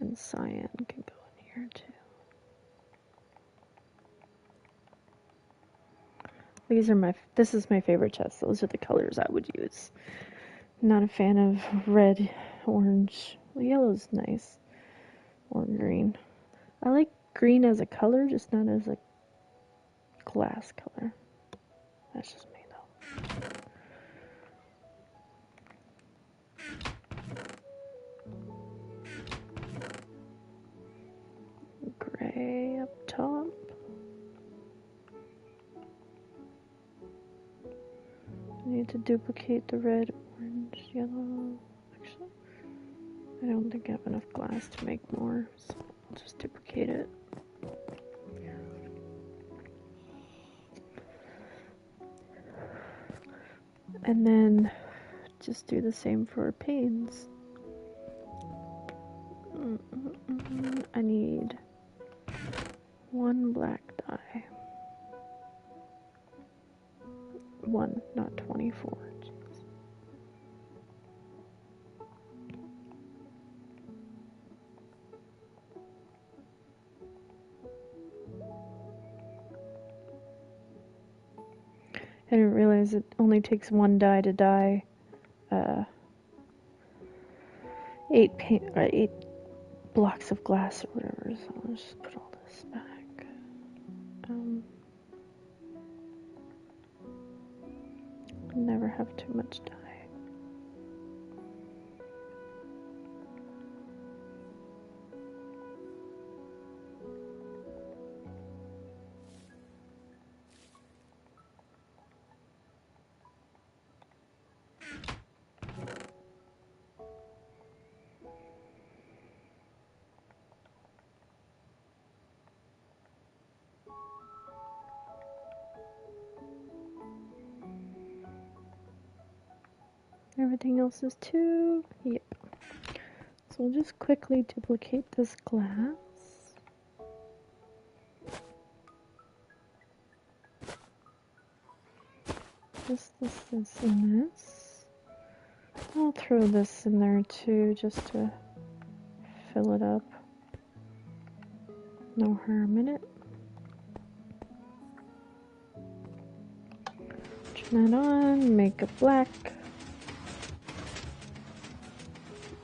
and cyan can go in here too. This is my favorite chest. Those are the colors I would use. Not a fan of red, orange. Well, yellow's nice. Or green. I like green as a color, just not as a glass color. That's just me though. Gray up top. I need to duplicate the red, orange, yellow. Actually, I don't think I have enough glass to make more, so I'll just duplicate it. And then just do the same for panes. I need one black dye. One, not 24. Jeez. I didn't realize it only takes one dye to dye 8 blocks of glass or whatever, so I'll just put all this back. Never have too much dye. Everything else is 2. Yep. So we'll just quickly duplicate this glass. This, and this. I'll throw this in there too, just to fill it up. No harm in it. Turn that on, make it black.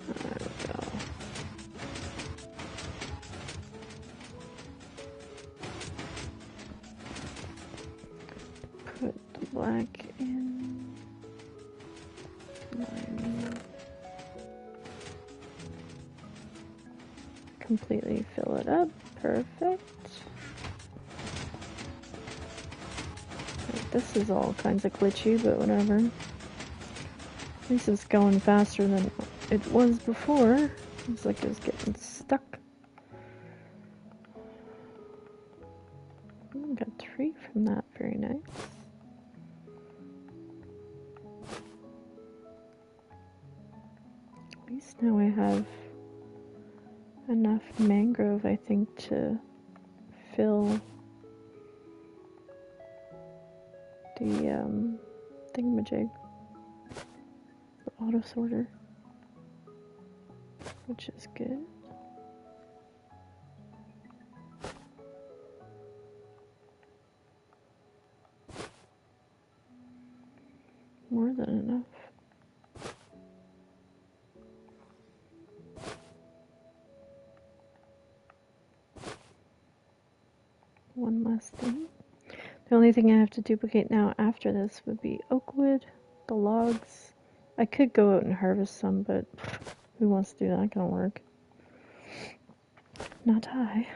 There we go. Put the black in. Completely fill it up. Perfect. This is all kinds of glitchy, but whatever. At least it's going faster than it was before. It's like it was getting stuck. Got 3 from that. Very nice. At least now I have enough mangrove, I think, to fill the thingamajig, the auto sorter, which is good. that enough? One last thing. The only thing I have to duplicate now after this would be oak wood, the logs. I could go out and harvest some, but who wants to do that? Not gonna work. Not I.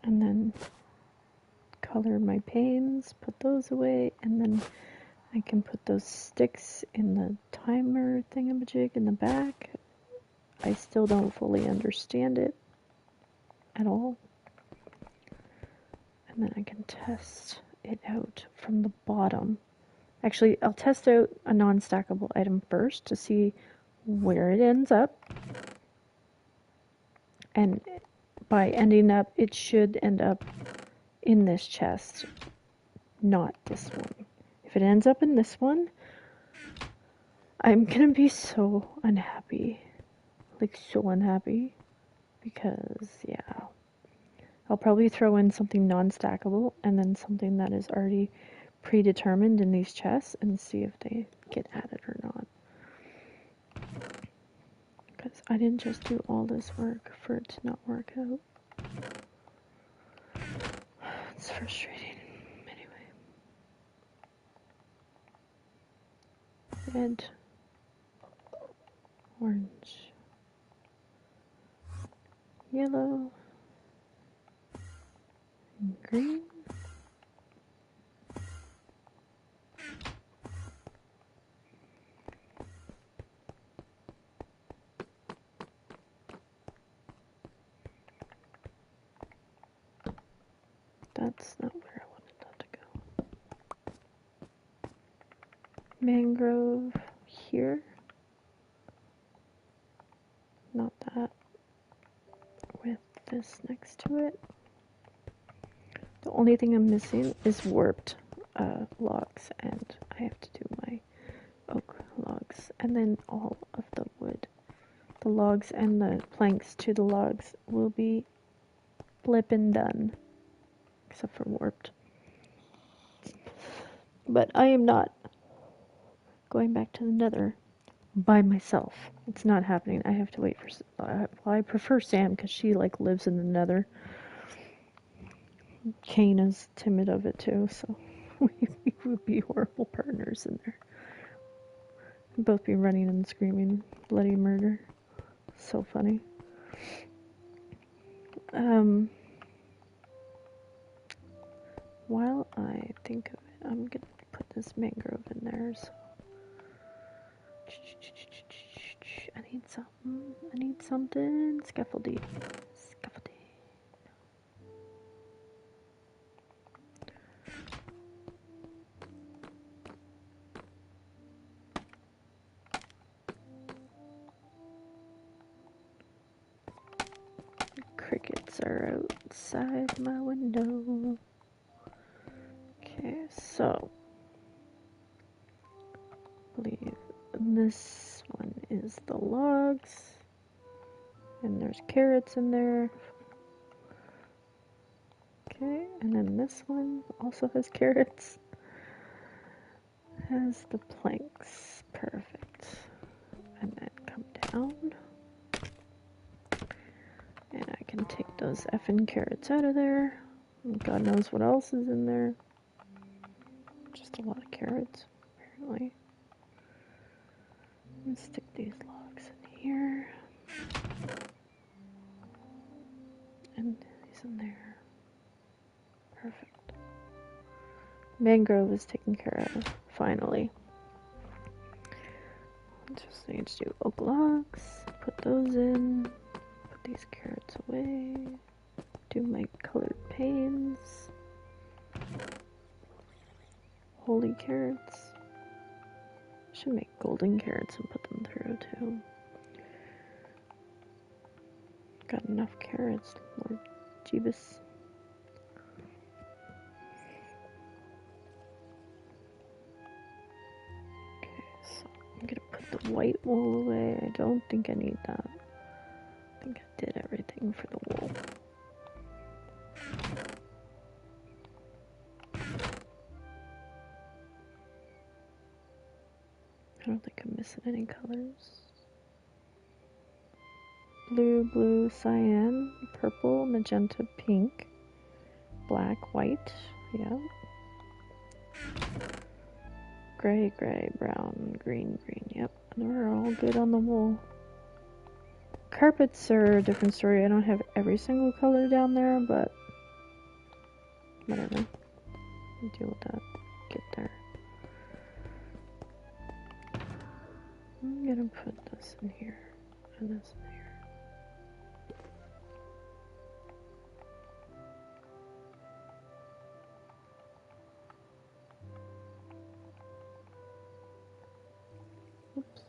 And then color my panes, put those away, and then I can put those sticks in the timer thingamajig in the back. I still don't fully understand it at all. And then I can test it out from the bottom. Actually, I'll test out a non-stackable item first to see where it ends up. And by ending up, it should end up in this chest, not this one. If it ends up in this one, I'm gonna be so unhappy. Like, so unhappy. Because, yeah. I'll probably throw in something non-stackable and then something that is already predetermined in these chests and see if they get added or not. Because I didn't just do all this work for it to not work out. It's frustrating. Anyway. Red. Orange. Yellow. And green. That's not where I wanted that to go. Mangrove here. Not that. With this next to it. The only thing I'm missing is warped logs, and I have to do my oak logs, and then all of the wood. The logs and the planks to the logs will be flippin' done, except for warped. But I am not going back to the nether by myself. It's not happening. I have to wait for... well, I prefer Sam, because she, like, lives in the nether. Kane is timid of it, too, so we would be horrible partners in there. We'd both be running and screaming bloody murder. So funny. While I think of it, I'm gonna put this mangrove in there, so... I need something. I need something. Scaffolding. Scaffolding. Crickets are outside my window. Okay, so... I believe this one is the logs. And there's carrots in there. Okay, and then this one also has carrots. Has the planks. Perfect. And then come down. And I can take those effing carrots out of there. And God knows what else is in there. Just a lot of carrots, apparently. And stick these logs in here. And these in there. Perfect. Mangrove is taken care of, finally. Just need to do oak logs. Put those in. Put these carrots away. Do my colored panes. Holy carrots. Should make golden carrots and put them through too. Got enough carrots, Lord Jeebus. Okay, so I'm gonna put the white wool away. I don't think I need that. I think I did everything for the wool. don't think I'm missing any colors. Blue, blue, cyan, purple, magenta, pink, black, white, yeah. Gray, gray, brown, green, green, yep. And we're all good on the wool. Carpets are a different story. I don't have every single color down there, but whatever. We'll deal with that. Get there. I'm gonna put this in here and this in here. Oops.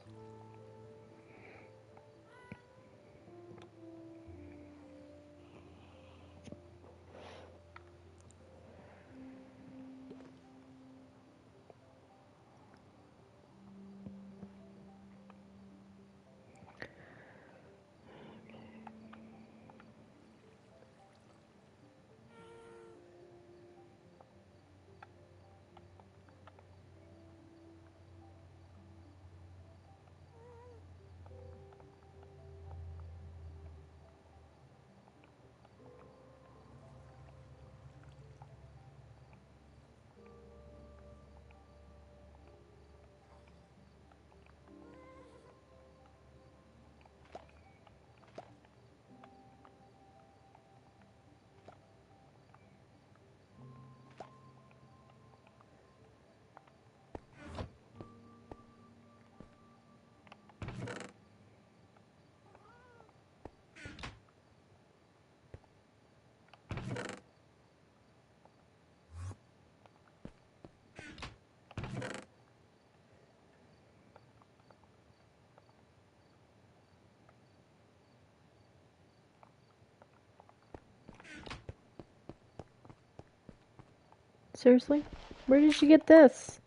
Seriously? Where did you get this?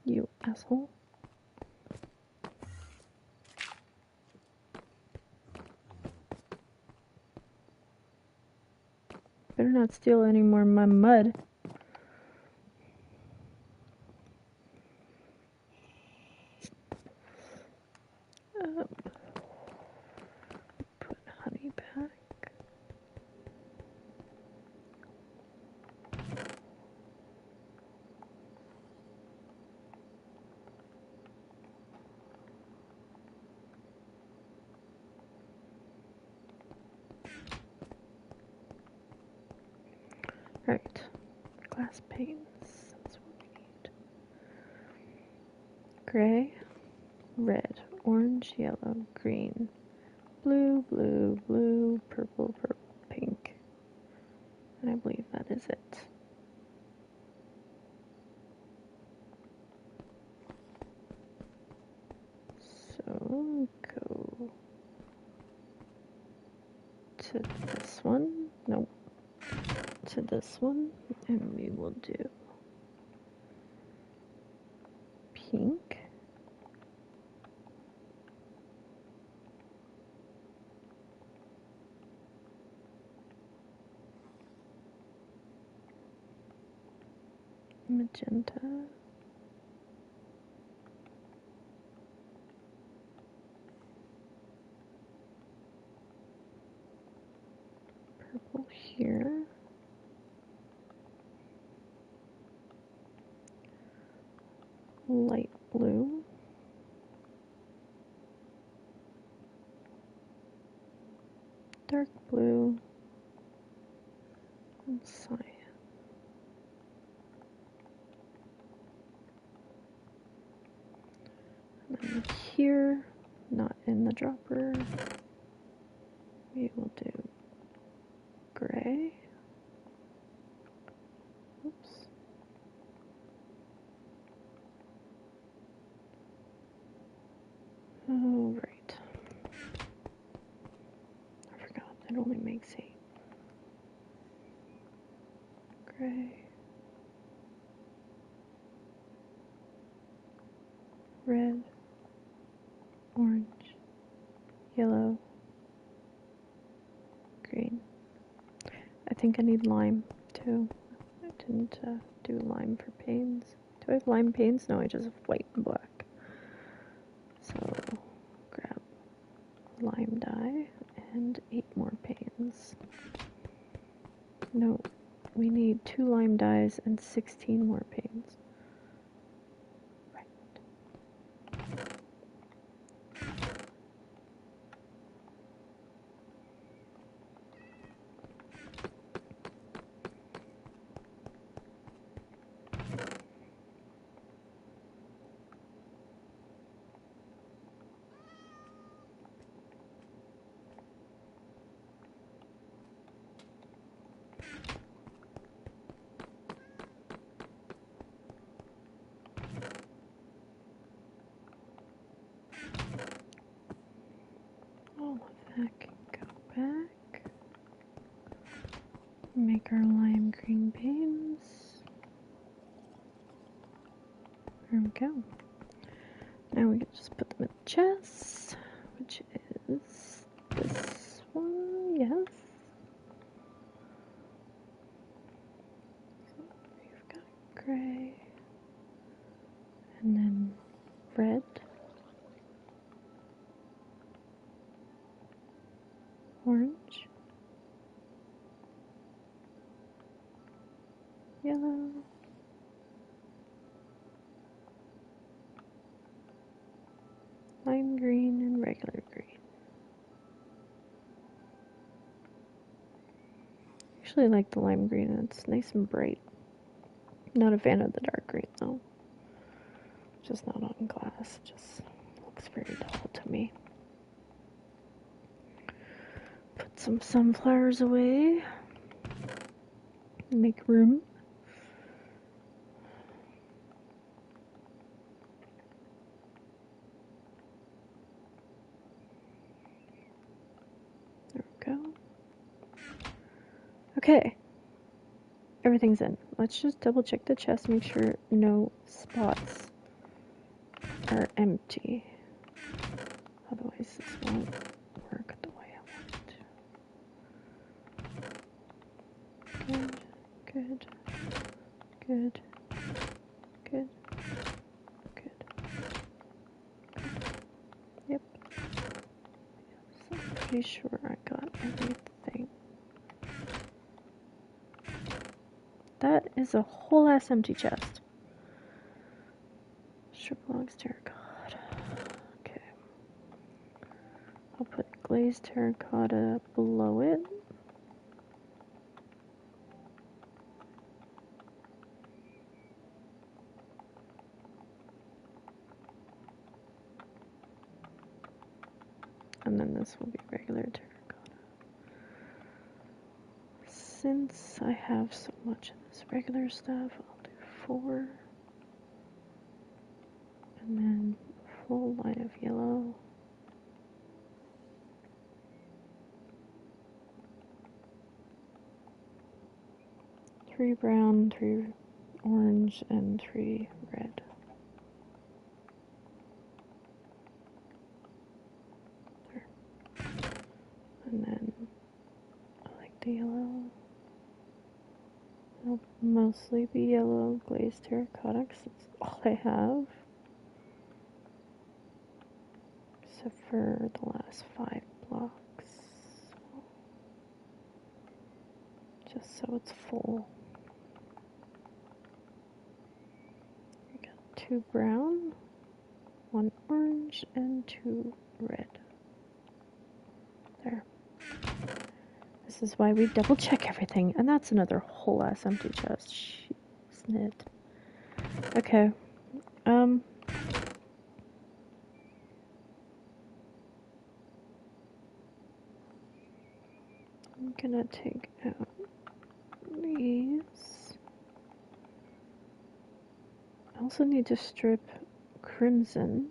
You asshole. Better not steal any more of my mud. Put honey back. Alright. Glass panes. That's what we need. Gray, red, orange, yellow, green, blue, blue, blue, purple, purple, pink. And I believe that is it. So go to this one. Nope. To this one. And we will do pink. Magenta. Purple here. Light blue. Dark blue. And cyan. And then here, not in the dropper, we will do gray. Oops. Oh, right. I forgot, it only makes 8. Gray. Red. Orange. Yellow. Green. I think I need lime, too. I didn't do lime for panes. Do I have lime panes? No, I just have white and black. So grab lime dye and 8 more panes. No, we need 2 lime dyes and 16 more panes. Right. All of that can go back. Make our lime green panes. There we go. Now we can just put them in the chest, which is this one, yes. So we've got gray, and then red, orange, yellow, lime green, and regular green. I usually like the lime green, it's nice and bright. Not a fan of the dark green though. Just not on glass, it just looks very dull to me. Put some sunflowers away. Make room. There we go. Okay. Everything's in. Let's just double check the chest, make sure no spots are empty. Otherwise this won't work the way I want it to. Good, good, good, good, good. Yep. Yes, I'm pretty sure I got everything. That is a whole ass empty chest. Strip logs terracotta. Okay. I'll put glazed terracotta below it. And then this will be regular terracotta. Since I have so much of this regular stuff, I'll do 4. And then a full line of yellow. Three brown, 3 orange, and 3 red. There. And then I like the yellow. It'll mostly be yellow glazed terracotta because that's all I have. Except for the last 5 blocks. Just so it's full. We got 2 brown, 1 orange, and 2 red. There. This is why we double check everything, and that's another whole ass empty chest. Snit. Okay. I'm gonna take out these. I also need to strip crimson.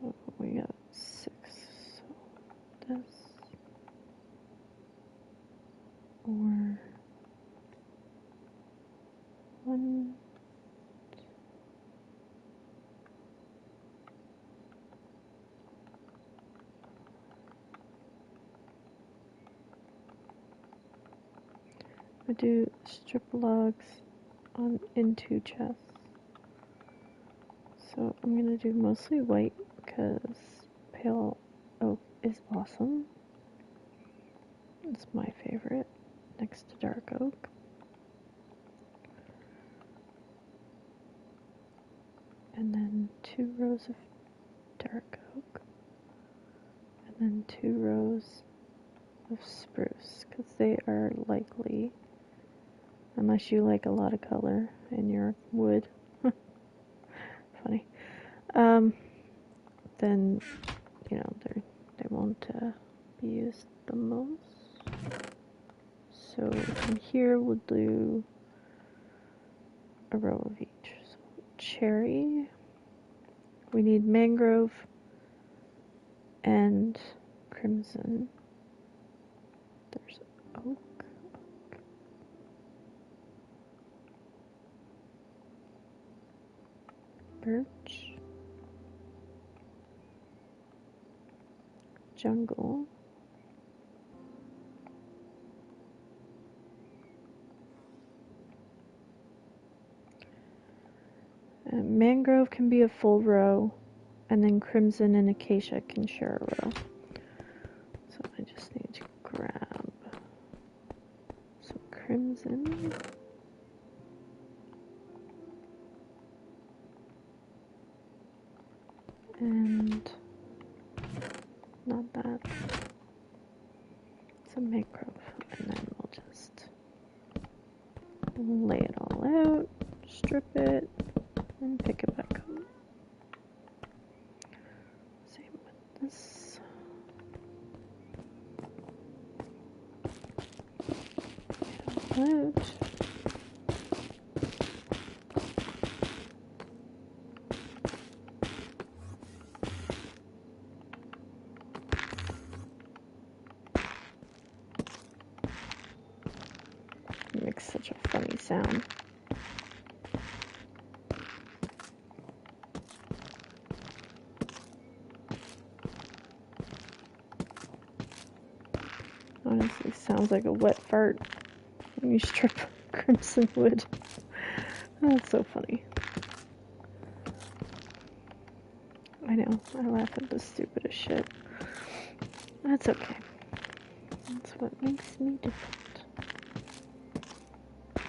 Oh, we got 6. So this. Or 1. I do strip logs on into chests. So I'm gonna do mostly white because pale oak is awesome. It's my favorite next to dark oak. And then 2 rows of dark oak. And then 2 rows of spruce because they are likely, unless you like a lot of color in your wood, funny, then, you know, they won't be used the most. So from here we'll do a row of each. So cherry, we need mangrove and crimson. There's oak, birch, jungle, mangrove can be a full row, and then crimson and acacia can share a row. So I just need to grab some crimson. And not that. Some mangrove. And then we'll just lay it all out, strip it, and pick it back up. Same with this. Out. It makes such a funny sound. Honestly, sounds like a wet fart when you strip crimson wood. That's so funny. I know, I laugh at the stupidest shit. That's okay. That's what makes me different.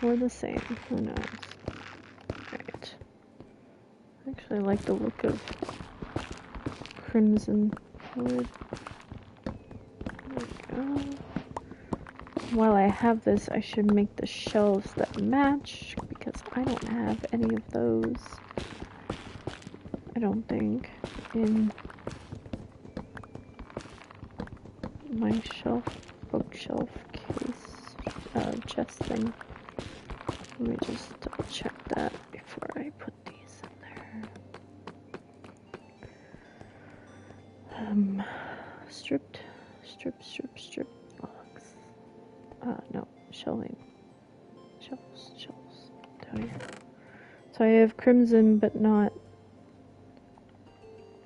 Or the same, who knows. Alright. I actually like the look of crimson wood. There we go. While I have this, I should make the shelves that match, because I don't have any of those. I don't think in my shelf, bookshelf case, chest thing. Let me just double check that before I put these in there. Stripped logs. No, shelving. Shelves down here. So I have crimson, but not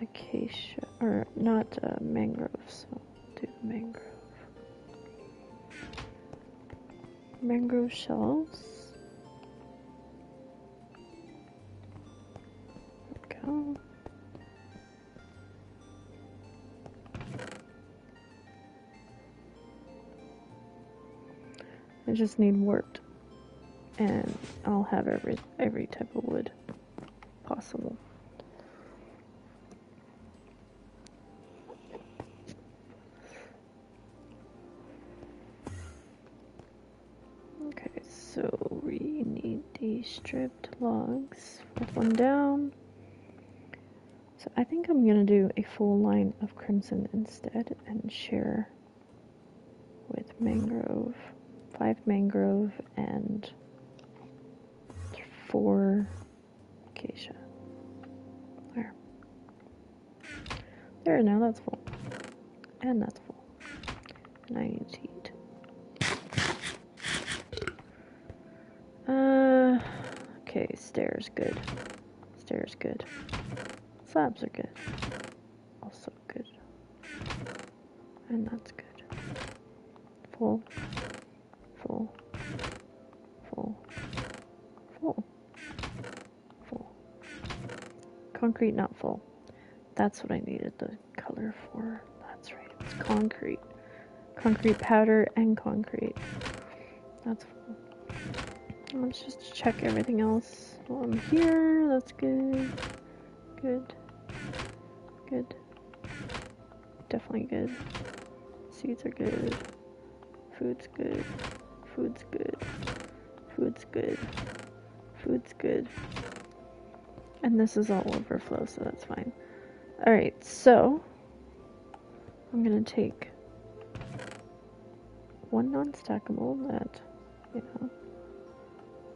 acacia, or not mangrove, so I'll do mangrove. Mangrove shelves. There we go. I just need wort, and I'll have every type of wood possible. Okay, so we need these stripped logs. Put one down. So I think I'm gonna do a full line of crimson instead and share with mangrove. 5 mangrove and 4 acacia. There, now that's full. And that's full. And I need to eat. Okay, stairs good. Stairs good. Slabs are good. Also good. And that's good. Full. Full. Full. Full. Full. Concrete not full. That's what I needed the color for. That's right, it was concrete. Concrete powder and concrete. That's full. Let's just check everything else while I'm here. That's good. Good. Good. Definitely good. Seeds are good. Food's good. Food's good. Food's good. Food's good. And this is all overflow, so that's fine. Alright, so I'm gonna take one non-stackable that, you know,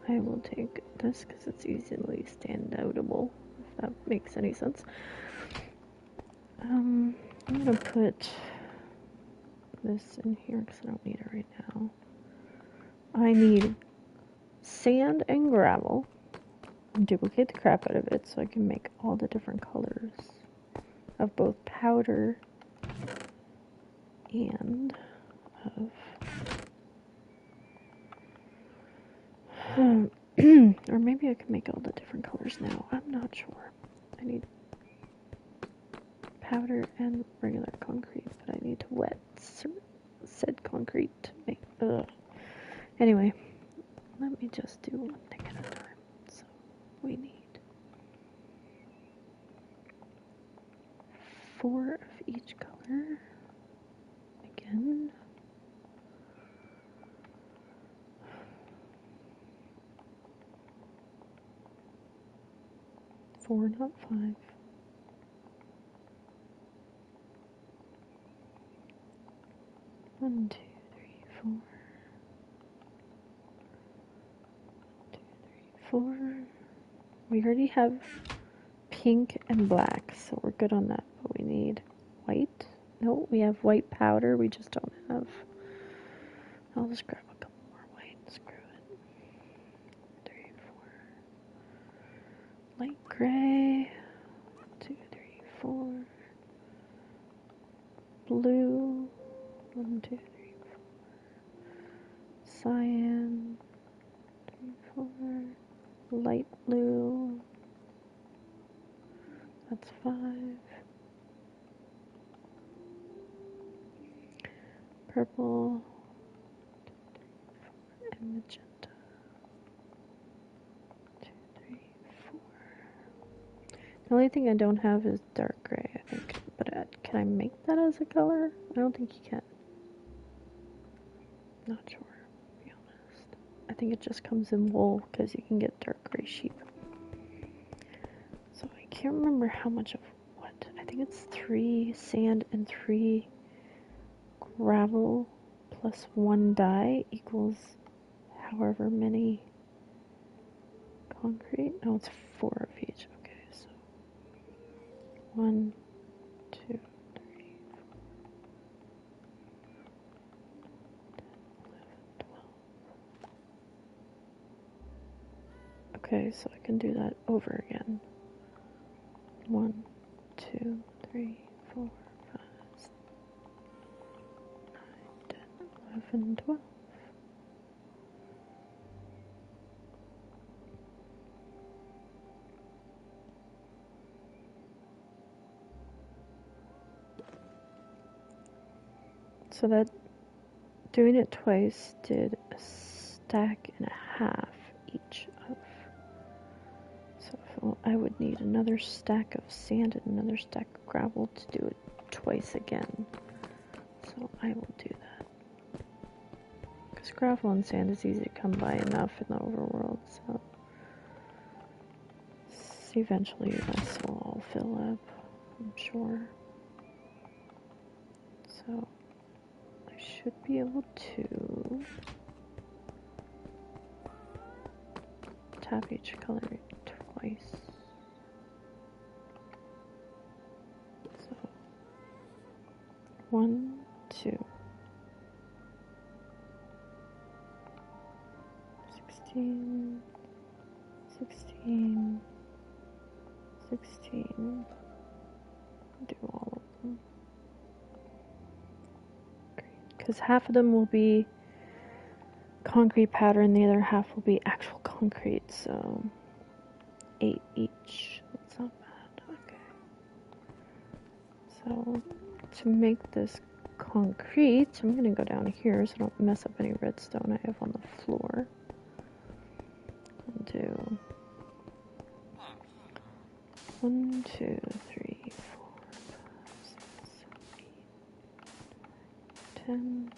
I will take this because it's easily stand-outable, if that makes any sense. I'm gonna put this in here because I don't need it right now. I need sand and gravel. Duplicate the crap out of it so I can make all the different colors of both powder and of or maybe I can make all the different colors now. I'm not sure. I need powder and regular concrete, but I need to wet said concrete to make. Anyway, let me just do one thing at a time. So we need 4 of each color. Again. Four, not 5. One, 2, 3, 4. 2, 3, 4. We already have pink and black, so we're good on that. But we need white. No, we have white powder. We just don't have. I'll just grab a couple more white. Screw it. 3, 4. Light gray. 2, 3, 4. Blue. 1, 2, 3, 4. Cyan. 3, 4. Light blue. That's 5. Purple. 2, 3, 4. And magenta. 2, 3, 4. The only thing I don't have is dark gray, I think. But can I make that as a color? I don't think you can. Not sure, to be honest. I think it just comes in wool because you can get dark gray sheep. So I can't remember how much of what. I think it's 3 sand and 3 gravel plus 1 dye equals however many concrete. No, it's 4 of each. Okay, so 1, 2, 3, 4, 10, 11, 12. Okay, so I can do that over again. 1, 2, 3, 4, 5, 6, 9, 10, 11, 12. So that doing it twice did a stack and a half each of. So I would need another stack of sand and another stack of gravel to do it twice again. So I will do that. Because gravel and sand is easy to come by enough in the overworld, so eventually this will all fill up, I'm sure. So I should be able to tap each color twice. So 1, 2, 16, 16, 16. Do all of them. Great. Because half of them will be concrete powder and the other half will be actual concrete, so 8 each. That's not bad. So to make this concrete, I'm going to go down here so I don't mess up any redstone I have on the floor. And do 1, 2, 3, 4, 5, 6, 7, 8, 10.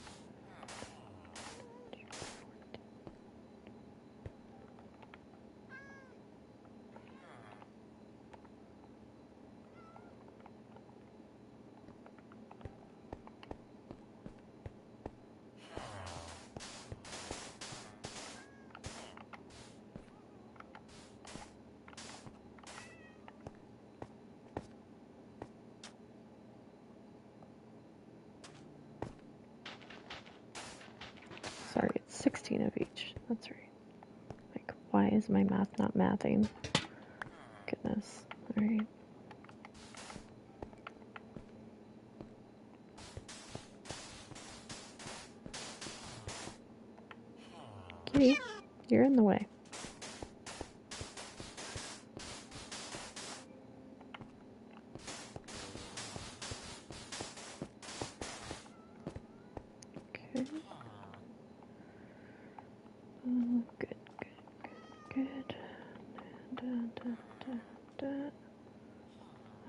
Sorry, it's 16 of each. That's right. Like, why is my math not mathing? Goodness. Alright. Kitty, you're in the way. Okay. Good, good, good. Da, da, da, da.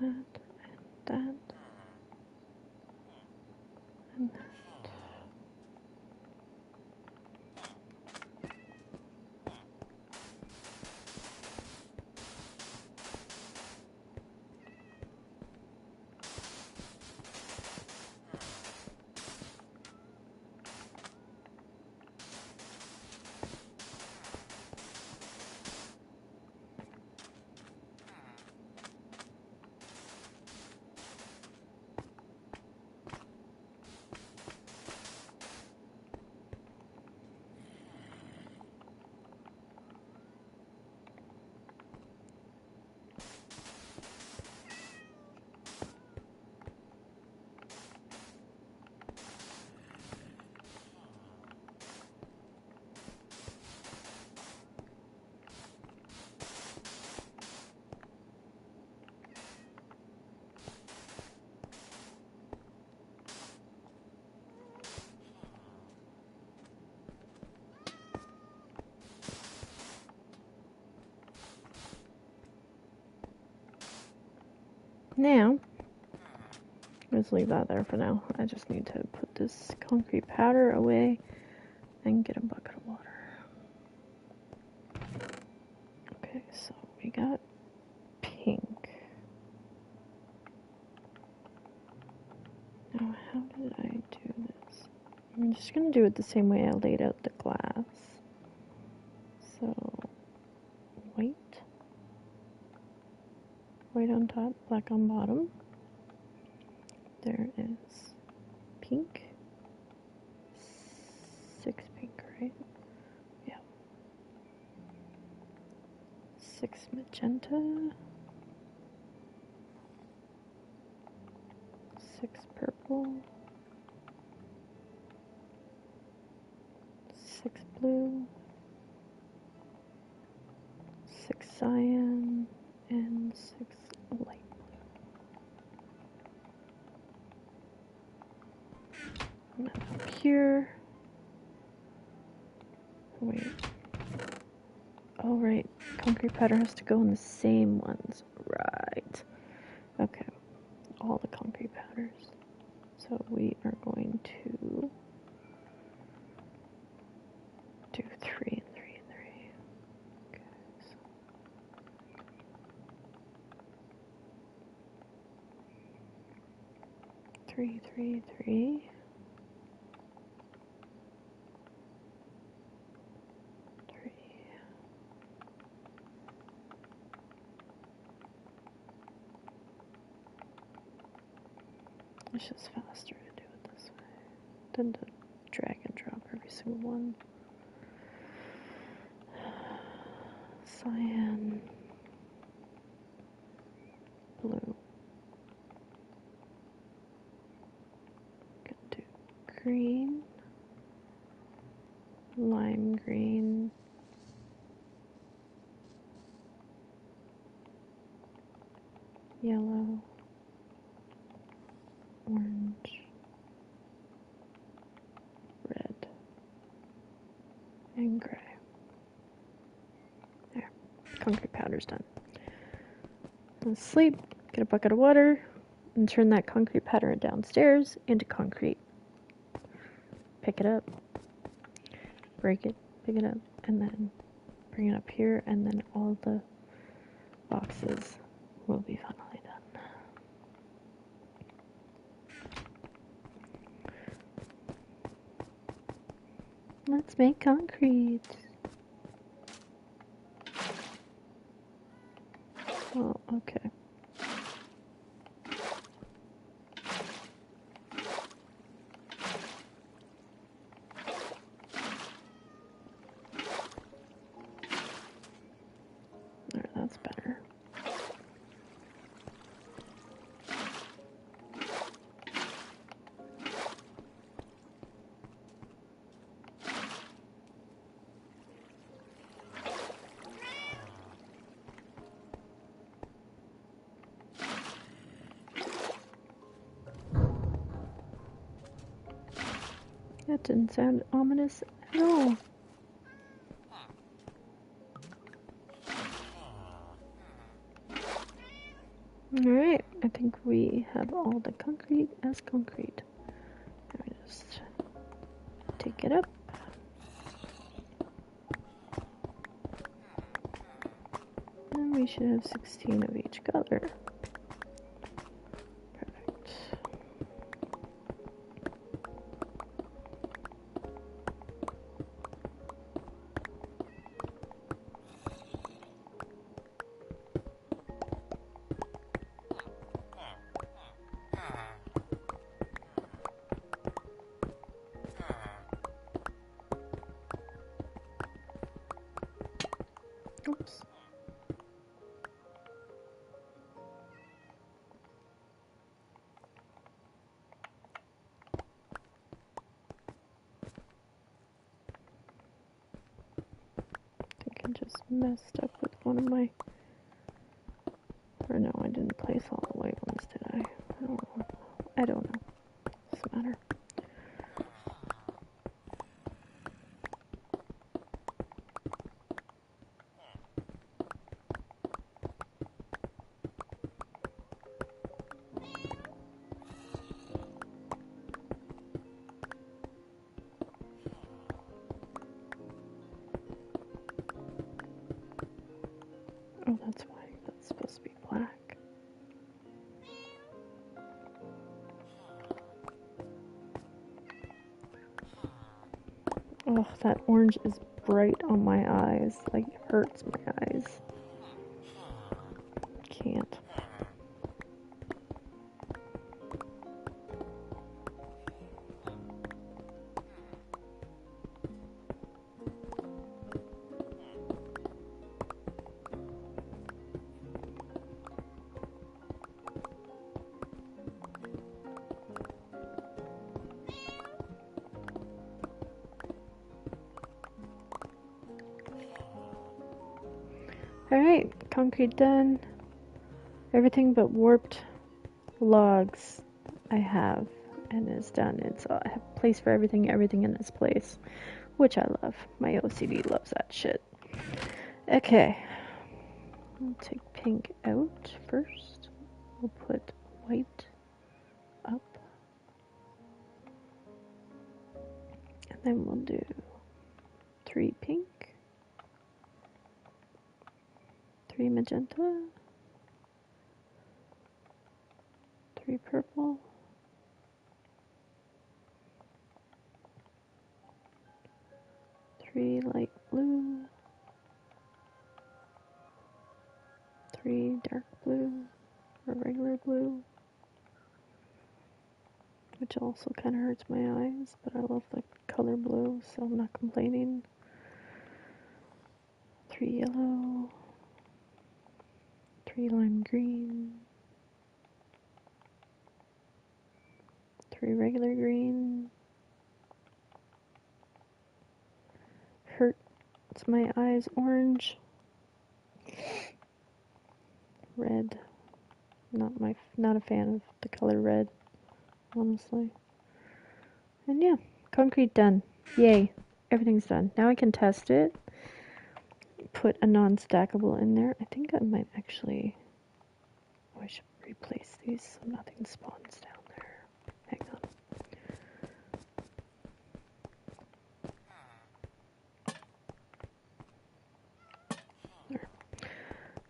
That, and that. And that. Now, let's leave that there for now. I just need to put this concrete powder away and get a bucket of water. Okay, so we got pink. Now, how did I do this? I'm just going to do it the same way I laid out the glass. So, white. White on top, black on bottom. There is pink. 6 pink, right? Yeah. 6 magenta. 6 purple. 6 blue. 6 cyan. And 6 light blue. And up here. Wait. Oh, right. Concrete powder has to go in the same ones. Right. Okay. All the concrete powders. So we are going to do 3 and 3 and 3. Okay. So 3, 3, 3. 3. It's just faster to do it this way than to drag and drop every single one. Cyan, blue. Gonna do green, lime green, yellow, concrete powder's done. Sleep, get a bucket of water, and turn that concrete powder downstairs into concrete. Pick it up, break it, pick it up, and then bring it up here, and then all the boxes will be finally done. Let's make concrete. Oh, okay. There, that's better. That didn't sound ominous at all. Alright, I think we have all the concrete as concrete. Let me just take it up. And we should have 16 of each color. Perfect. Oops. I think I just messed up with one of my... Or no, I didn't place all the white ones, did I? I don't know. I don't know. Doesn't matter. Oh, that's why. That's supposed to be black. Oh, that orange is bright on my eyes. Like, hurts my eyes. Can't. Alright, concrete done. Everything but warped logs I have and is done. It's I have a place for everything in its place, which I love. My OCD loves that shit. Okay, we'll take pink out first. We'll put white up, and then we'll do 3 pink, 3 magenta, 3 purple, 3 light blue, 3 dark blue, or regular blue, which also kind of hurts my eyes, but I love the color blue, so I'm not complaining. 3 yellow, 3 lime green, 3 regular green. Hurts my eyes orange. Red. Not a fan of the color red, honestly. And yeah, concrete done. Yay. Everything's done. Now I can test it. put a non-stackable in there. I think I might actually... Oh, I should replace these so nothing spawns down there. Hang on. There.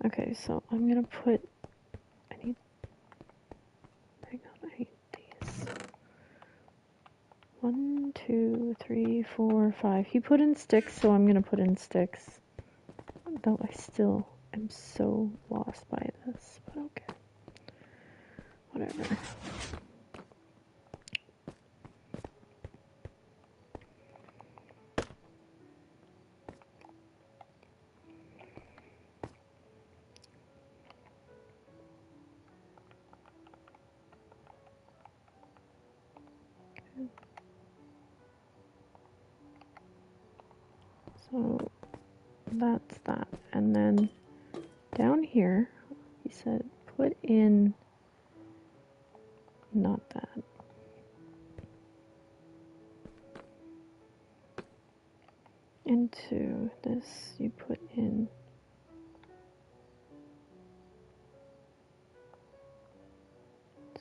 Okay, so I'm gonna put... I need... Hang on, I need these. 1, 2, 3, 4, 5. He put in sticks, so I'm gonna put in sticks. Though I still am so lost by this, but okay. Whatever. So that's that. And then down here, he said put in, not that. Into this, you put in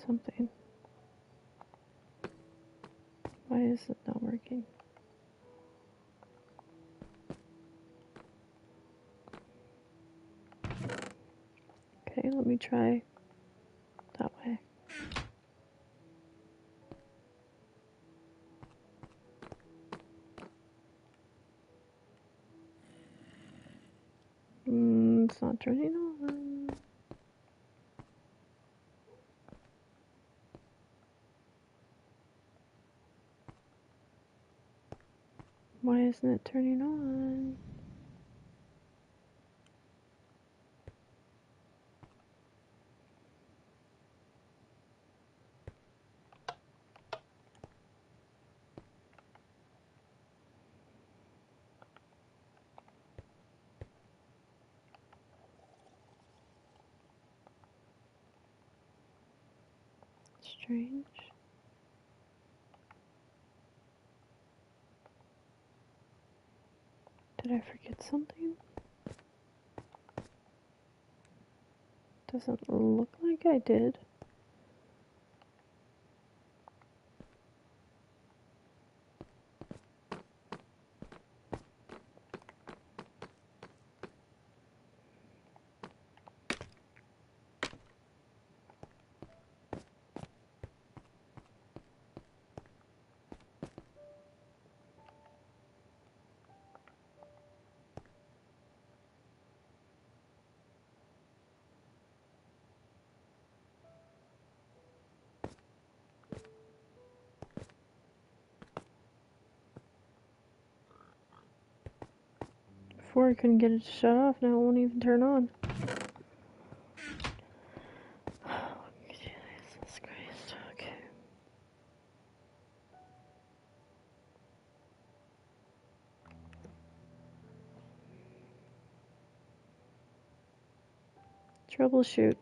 something. Why is it not working? Okay, let me try that way. It's not turning on. Why isn't it turning on? Strange. Did I forget something? Doesn't look like I did. Before I couldn't get it to shut off, now it won't even turn on. Jesus Christ, okay. Troubleshoot.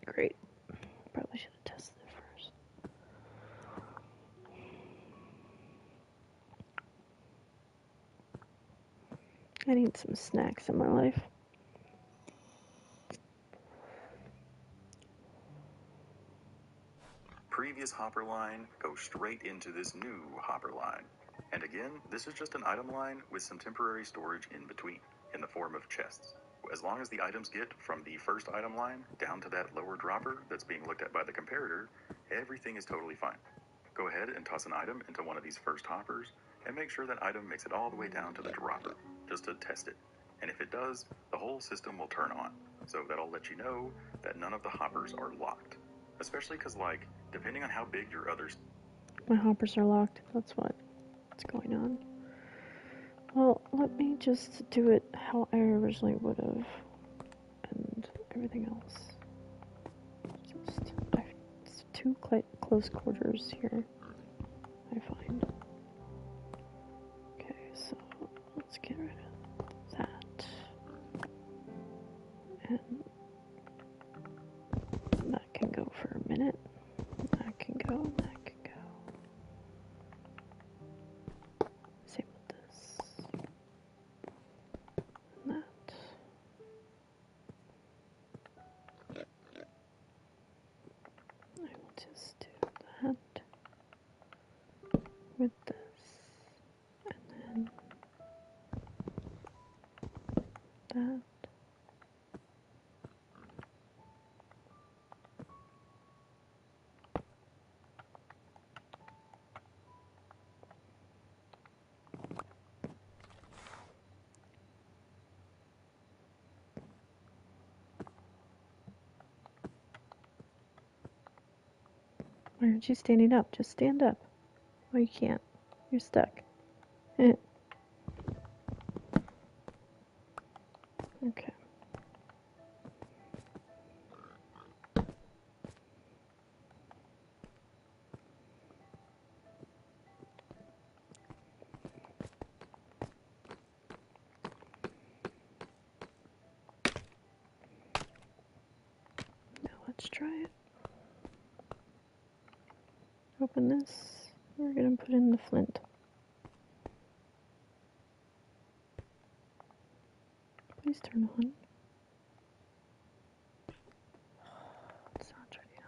Great. Probably should have tested it first. I need some snacks in my life. Previous hopper line goes straight into this new hopper line. And again, this is just an item line with some temporary storage in between, in the form of chests. As long as the items get from the first item line down to that lower dropper that's being looked at by the comparator, everything is totally fine. Go ahead and toss an item into one of these first hoppers, and make sure that item makes it all the way down to the dropper, just to test it. And if it does, the whole system will turn on. So that'll let you know that none of the hoppers are locked. Especially because, like, depending on how big your others... My hoppers are locked. That's what's going on. Well, let me just do it how I originally would have. And everything else. It's too close quarters here, I find. Okay, so let's get rid of that. And that can go for a minute. That can go, that can go. Same with this. Why aren't you standing up? Just stand up. Oh, you can't. You're stuck. Okay. Now let's try it. Open this. We're gonna put in the flint. Please turn on. It's not turning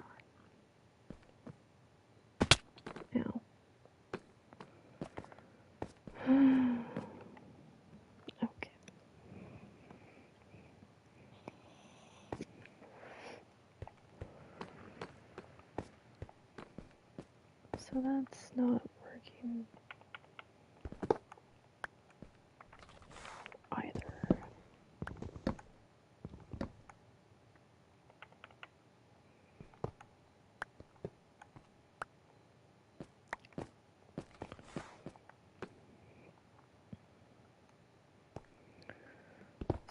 on. Ow. Okay. So that's not working either.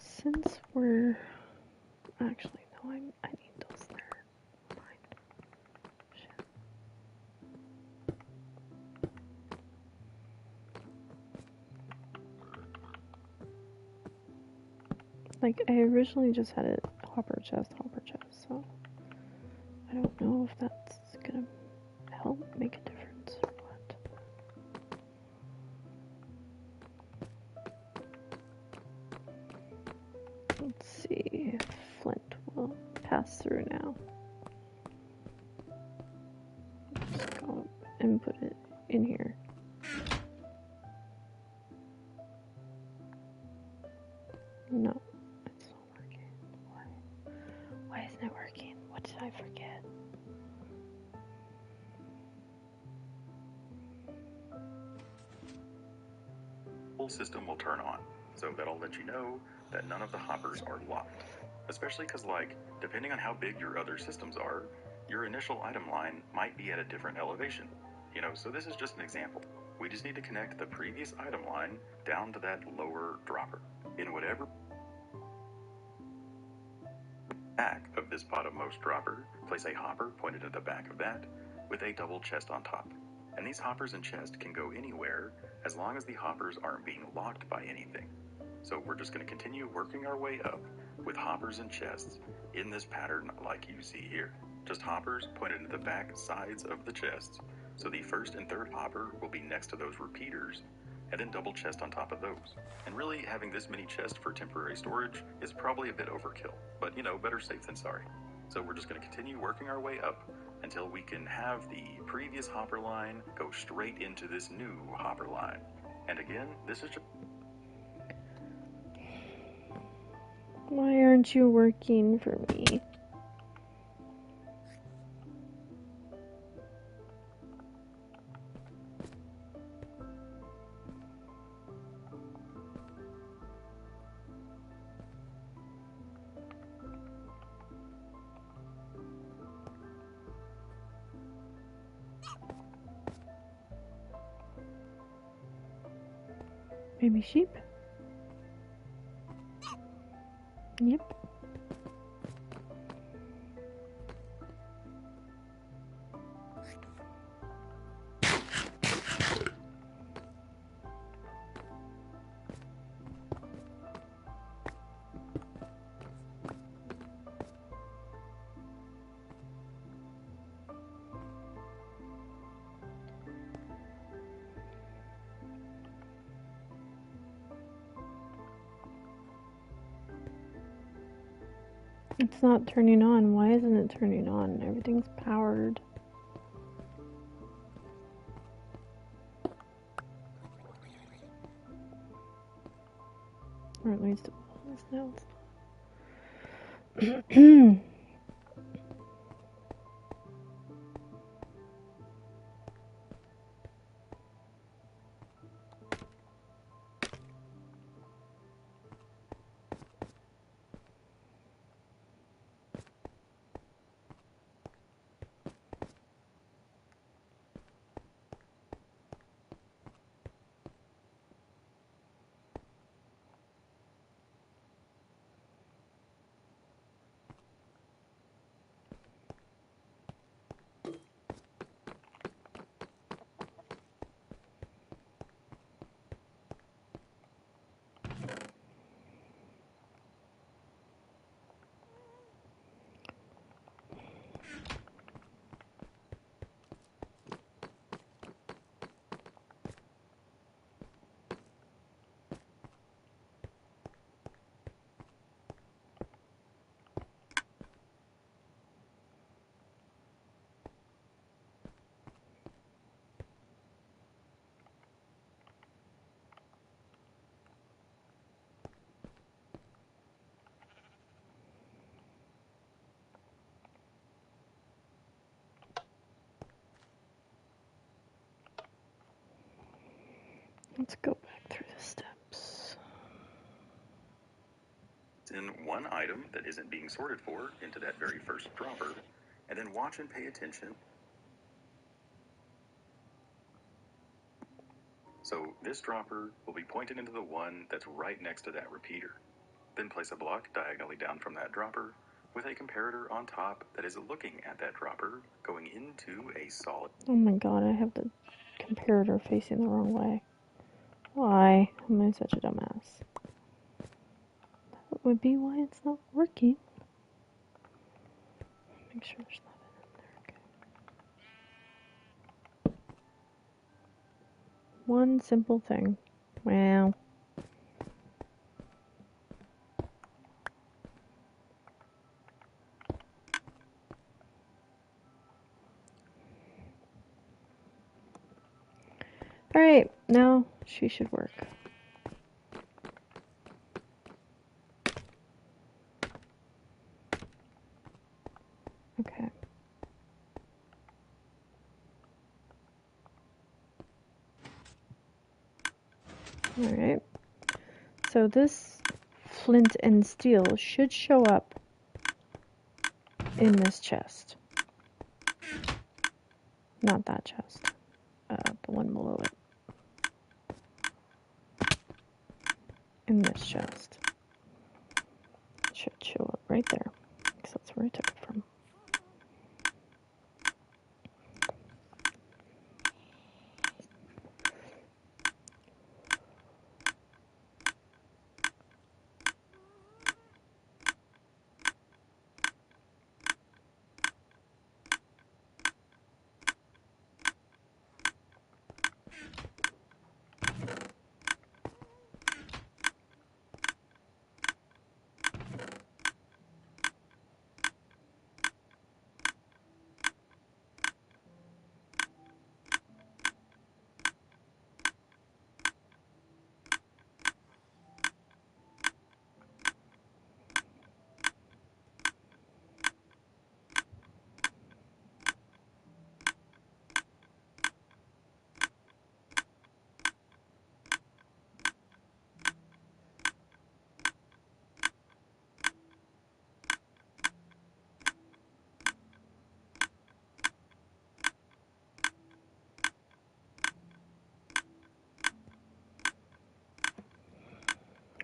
Since we're actually no, I need those there. Fine. Shit. Like I originally just had it hopper chest, so I don't know if that's gonna help make a difference or what. Let's see if flint will pass through now. Just go and put it in here. No, it's not working. Why isn't it working? What did I forget? Whole system will turn on, so that'll let you know that none of the hoppers are locked. Especially because, like, depending on how big your other systems are, your initial item line might be at a different elevation. You know, so this is just an example. We just need to connect the previous item line down to that lower dropper. In whatever back of this bottommost dropper, place a hopper pointed at the back of that with a double chest on top. And these hoppers and chests can go anywhere as long as the hoppers aren't being locked by anything. So we're just going to continue working our way up with hoppers and chests in this pattern like you see here. Just hoppers pointed at the back sides of the chests, so the first and third hopper will be next to those repeaters, and then double chest on top of those. And really, having this many chests for temporary storage is probably a bit overkill, but you know, better safe than sorry. So we're just going to continue working our way up until we can have the previous hopper line go straight into this new hopper line. And again, this is just... Why aren't you working for me? Baby sheep? Yep. It's not turning on. Why isn't it turning on? Everything's powered. Or at least it was. Now it's not. Let's go back through the steps. In one item that isn't being sorted for into that very first dropper, and then watch and pay attention. So this dropper will be pointed into the one that's right next to that repeater. Then place a block diagonally down from that dropper with a comparator on top that is looking at that dropper going into a solid. Oh my god, I have the comparator facing the wrong way. Why am I such a dumbass? That would be why it's not working. Make sure there's nothing in there. Okay. One simple thing. Wow. Alright, now she should work. Okay. Alright. So this flint and steel should show up in this chest. Not that chest. The one below it. In this chest. It should show up right there. Because that's where I took it from.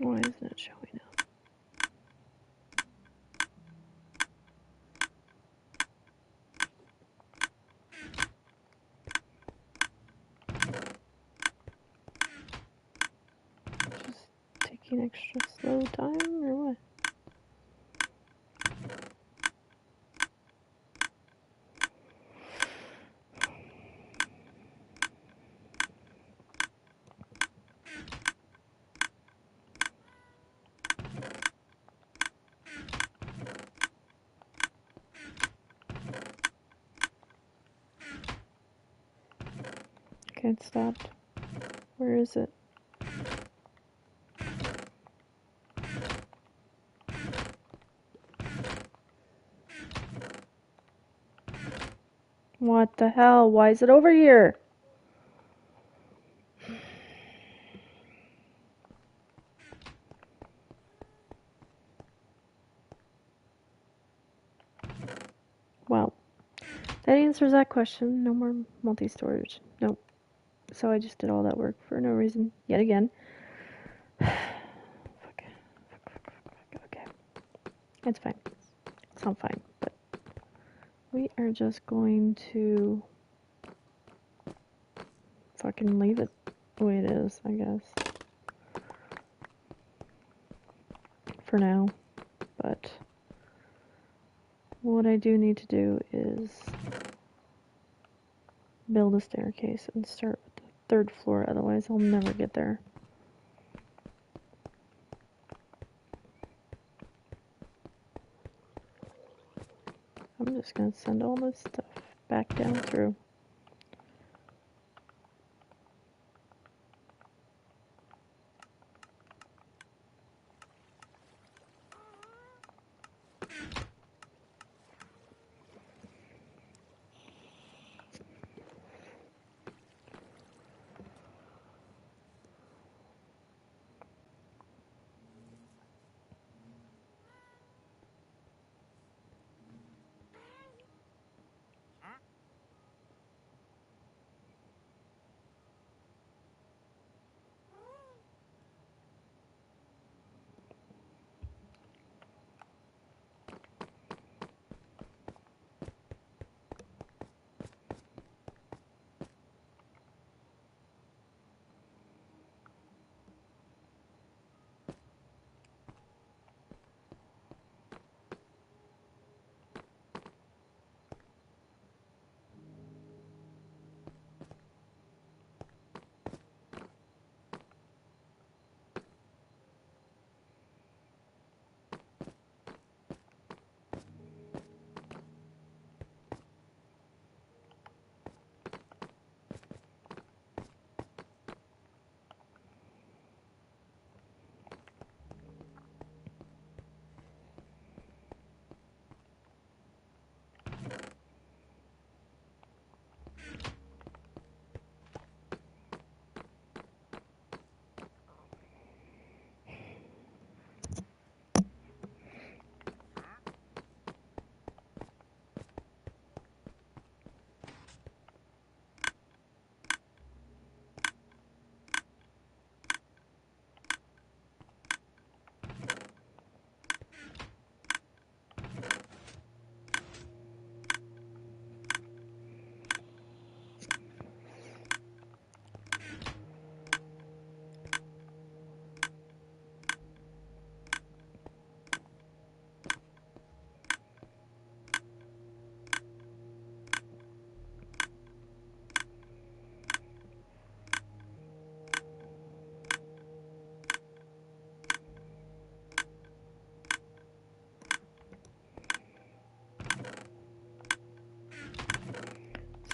Why isn't it showing up? Just taking extra slow time or what? Okay, it stopped. Where is it? What the hell? Why is it over here? Well, that answers that question. No more multi-storage. Nope. So I just did all that work for no reason. Yet again. Fuck. Okay. It's fine. It's not fine. But we are just going to fucking leave it the way it is, I guess. For now. But what I do need to do is build a staircase and start with the third floor, otherwise I'll never get there. I'm just gonna send all this stuff back down through.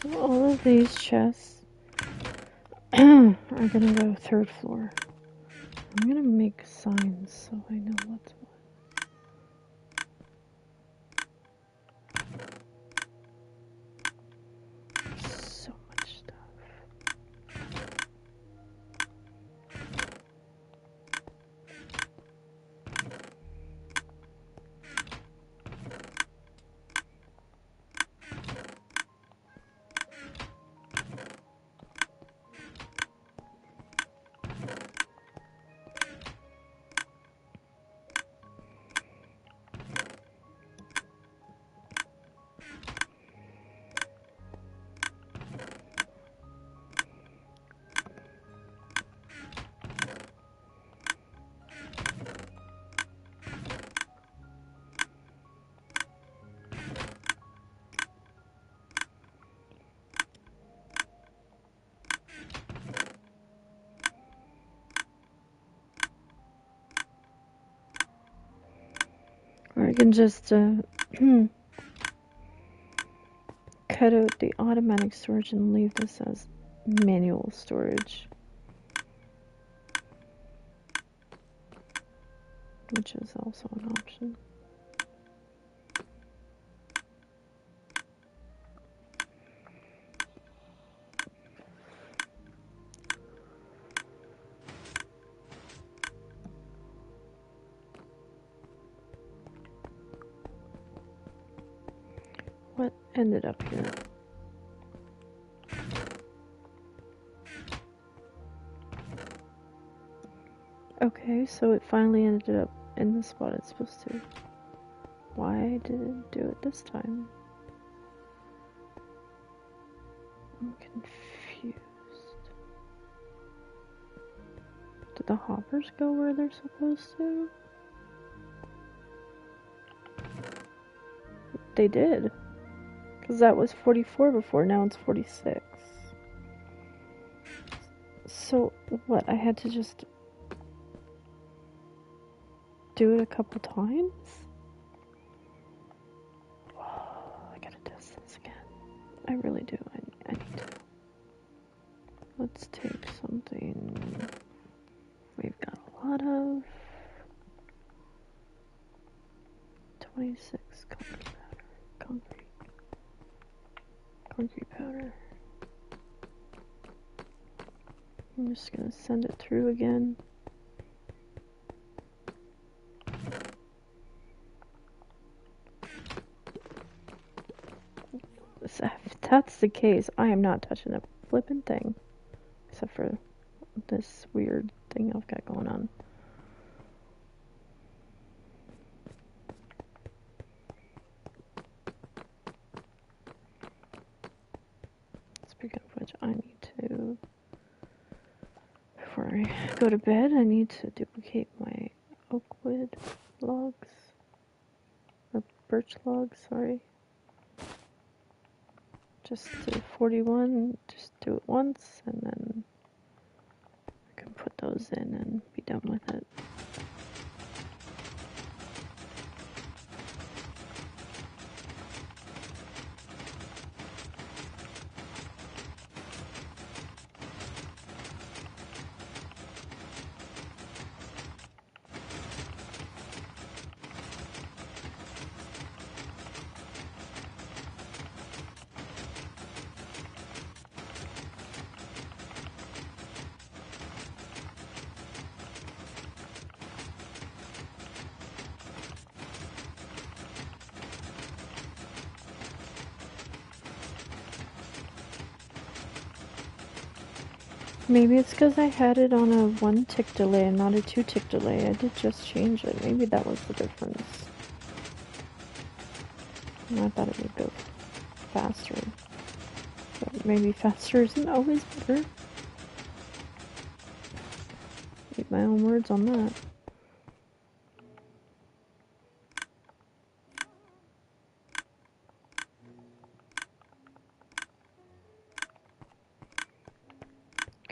So all of these chests are gonna go third floor. I'm gonna make signs so I know what's what. So much stuff. Or I can just cut out the automatic storage and leave this as manual storage, which is also an option. What ended up here? Okay, so it finally ended up in the spot it's supposed to. Why did it do it this time? I'm confused. Did the hoppers go where they're supposed to? They did. Because that was 44 before, now it's 46. So, what, I had to just do it a couple times? I gotta test this again. I really do. I need to. Let's take something we've got a lot of. 26 concrete powder. Concrete powder. I'm just gonna send it through again. If that's the case, I am not touching a flippin' thing. Except for this weird thing I've got going on. Speaking of which, I need to, before I go to bed, I need to duplicate my oak wood logs. Or birch logs, sorry. Just do 41, just do it once, and then I can put those in and be done with it. Maybe it's because I had it on a 1 tick delay and not a 2 tick delay. I did just change it. Maybe that was the difference. I thought it would go faster. But maybe faster isn't always better. Eat my own words on that.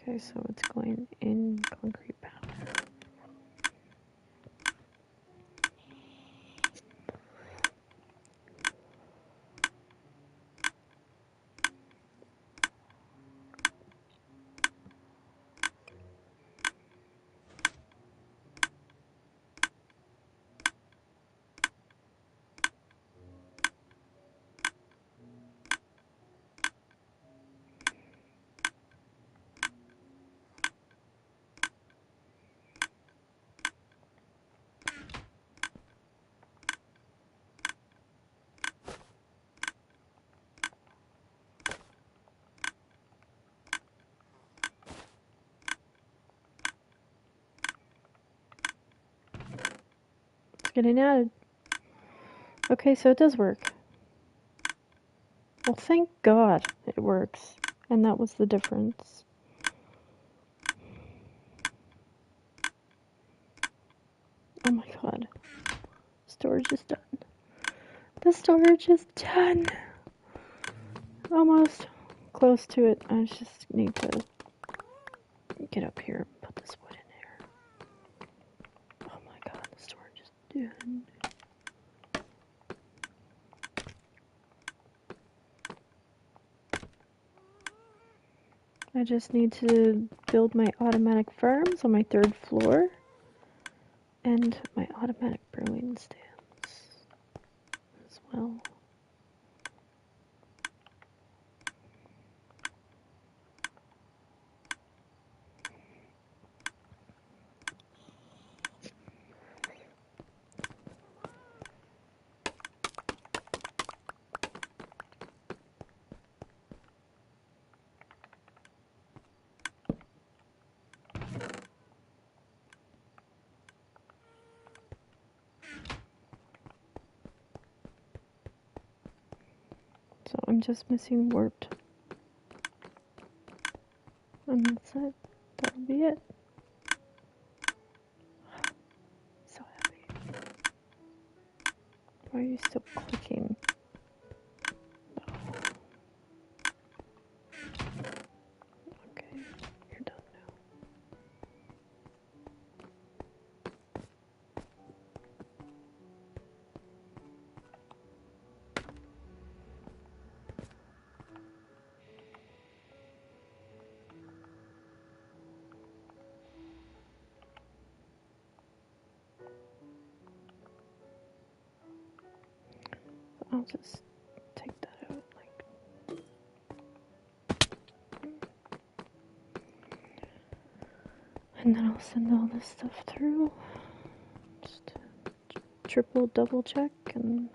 Okay, so it's going in concrete powder. getting added. Okay, so it does work. Well, thank God it works. And that was the difference. Oh my God. Storage is done. The storage is done. Almost close to it. I just need to get up here and put this wood in here. Oh my God, the storage is done. I just need to build my automatic farms on my 3rd floor and my automatic brewing stands as well. So I'm just missing warped. And that's it. That'll be it. So happy. Why are you still clicking? Okay, you're done now. I'll just take that out like. And then I'll send all this stuff through. Just triple double check and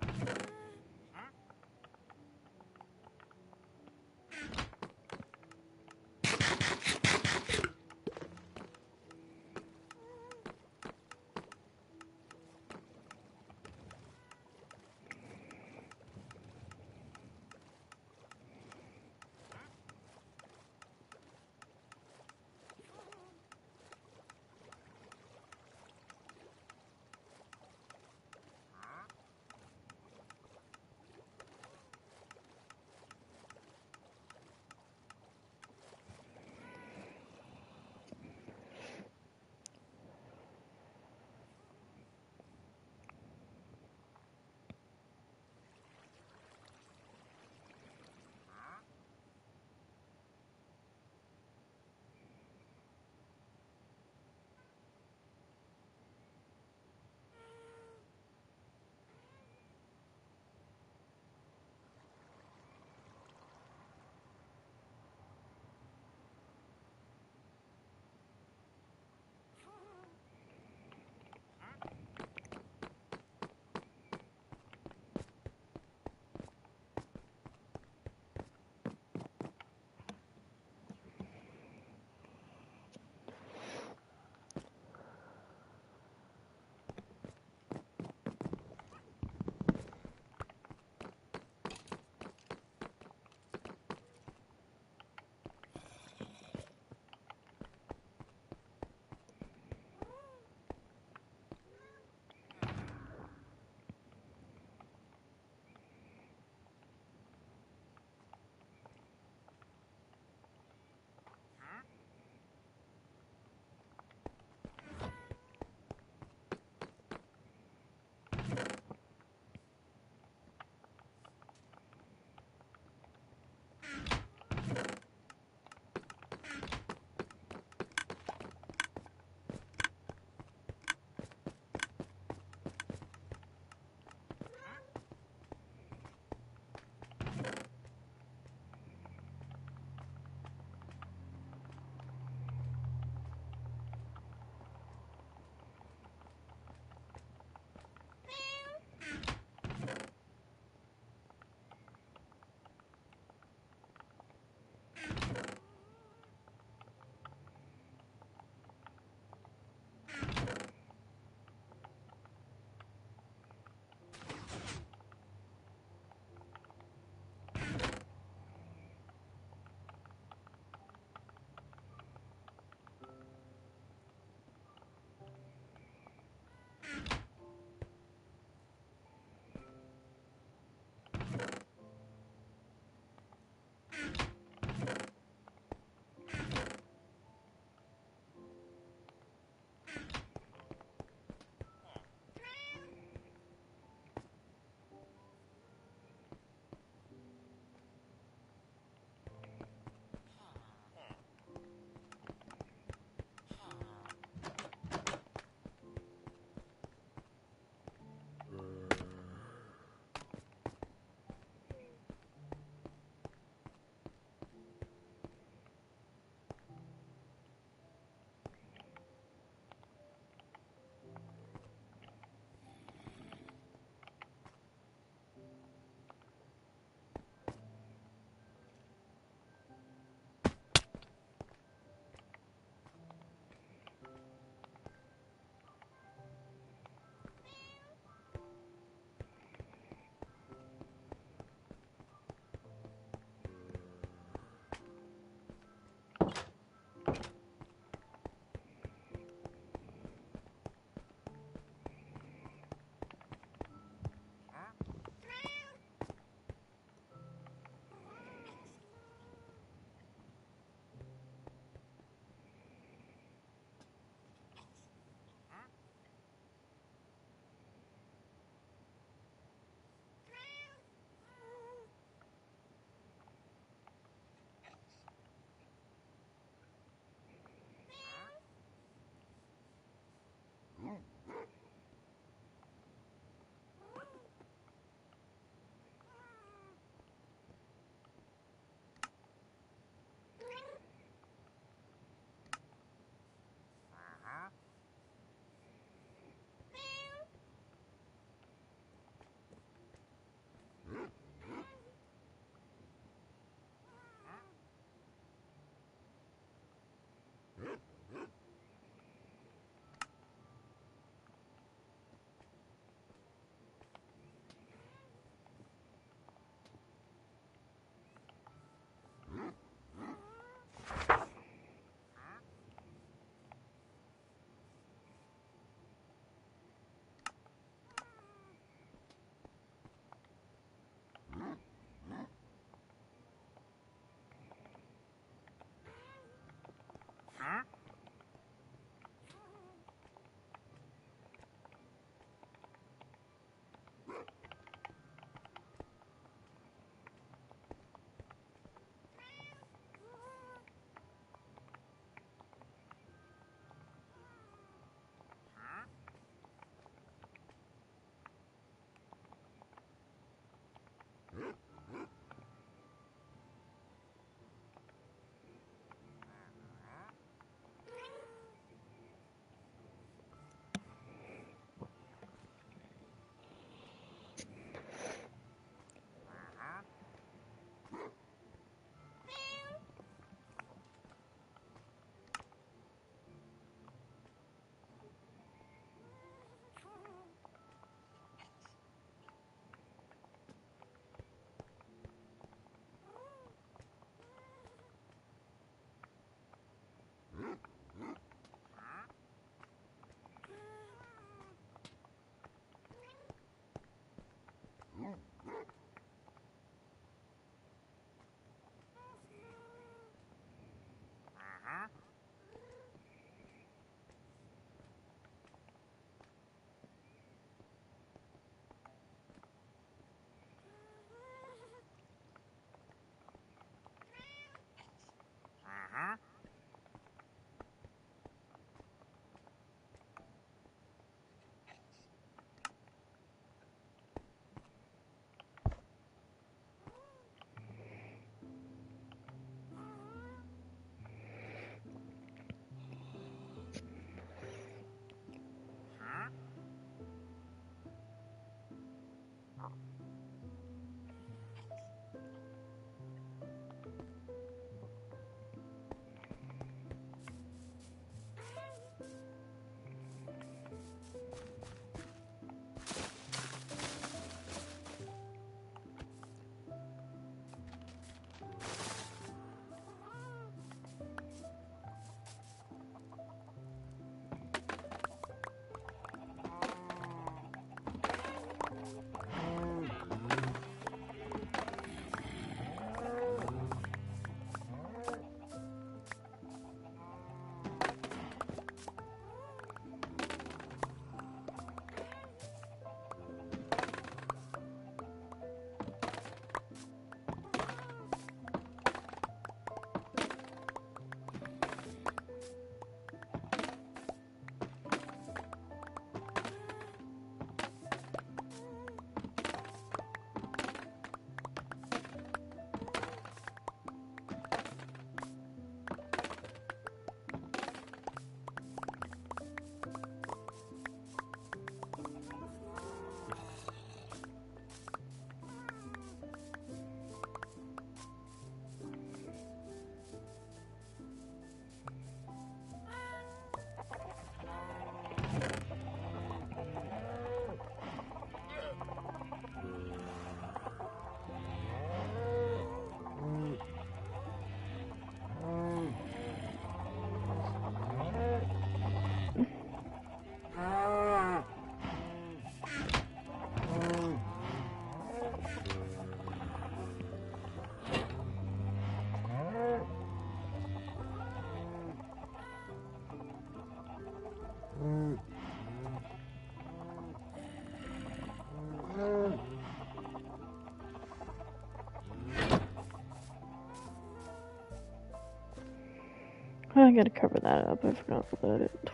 I gotta cover that up. I forgot about it.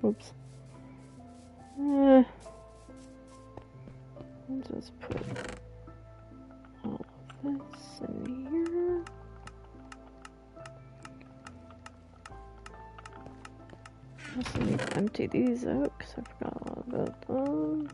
Oops. I'll just put all of this in here. I also need to empty these out because I forgot all about them.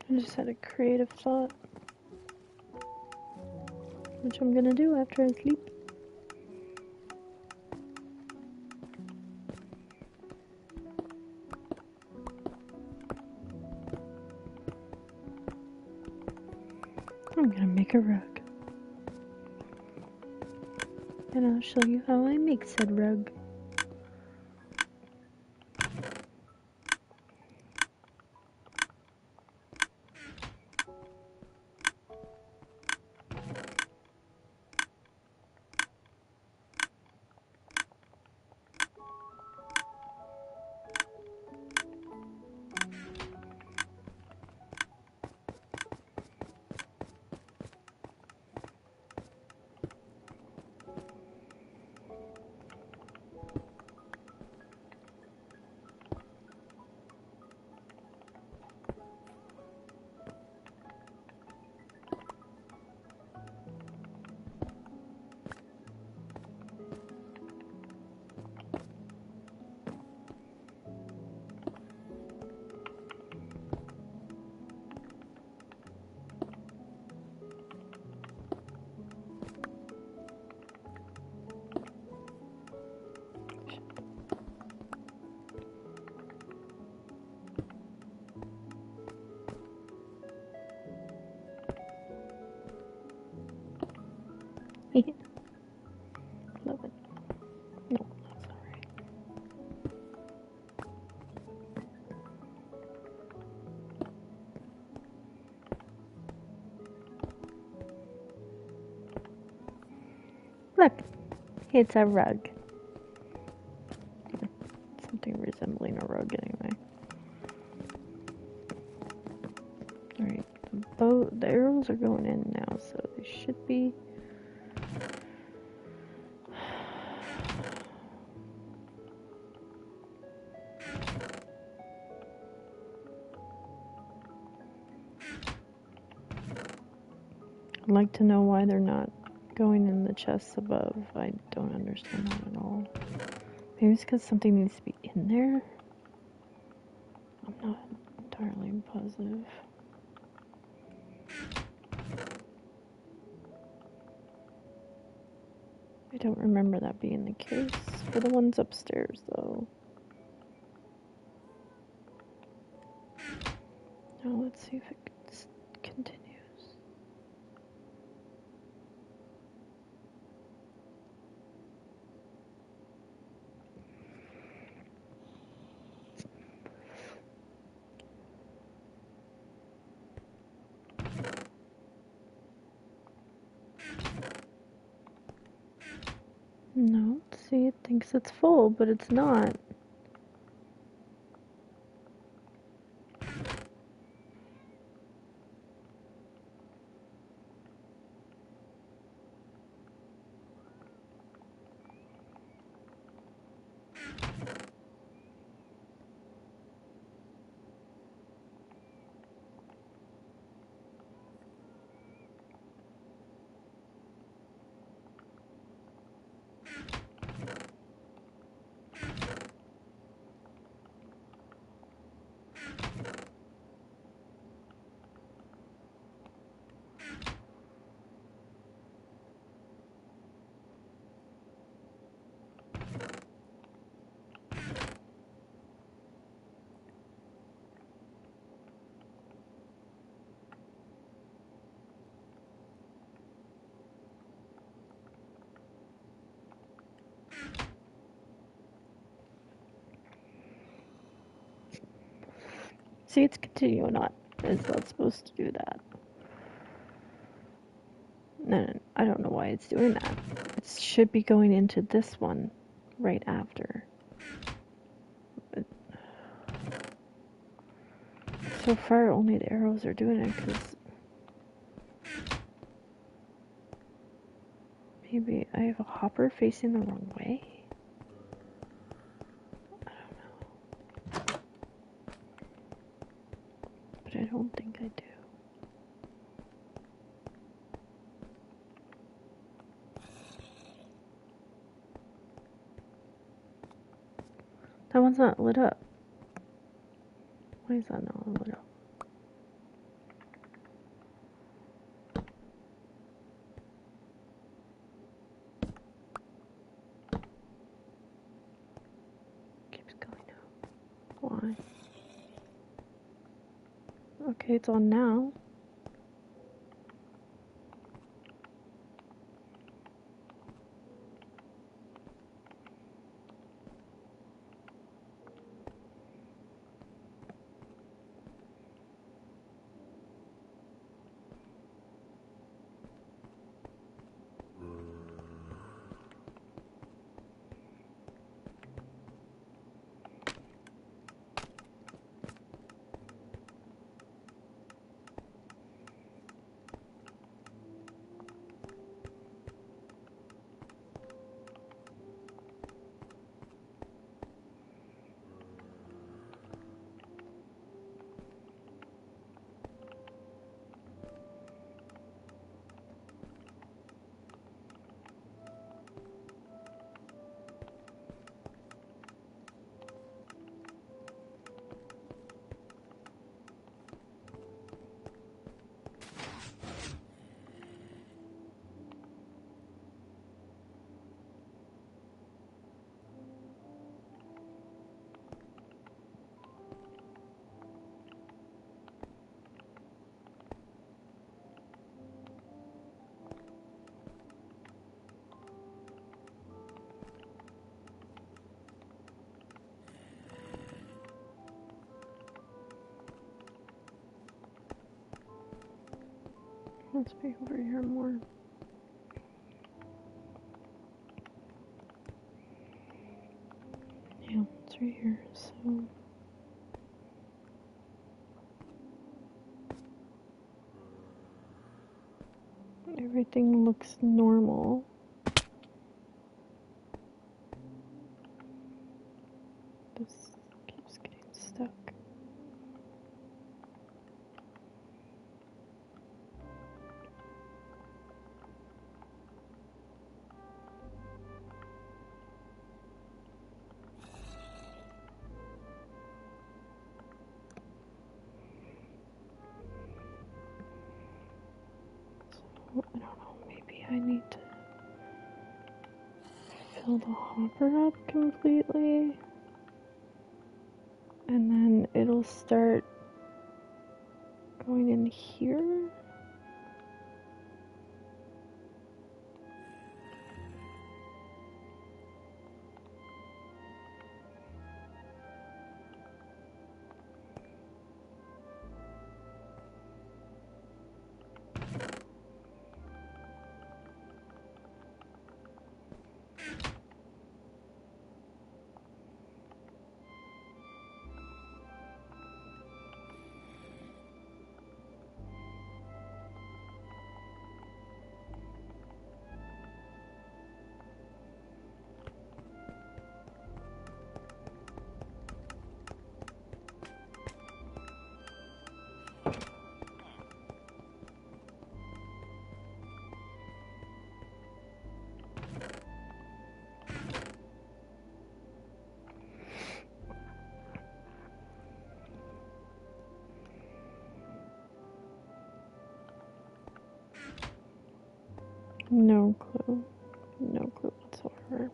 I just had a creative thought, which I'm gonna do after I sleep. I'm gonna make a rug. And I'll show you how I make said rug. Look, it's a rug. Something resembling a rug, anyway. Alright, the arrows are going in now, so they should be. I'd like to know why they're not going in the chests above. I don't understand that at all. Maybe it's because something needs to be in there? I'm not entirely positive. I don't remember that being the case for the ones upstairs, though. Now let's see if it continues. No, see, it thinks it's full, but it's not. See, it's continuing on. It's not supposed to do that. No, I don't know why it's doing that. It should be going into this one right after. But so far, only the arrows are doing it because maybe I have a hopper facing the wrong way. I don't know. But I don't think I do. That one's not lit up. Why is that not lit up? Keeps going out. Why? Okay, it's on now. Let's be over here more. Everything looks normal. This keeps getting stuck. So, I don't know, maybe I need to fill the hopper up completely. And then it'll start going in here. No clue. No clue whatsoever.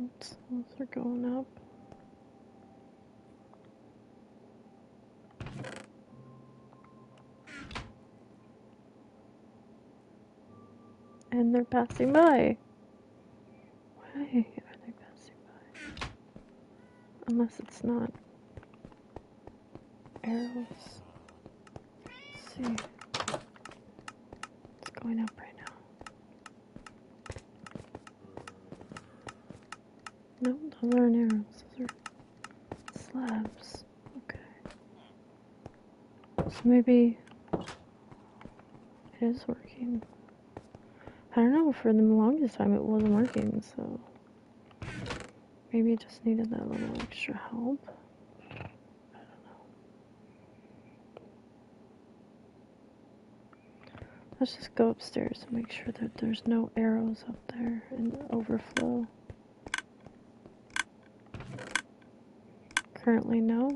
Oops, those are going up. And they're passing by. Why are they passing by? Unless it's not arrows. Let's see. It's going up right now. No, those aren't arrows. Those are slabs. Okay. So maybe it is working. I don't know, for the longest time it wasn't working, so maybe it just needed that little extra help. I don't know. Let's just go upstairs and make sure that there's no arrows up there and overflow. Currently, no.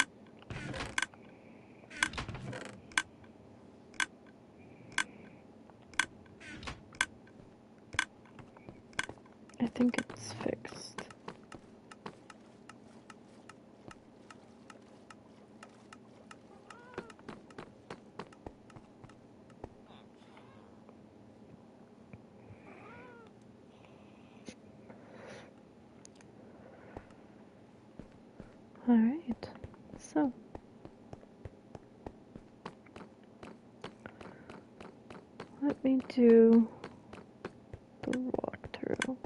I think it's fixed. Alright, so let me do the walkthrough.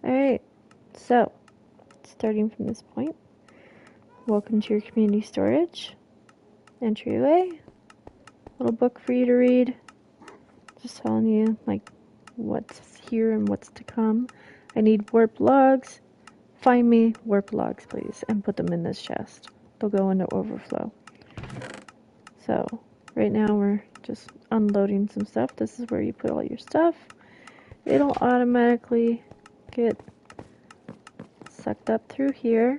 Alright, so starting from this point, welcome to your community storage. Entryway, little book for you to read. Just telling you like what's here and what's to come. I need warp logs. Find me warp logs, please, and put them in this chest. They'll go into overflow. So right now we're just unloading some stuff. This is where you put all your stuff. It'll automatically get sucked up through here.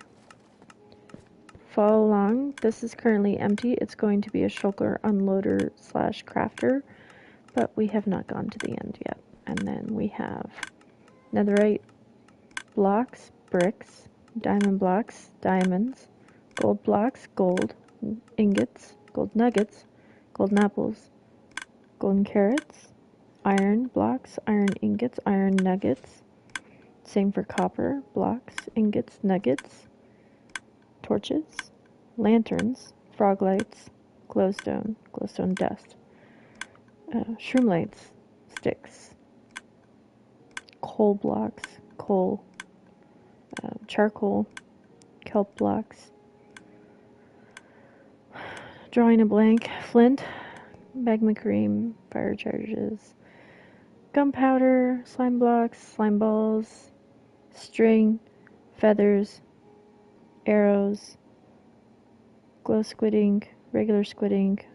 Follow along. This is currently empty. It's going to be a shulker unloader slash crafter, but we have not gone to the end yet. And then we have netherite blocks, bricks, diamond blocks, diamonds, gold blocks, gold ingots, gold nuggets, golden apples, golden carrots, iron blocks, iron ingots, iron nuggets. Same for copper blocks, ingots, nuggets, torches, lanterns, frog lights, glowstone, glowstone dust, shroom lights, sticks, coal blocks, coal, charcoal, kelp blocks, drawing a blank, flint, magma cream, fire charges, gunpowder, slime blocks, slime balls, string, feathers, arrows, glow squid ink, regular squid ink,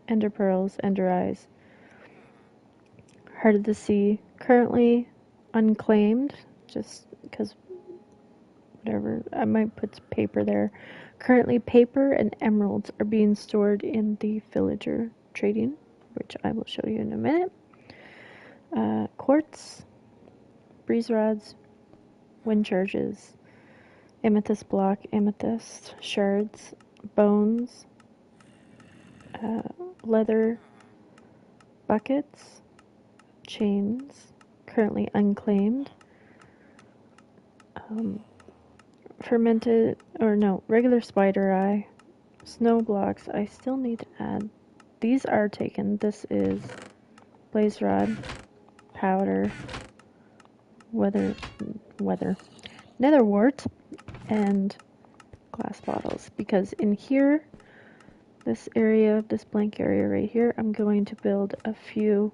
ender pearls, ender eyes, heart of the sea, currently unclaimed, just because whatever, I might put paper there. Currently paper and emeralds are being stored in the villager trading, which I will show you in a minute. Quartz, breeze rods, wind charges, amethyst block, amethyst shards, bones, leather buckets, chains, currently unclaimed, fermented, or no, regular spider eye, snow blocks. I still need to add, these are taken. This is blaze rod, powder, nether wart, and glass bottles, because in here, this area, this blank area right here, I'm going to build a few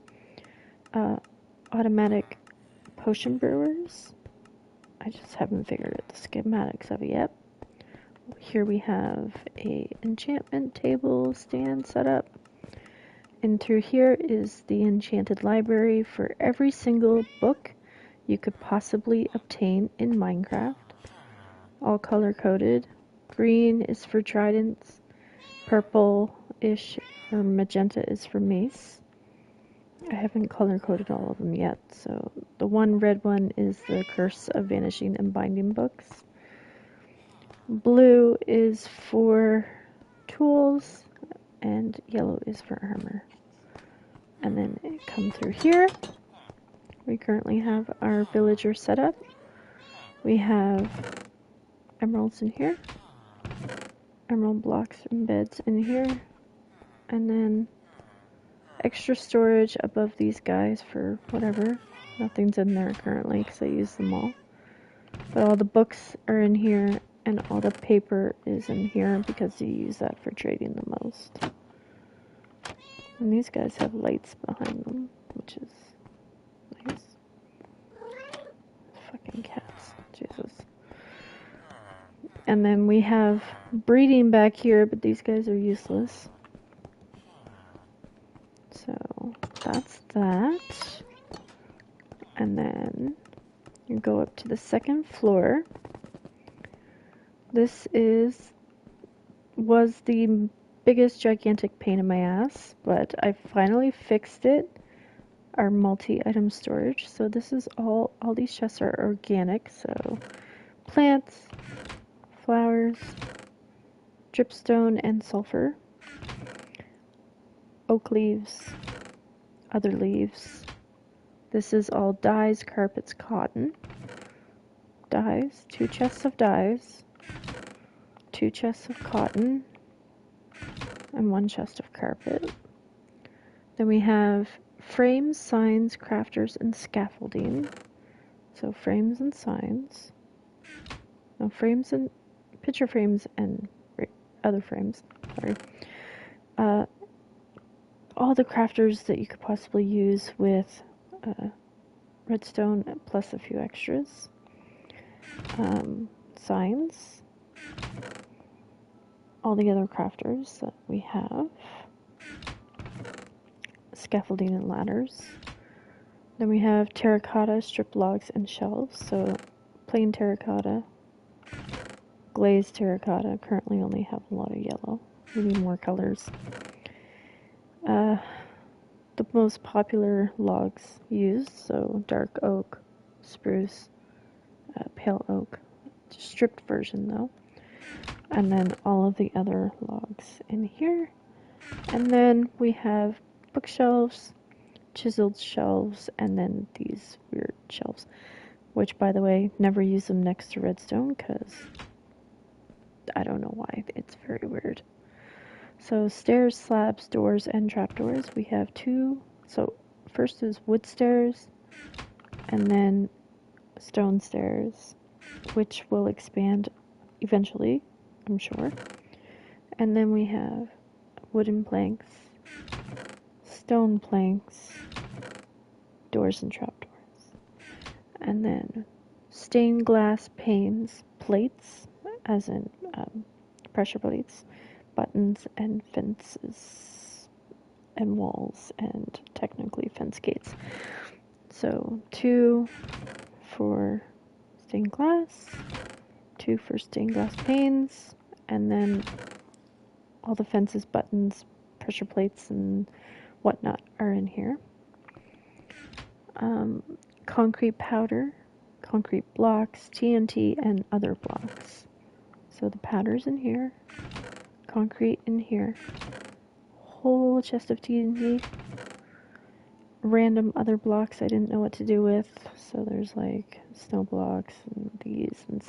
automatic potion brewers. I just haven't figured out the schematics of it yet. Here we have a enchantment table stand set up, and through here is the enchanted library for every single book you could possibly obtain in Minecraft, all color coded. Green is for tridents, purple-ish or magenta is for mace. I haven't color coded all of them yet, so the one red one is the Curse of Vanishing and Binding books. Blue is for tools, and yellow is for armor. And then come through here. We currently have our villager set up. We have emeralds in here, emerald blocks and beds in here, and then extra storage above these guys for whatever. Nothing's in there currently because I use them all. But all the books are in here, and all the paper is in here because you use that for trading the most. And these guys have lights behind them, which is nice. Fucking cats. Jesus. And then we have breeding back here, but these guys are useless. So that's that. And then you go up to the second floor. This was the biggest gigantic pain in my ass, but I finally fixed it. Our multi-item storage. So this is all these chests are organic, so plants, flowers, dripstone and sulfur, oak leaves, other leaves. This is all dyes, carpets, cotton. Dyes, 2 chests of dyes, 2 chests of cotton, and 1 chest of carpet. Then we have frames, signs, crafters, and scaffolding. So frames and signs. No, frames and picture frames and other frames. Sorry. All the crafters that you could possibly use with redstone plus a few extras. Signs. All the other crafters that we have. Scaffolding and ladders. Then we have terracotta, strip logs, and shelves. So plain terracotta, glazed terracotta. Currently only have a lot of yellow. We need more colors. The most popular logs used, so dark oak, spruce, pale oak, stripped version though. And then all of the other logs in here. And then we have bookshelves, chiseled shelves, and then these weird shelves, which, by the way, never use them next to redstone because I don't know why. It's very weird. So stairs, slabs, doors, and trapdoors. We have two. So first is wood stairs, and then stone stairs, which will expand eventually, I'm sure. And then we have wooden planks, stone planks, doors and trapdoors. And then stained glass panes, plates, as in pressure plates, buttons, and fences, and walls, and technically fence gates. So 2 for stained glass, 2 for stained glass panes, and then all the fences, buttons, pressure plates, and whatnot are in here. Concrete powder, concrete blocks, TNT, and other blocks. So the powder's in here, concrete in here, whole chest of TNT, random other blocks I didn't know what to do with. So there's like snow blocks and these and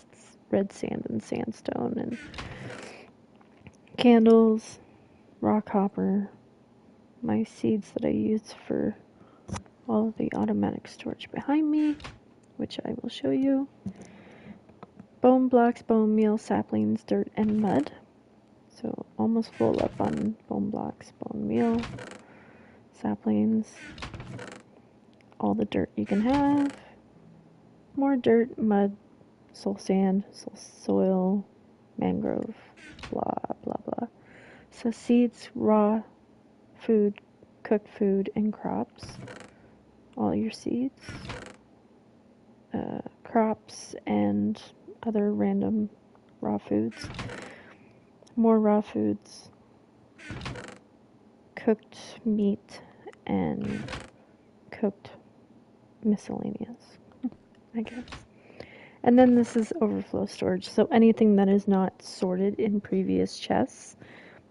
red sand and sandstone and candles, rock hopper, my seeds that I use for all of the automatic storage behind me, which I will show you. Bone blocks, bone meal, saplings, dirt, and mud. So almost full up on bone blocks, bone meal, saplings, all the dirt you can have, more dirt, mud, soul sand, soil, mangrove, blah, blah, blah. So seeds, raw food, cooked food, and crops. All your seeds, crops, and other random raw foods. More raw foods, cooked meat, and cooked miscellaneous, I guess. And then this is overflow storage. So anything that is not sorted in previous chests,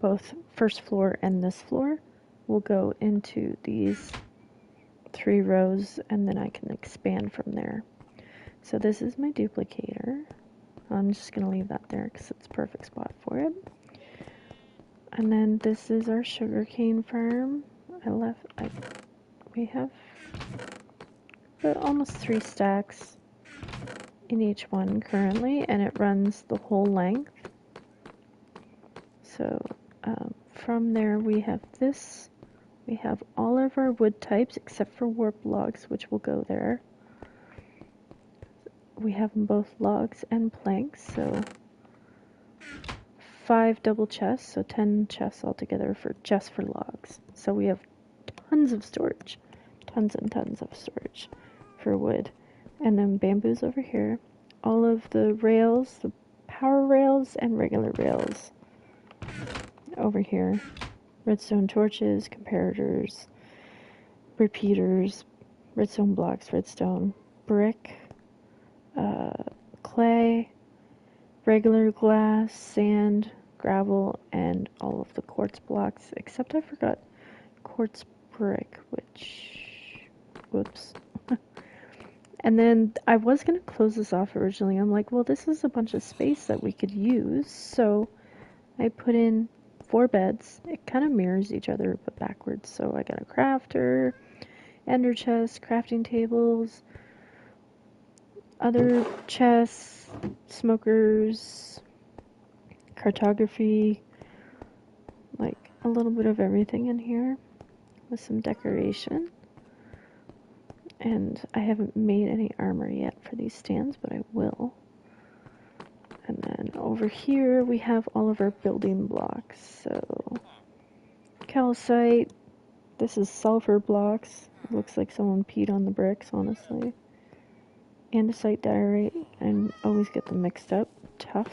both first floor and this floor, will go into these 3 rows, and then I can expand from there. So this is my duplicator. I'm just going to leave that there because it's a perfect spot for it. And then this is our sugarcane farm. We have almost 3 stacks in each one currently, and it runs the whole length. So from there we have this. We have all of our wood types except for warp logs, which will go there. We have both logs and planks, so 5 double chests, so 10 chests altogether just for logs. So we have tons of storage, tons and tons of storage for wood. And then bamboos over here. All of the rails, the power rails and regular rails over here. Redstone torches, comparators, repeaters, redstone blocks, redstone, brick, clay, regular glass, sand, gravel, and all of the quartz blocks, except I forgot quartz brick, whoops. And then I was going to close this off originally. I'm like, well, this is a bunch of space that we could use, so I put in 4 beds. It kind of mirrors each other, but backwards. So I got a crafter, ender chest, crafting tables, other chests, smokers, cartography, like a little bit of everything in here with some decoration. And I haven't made any armor yet for these stands, but I will. And then over here we have all of our building blocks. So calcite, this is sulfur blocks. It looks like someone peed on the bricks, honestly. Andesite, diorite, and always get them mixed up. Tough.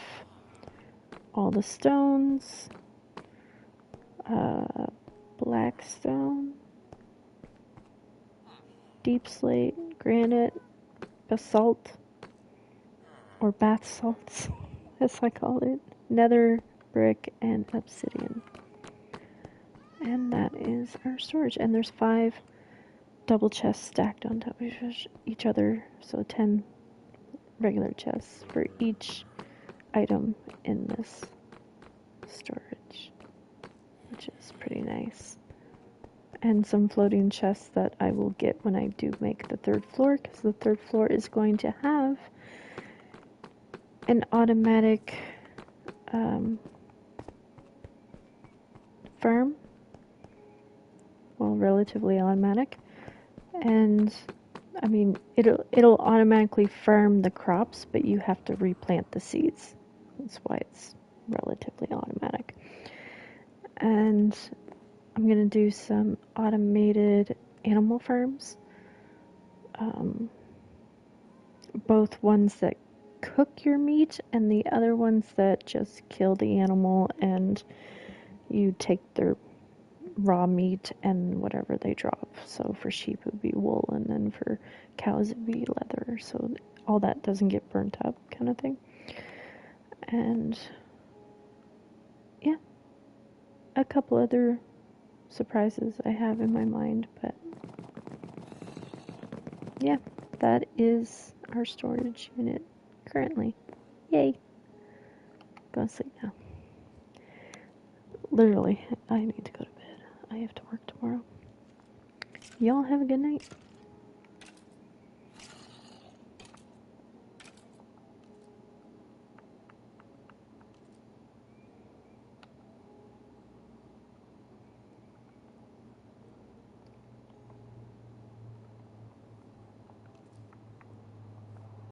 all the stones, black stone, deep slate, granite, basalt, or bath salts, as I call it, nether, brick, and obsidian. And that is our storage. And there's 5 double chests stacked on top of each other, so 10 regular chests for each item in this storage, which is pretty nice. And some floating chests that I will get when I do make the 3rd floor, because the 3rd floor is going to have an automatic farm. Well, relatively automatic. And I mean, it'll automatically farm the crops, but you have to replant the seeds. That's why it's relatively automatic. And I'm gonna do some automated animal farms. Both ones that cook your meat and the other ones that just kill the animal and you take their raw meat and whatever they drop. So for sheep it would be wool, and then for cows it would be leather, so all that doesn't get burnt up, kind of thing. And yeah, a couple other surprises I have in my mind, but yeah, that is our storage unit currently. Yay! Go to sleep now. Literally, I need to go to bed. I have to work tomorrow. Y'all have a good night.